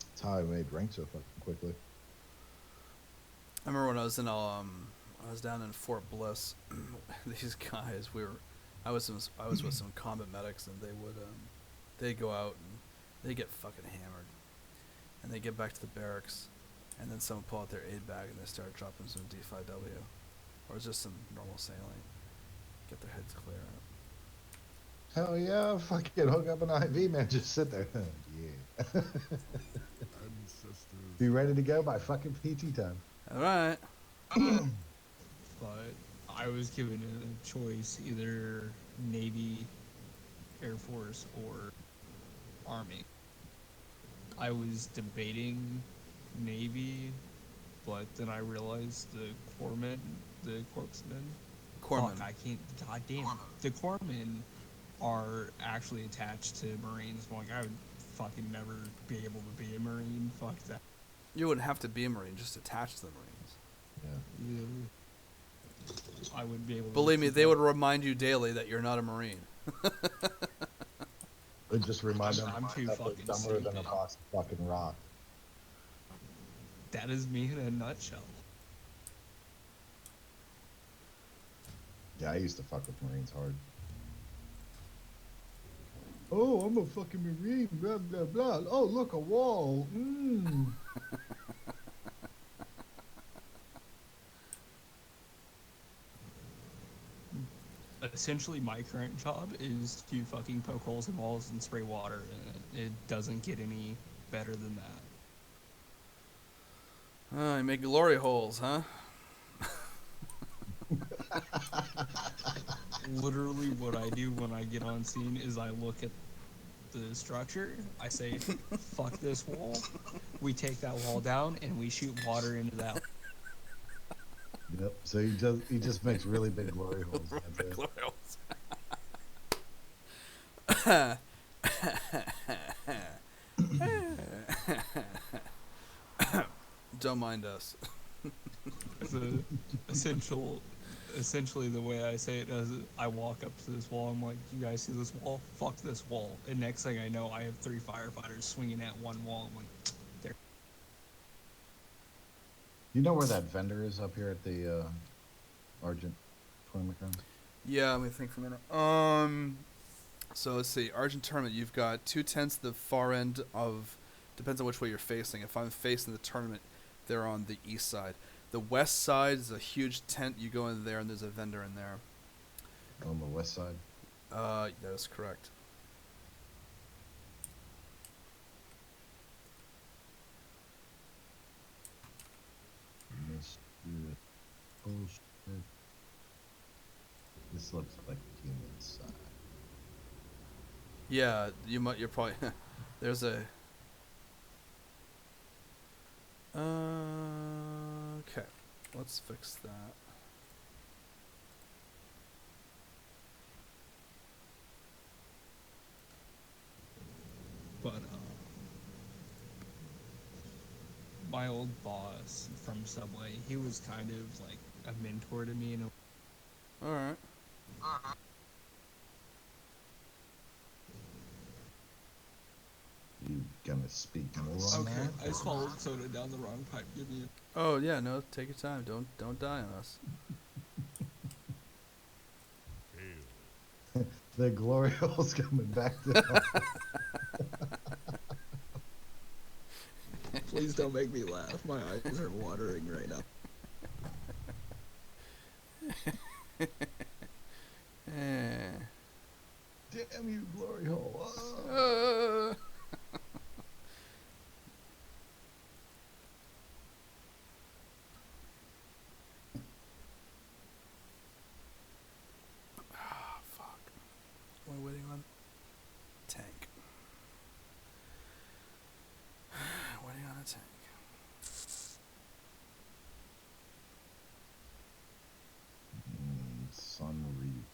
That's how I made rank so fucking quickly. I remember when I was in I was down in Fort Bliss. These guys, I was with some combat medics, and they'd go out and they get fucking hammered, and they get back to the barracks, and then someone pull out their aid bag and they start dropping some D5W, or it's just some normal saline. Get their heads clear. Hell yeah, fucking hook up an IV, man. Just sit there. Yeah. Be ready to go by fucking PT time. All right. But I was given a choice, either Navy, Air Force, or Army. I was debating Navy, but then I realized the corpsmen, Corpsmen. Fuck, I can't. Goddamn. The corpsmen are actually attached to Marines. Like, I would fucking never be able to be a Marine. Fuck that. You wouldn't have to be a Marine, just attach to the Marines. Yeah. I would be able to. Believe me, they would remind you daily that you're not a Marine. It just reminds them I'm too that fucking they're dumber than a stupid. box of fucking rock. That is me in a nutshell. Yeah, I used to fuck with Marines hard. Oh, I'm a fucking Marine, blah, blah, blah. Oh, look, a wall. Essentially, my current job is to fucking poke holes in walls and spray water, and it doesn't get any better than that. You make glory holes, huh? Literally, what I do when I get on scene is I look at the structure, I say, fuck this wall, we take that wall down, and we shoot water into that. Yep, so he just makes really big glory holes. That's it. Glory holes. Don't mind us. Essentially, the way I say it is, I walk up to this wall. I'm like, "You guys see this wall? Fuck this wall!" And next thing I know, I have 3 firefighters swinging at one wall. I'm like, "There." You know where that vendor is up here at the Argent Tournament grounds? Yeah, let me think for a minute. So let's see. Argent Tournament, you've got 2 tents at the far end of, depends on which way you're facing. If I'm facing the tournament, they're on the east side. The west side is a huge tent. You go in there and there's a vendor in there. On the west side? That is correct. Bullshit. This looks like human side. Yeah, you're probably there's a okay. Let's fix that. But my old boss from Subway, he was kind of like a mentor to me. All right. You gonna speak more on Okay, that? I swallowed soda down the wrong pipe. Give me Oh yeah, no, take your time. Don't die on us. The glory hole's coming back down. Please don't make me laugh. My eyes are watering right now. Damn you, glory hole. Fuck. What are we waiting on? Tank. Waiting on a tank. Sun Reef.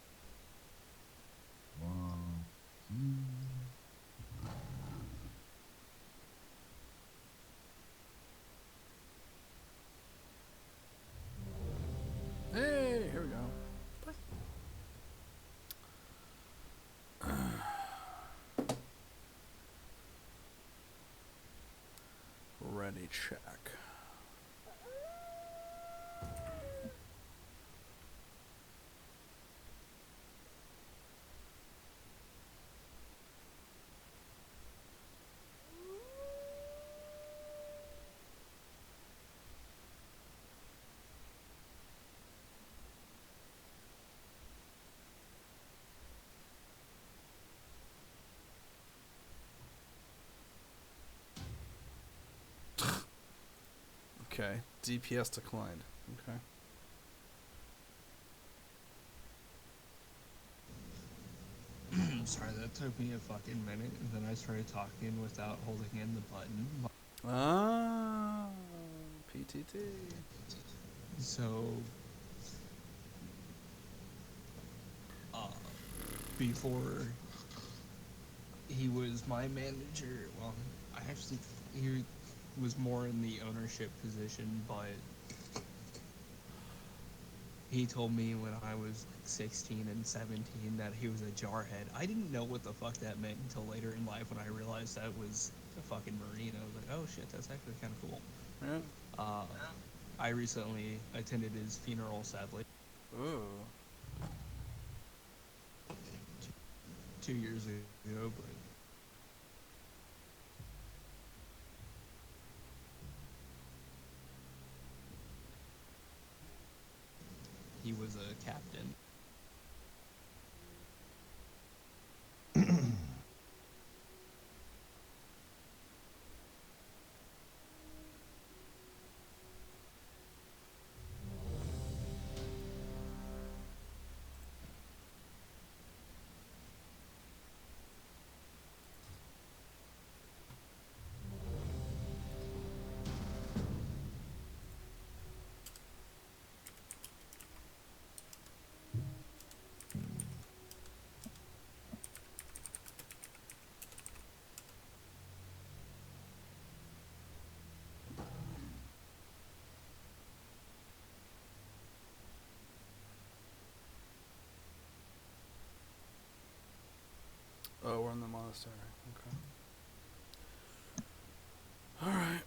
Hey, here we go. Ready, check. Okay. DPS declined. Okay. Sorry, that took me a fucking minute, and then I started talking without holding in the button. Ah, PTT. So, before he was my manager, well, he was more in the ownership position, but he told me when I was 16 and 17 that he was a jarhead. I didn't know what the fuck that meant until later in life when I realized that was a fucking Marine. I was like, oh shit, that's actually kind of cool. Yeah. I recently attended his funeral, sadly. Ooh. 2 years ago, but he was a captain. Oh, we're in the monastery. Okay. Alright.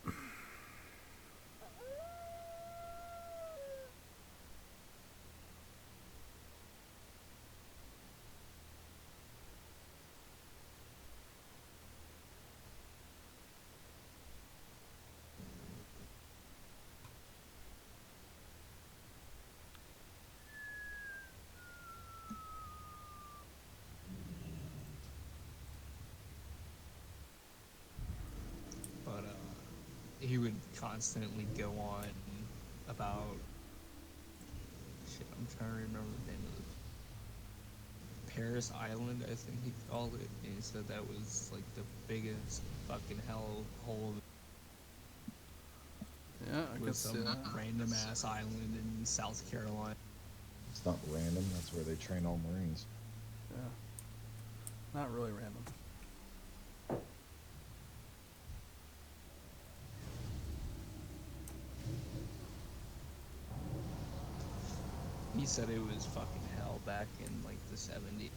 But he would constantly go on about shit. I'm trying to remember the name of it. Paris Island, I think he called it. And he said that was like the biggest fucking hellhole. Yeah, I can With see some that. random ass island in South Carolina. It's not random. That's where they train all Marines. Yeah. Not really random. He said it was fucking hell back in like the 70s.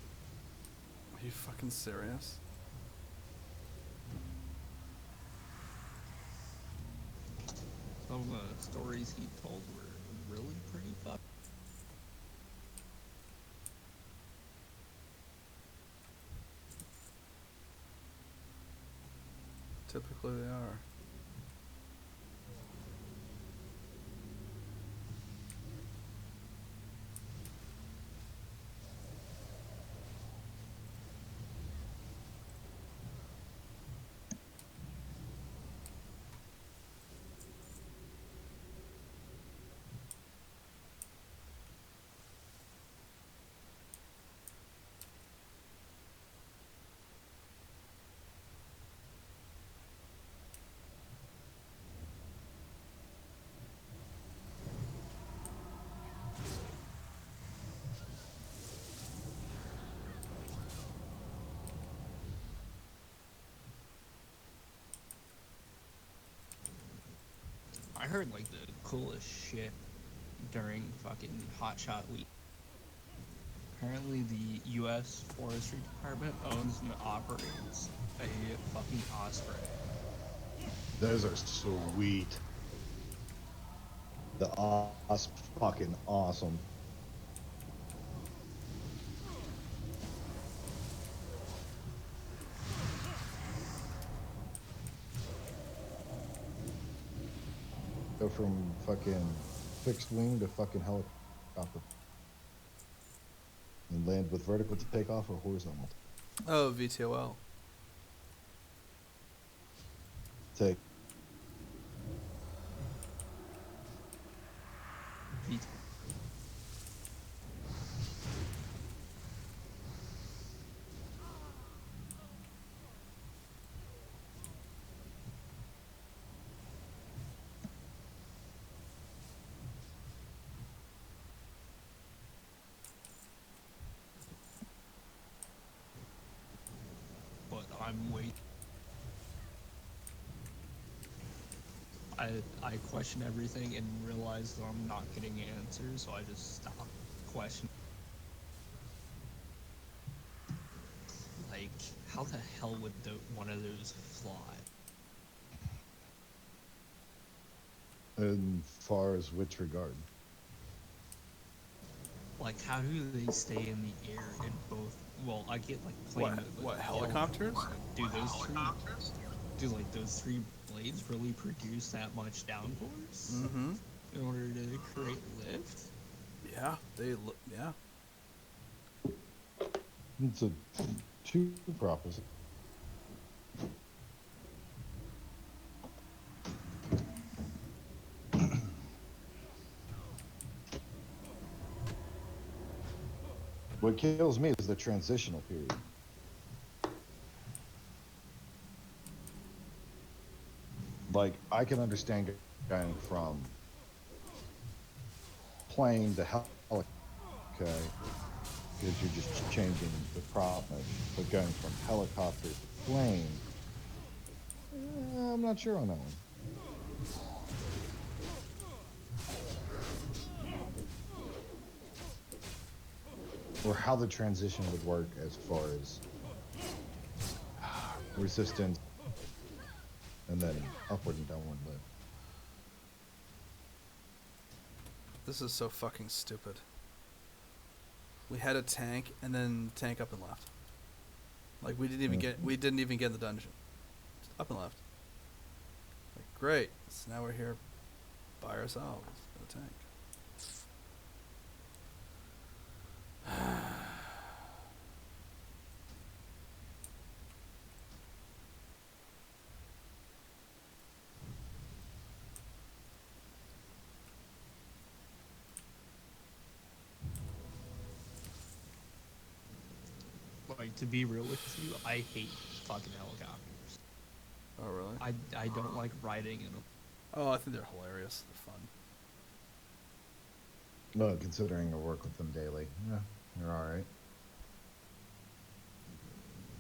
Are you fucking serious? Some of the stories he told were really pretty fucked. Typically they are. I heard like the coolest shit during fucking Hotshot Week. Apparently, the U.S. Forestry Department owns and operates a fucking osprey. Those are sweet. The osp fucking awesome. Go from fucking fixed wing to fucking helicopter. And land with vertical to take off or horizontal. Oh, VTOL. Take. I'm waiting. I question everything and realize that I'm not getting answers, so I just stop questioning. Like, how the hell would one of those fly? As far as which regard? Like, how do they stay in the air in both? Well, I get like plane mode, but What, helicopters? Do those three blades really produce that much downforce Mm-hmm. in order to create lift? Yeah, yeah. It's a two proposition. What kills me is the transitional period. Like, I can understand going from plane to helicopter, okay, because you're just changing the prop motion. But going from helicopter to plane, I'm not sure on that one. Or how the transition would work as far as resistance and then upward and downward lift. This is so fucking stupid. We had a tank and then tank up and left. Like we didn't even get in the dungeon. Just up and left. Like, great. So now we're here by ourselves in a tank. Like, to be real with you, I hate fucking helicopters. Oh, really? I don't like riding in them. Oh, I think they're hilarious. They're fun. Well, considering I work with them daily, yeah, they're all right.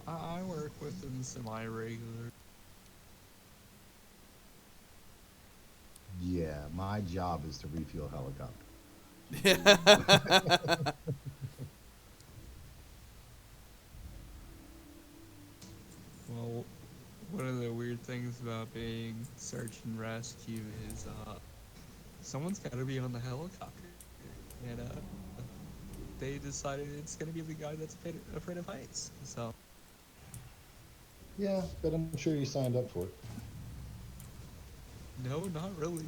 I work with them semi-regular. Yeah, my job is to refuel helicopter. Yeah. Well, one of the weird things about being search and rescue is someone's got to be on the helicopter, and they decided it's going to be the guy that's afraid of heights. So Yeah, but I'm sure you signed up for it. no, not really.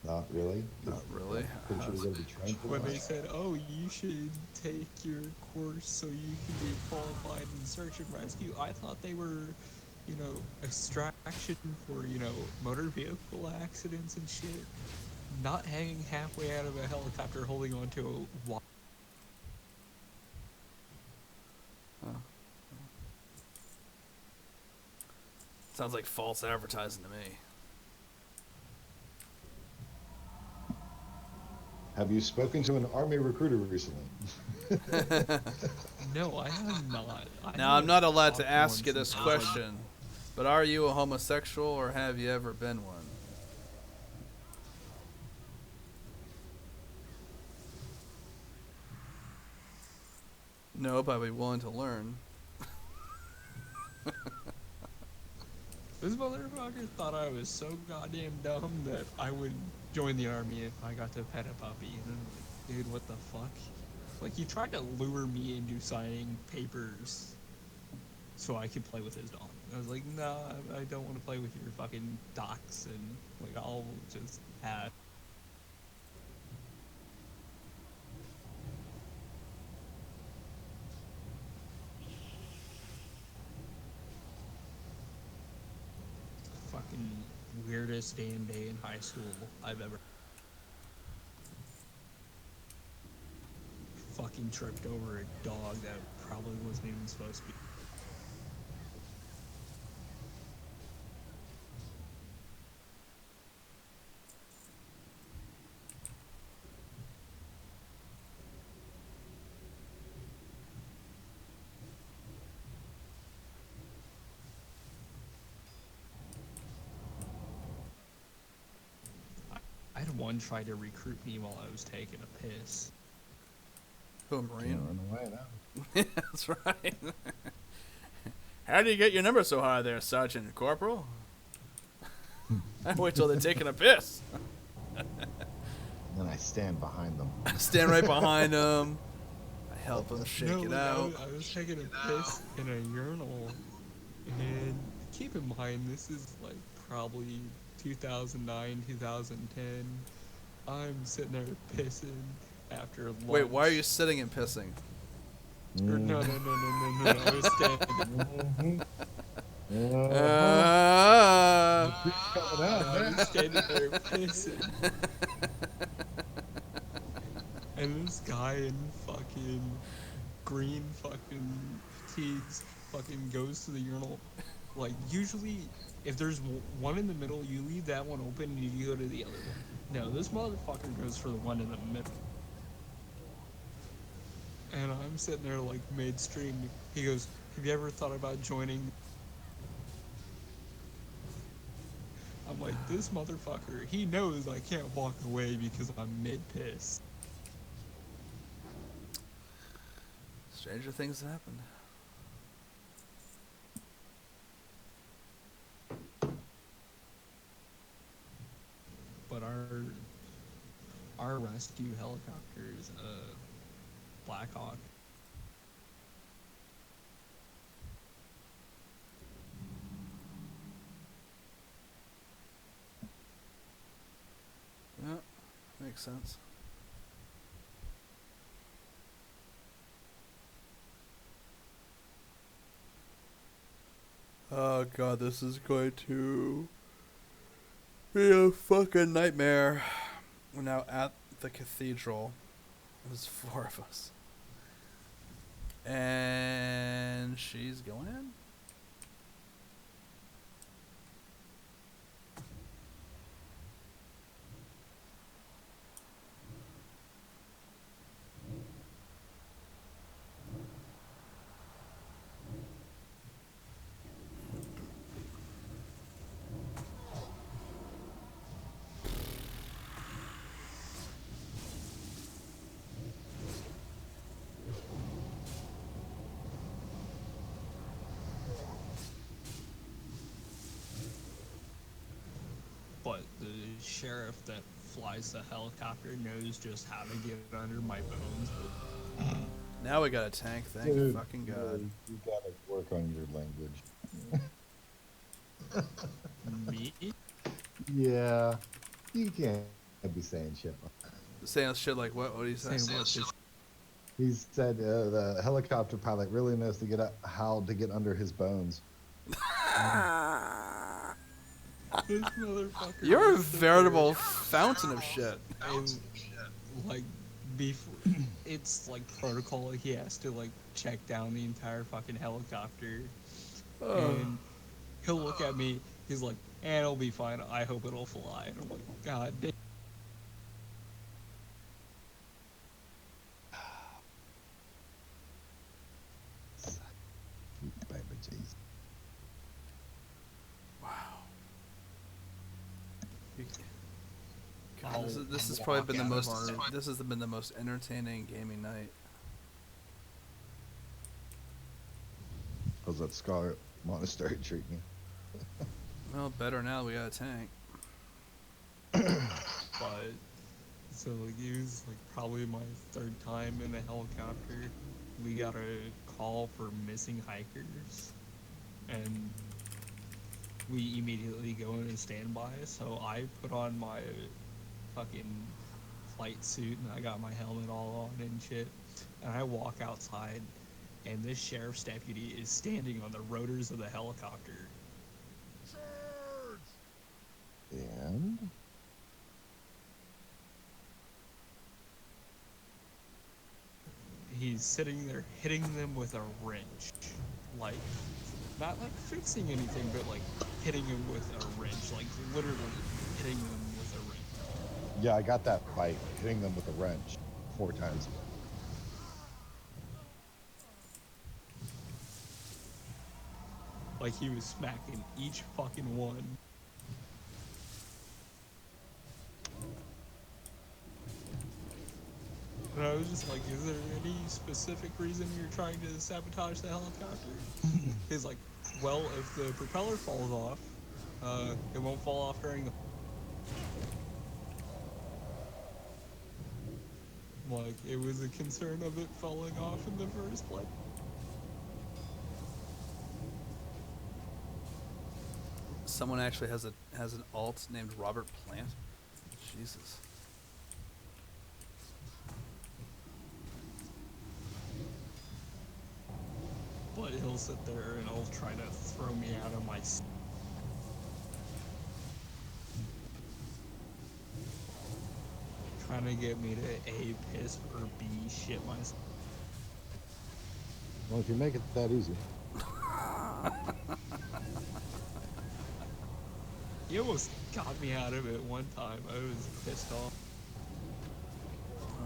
Not really? Not really. Pretty sure you're going to be trained for When that. they said, "Oh, you should take your course so you can be qualified in search and rescue," I thought they were, extraction for, motor vehicle accidents and shit. Not hanging halfway out of a helicopter holding onto a wire. Sounds like false advertising to me. Have you spoken to an Army recruiter recently? No, I have not. Now, I'm not allowed to ask you this question, but are you a homosexual or have you ever been one? Nope, I'd be willing to learn. This motherfucker thought I was so goddamn dumb that I would join the army if I got to pet a puppy. And I'm like, dude, what the fuck? Like, he tried to lure me into signing papers so I could play with his dog. I was like, nah, I don't want to play with your fucking docs, and, like, I'll just have... Fucking weirdest damn day in high school I've ever... Fucking tripped over a dog that probably wasn't even supposed to be. one tried to recruit me while I was taking a piss. Who, a Marine? Can't run away now. That's right. How do you get your number so high there, Sergeant Corporal? I wait till they're taking a piss. Then I stand behind them. I stand right behind them. I help them shake No, it like, out. I was taking a piss in a urinal, and keep in mind this is like probably 2009, 2010. I'm sitting there pissing after lunch. Wait, why are you sitting and pissing? No. I was standing. I was standing there pissing. And this guy in fucking green fucking fatigues fucking goes to the urinal. Like, usually, if there's one in the middle, you leave that one open and you go to the other one. No, this motherfucker goes for the one in the middle. And I'm sitting there, like, midstream. He goes, have you ever thought about joining? I'm like, this motherfucker, he knows I can't walk away because I'm mid-piss. Stranger things happen. But our rescue helicopter is a Black Hawk. Yeah, makes sense. Oh god, this is going to be a fucking nightmare. We're now at the cathedral. There's 4 of us. And she's going in. But the sheriff that flies the helicopter knows just how to get under my bones. Now we got a tank, thank Dude, fucking god. You gotta work on your language. Me? Yeah. You can't be saying shit. Saying shit like what? What are you saying? He said the helicopter pilot really knows how to get under his bones. This motherfucker. You're a veritable fountain of shit. And, like, before, it's like protocol. He has to like check down the entire fucking helicopter, and he'll look at me. He's like, it'll be fine. I hope it'll fly." And I'm like, "God damn." Baby Jesus. God, this has probably been the most. This has been the most entertaining gaming night. How's that Scarlet Monastery treat you? Well, better now we got a tank. But so like it was like probably my 3rd time in a helicopter. We got a call for missing hikers, and we immediately go into standby. So I put on my fucking flight suit and I got my helmet all on and shit, and I walk outside, and this sheriff's deputy is standing on the rotors of the helicopter. And He's sitting there hitting them with a wrench, like not like fixing anything, but like hitting them with a wrench, like literally hitting them with a wrench. yeah, I got that by hitting them with a wrench 4 times. Like he was smacking each fucking one. And I was just like, is there any specific reason you're trying to sabotage the helicopter? He's like, well, if the propeller falls off, it won't fall off during the... Like, it was a concern of it falling off in the first place. Someone actually has an alt named Robert Plant. Jesus. But he'll sit there and he'll try to throw me out of my seat. Trying to get me to A, piss, or B, shit myself. Well, if you make it that easy. He almost got me out of it one time. I was pissed off.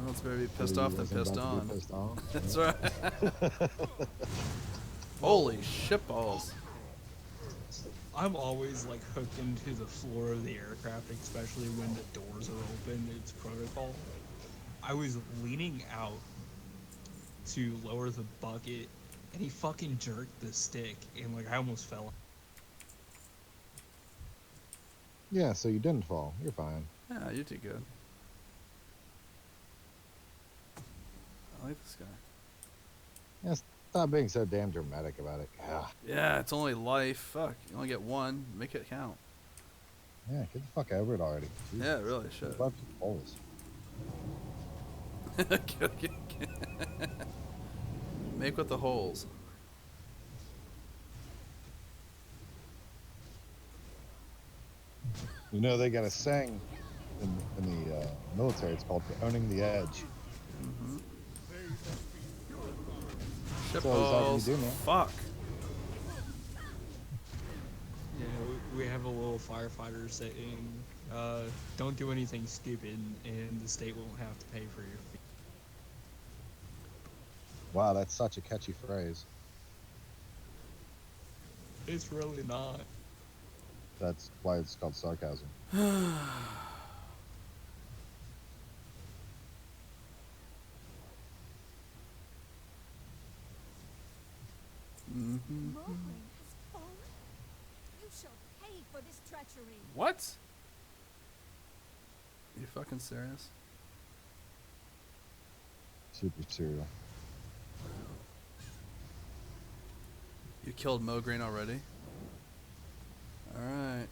Well, it's better be pissed He off than wasn't pissed about to on. be pissed on. That's Yeah. right. Holy shitballs. I'm always like hooked into the floor of the aircraft, especially when the doors are open. It's protocol. I was leaning out to lower the bucket, and he fucking jerked the stick, and like I almost fell. Yeah, so you didn't fall. You're fine. Yeah, you did good. I like this guy. Yeah, stop being so damn dramatic about it. Yeah. Yeah, it's only life. Fuck. You only get one. Make it count. Yeah, get the fuck over it already. Jesus. Yeah, it really should. About to holes. Make with the holes. You know, they got a saying in the military. It's called owning the edge. Mm-hmm. That's all Shitballs. you do, man. Fuck. Yeah, we have a little firefighter saying, don't do anything stupid, and the state won't have to pay for your fee. Wow, that's such a catchy phrase. It's really not. That's why it's called sarcasm. Mograine has fallen. You shall pay for this treachery. What? You fucking serious? Super cereal. You killed Mograine already? Alright.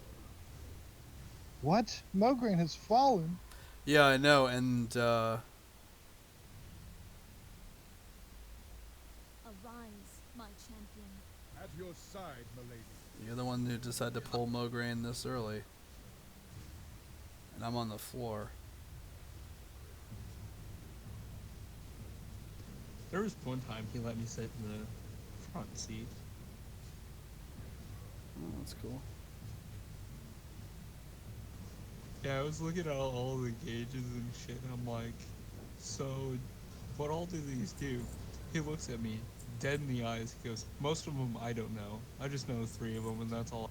What? Mograine has fallen. Yeah, I know, and Arise, my champion. At your side, milady. you're the one who decided to pull Mograine this early. And I'm on the floor. There was one time he let me sit in the front seat. Oh, that's cool. Yeah, I was looking at all the gauges and shit, and I'm like, so, what all do these do? He looks at me, dead in the eyes, he goes, most of them I don't know. I just know 3 of them, and that's all.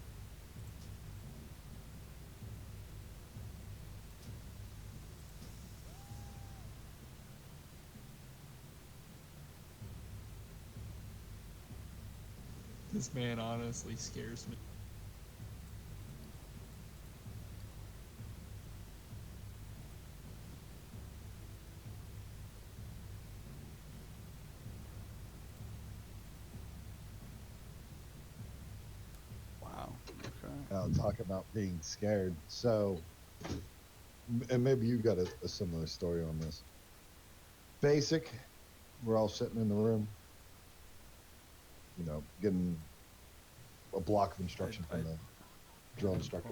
This man honestly scares me. Wow. Okay. I'll talk about being scared. So, and maybe you got a similar story on this. Basic, we're all sitting in the room, you know, getting a block of instruction from the drill instructor.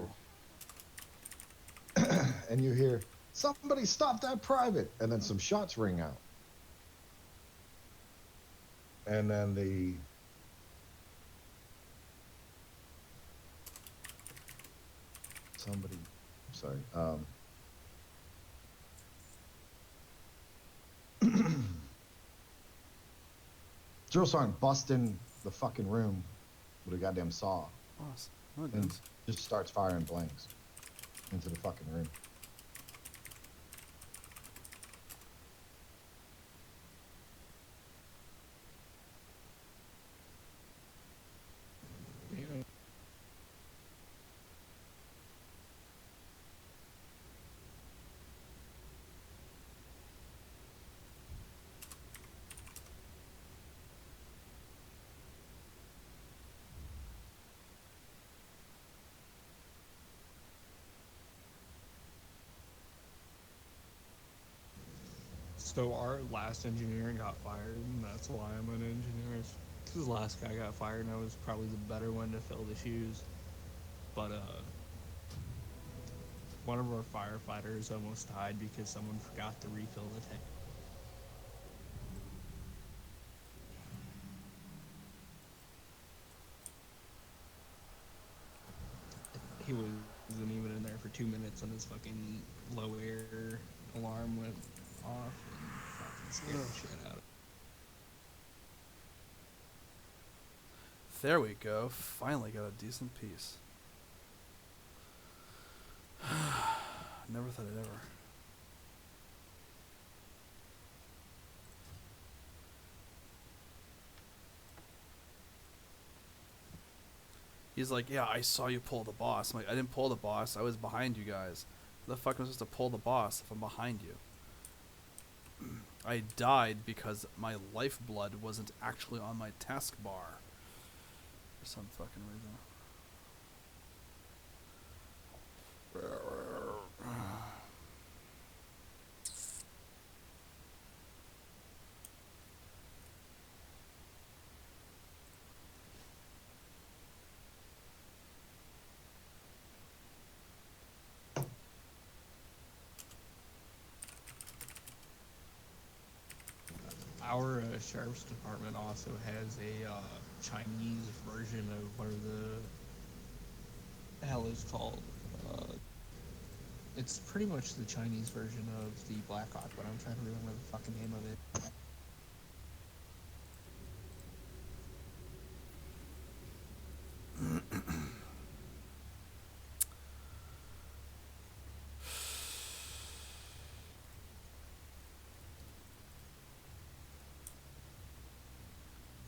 And you hear, somebody stop that private, and then some shots ring out. And then drill sergeant busts in the fucking room with a goddamn saw. Awesome. Oh, And dude. just starts firing blanks into the fucking room. So our last engineer got fired, and that's why I'm an engineer. Because the last guy got fired, and I was probably the better one to fill the shoes. But one of our firefighters almost died because someone forgot to refill the tank. He wasn't even in there for 2 minutes, and his fucking low air alarm went off and fucking scared the shit out of him. There we go. Finally got a decent piece. Never thought I'd ever. He's like, yeah, I saw you pull the boss. I'm like, I didn't pull the boss. I was behind you guys. How the fuck am I supposed to pull the boss if I'm behind you? I died because my lifeblood wasn't actually on my taskbar. For some fucking reason. Our sheriff's department also has a Chinese version of whatever the hell is called. It's pretty much the Chinese version of the Black Hawk, but I'm trying to remember the fucking name of it.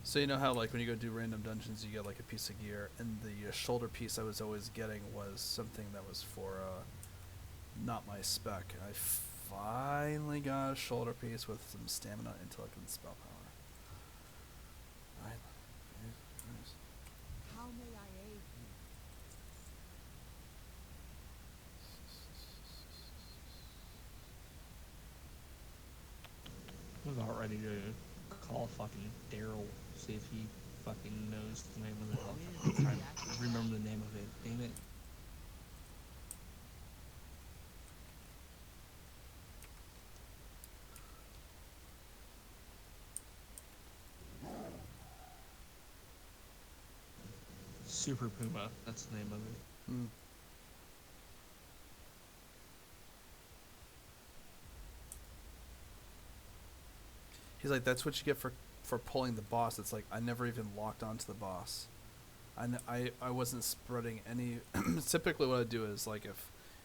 So you know how like when you go do random dungeons you get like a piece of gear, and the shoulder piece I was always getting was something that was for not my spec. I finally got a shoulder piece with some stamina, intellect, and spell power. Right. Nice. How may I aid you? I was about ready to call fucking Daryl, see if he fucking knows the name of it. I'm trying to remember the name of it. Damn it. Super Puma, that's the name of it. Mm. He's like, that's what you get for pulling the boss. It's like, I never even locked onto the boss. I wasn't spreading any... Typically what I do is, like,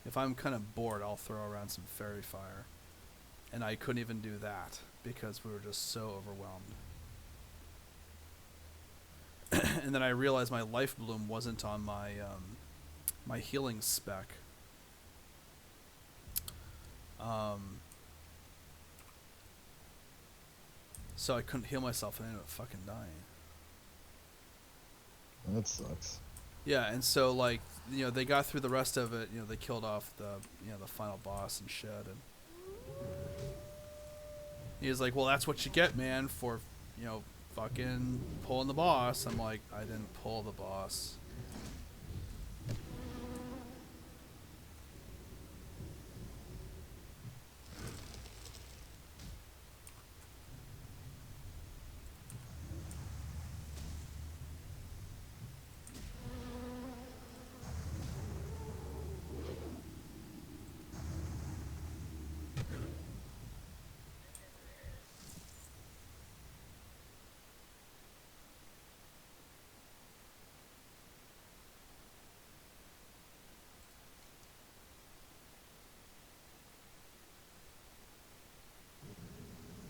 if I'm kind of bored, I'll throw around some fairy fire. And I couldn't even do that, because we were just so overwhelmed. And then I realized my life bloom wasn't on my, my healing spec. So I couldn't heal myself and I ended up fucking dying. That sucks. Yeah, and so like, you know, they got through the rest of it, you know, they killed off the, you know, the final boss and shit, and he was like, well, that's what you get, man, for, you know, fucking pulling the boss. I'm like, I didn't pull the boss.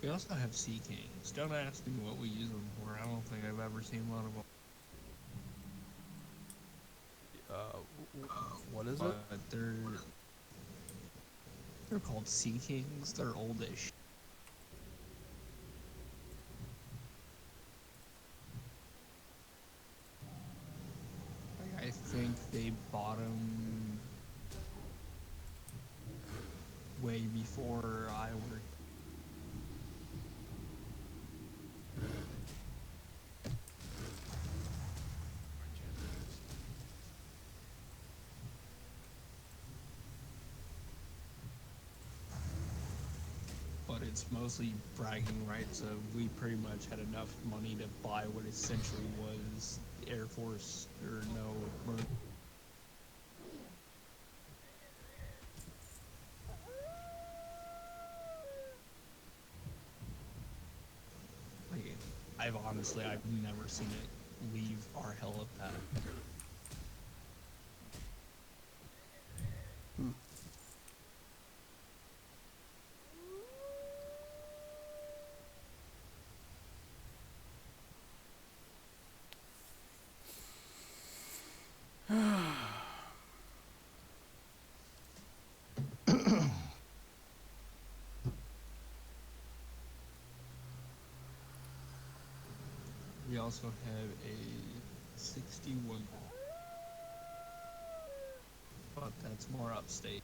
We also have Sea Kings. Don't ask me what we use them for. I don't think I've ever seen one of them. What is but it? They're called Sea Kings. They're oldish. Like, I think they bought them way before I worked. it's mostly bragging rights. So we pretty much had enough money to buy what essentially was Air Force or no Marine. Like, I've never seen it leave our helipad. We also have a 61, but that's more upstate.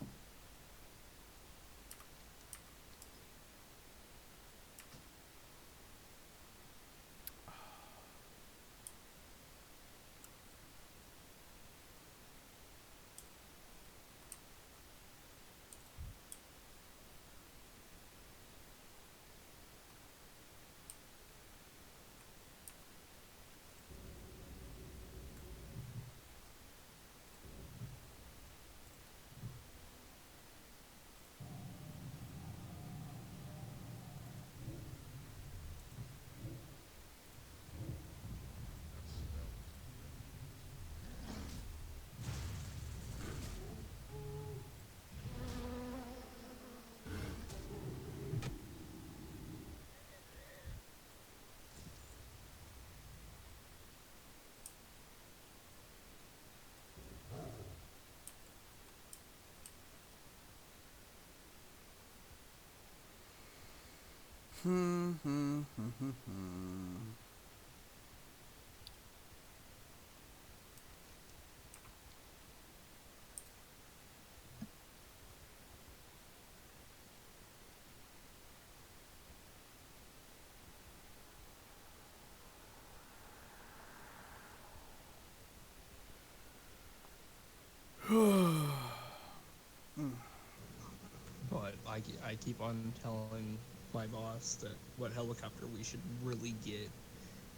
But I keep on telling my boss that what helicopter we should really get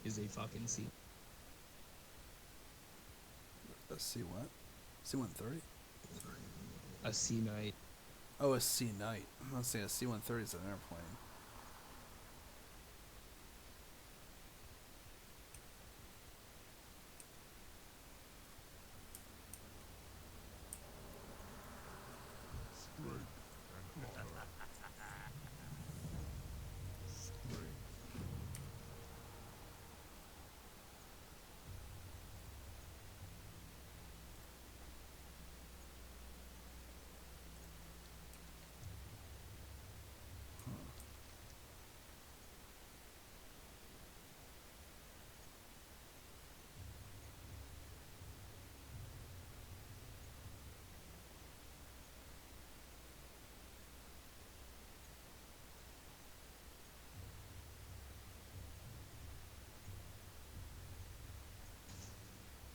is a fucking C. A C what? C-130? A C Knight. Oh, a C Knight. I'm gonna say a C-130 is an airplane.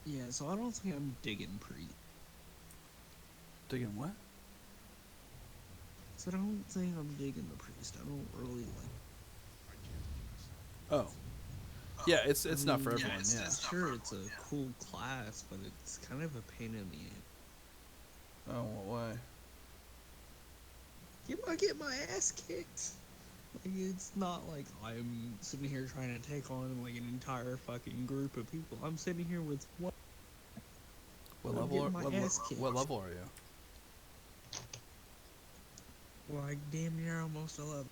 Yeah, so I don't think I'm digging pre. Digging what? So I don't think I'm digging the priest. I don't really like. Oh. Yeah, it's not for everyone. Yeah. Sure, it's a cool class, but it's kind of a pain in the ass. Oh, what way? Get my ass kicked. Like, it's not like I'm sitting here trying to take on like an entire fucking group of people. I'm sitting here with one. What level? What level are you? Like damn near almost 11.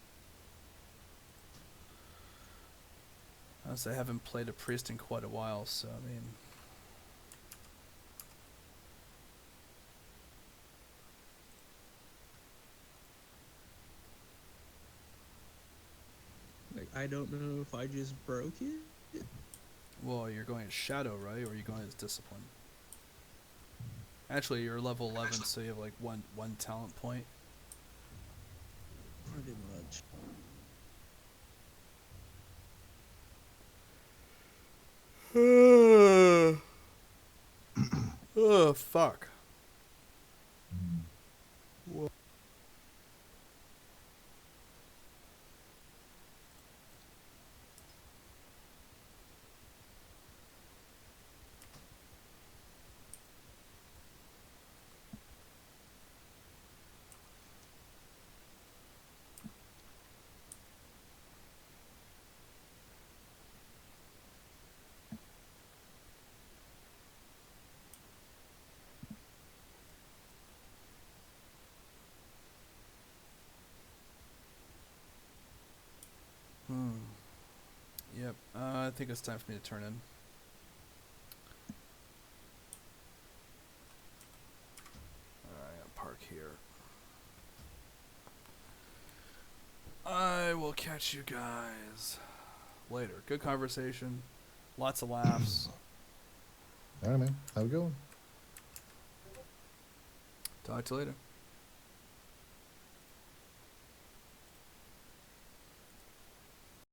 I haven't played a priest in quite a while, so I mean. Like, I don't know if I just broke it. Well, you're going as Shadow, right? Or are you going as Discipline? Actually, you're level 11, so you have like one talent point. Pretty much. Oh, fuck. Whoa. Yep. I think it's time for me to turn in. Alright, I'll park here. I will catch you guys later. Good conversation. Lots of laughs. All right, man. Have a good one. Talk to you later.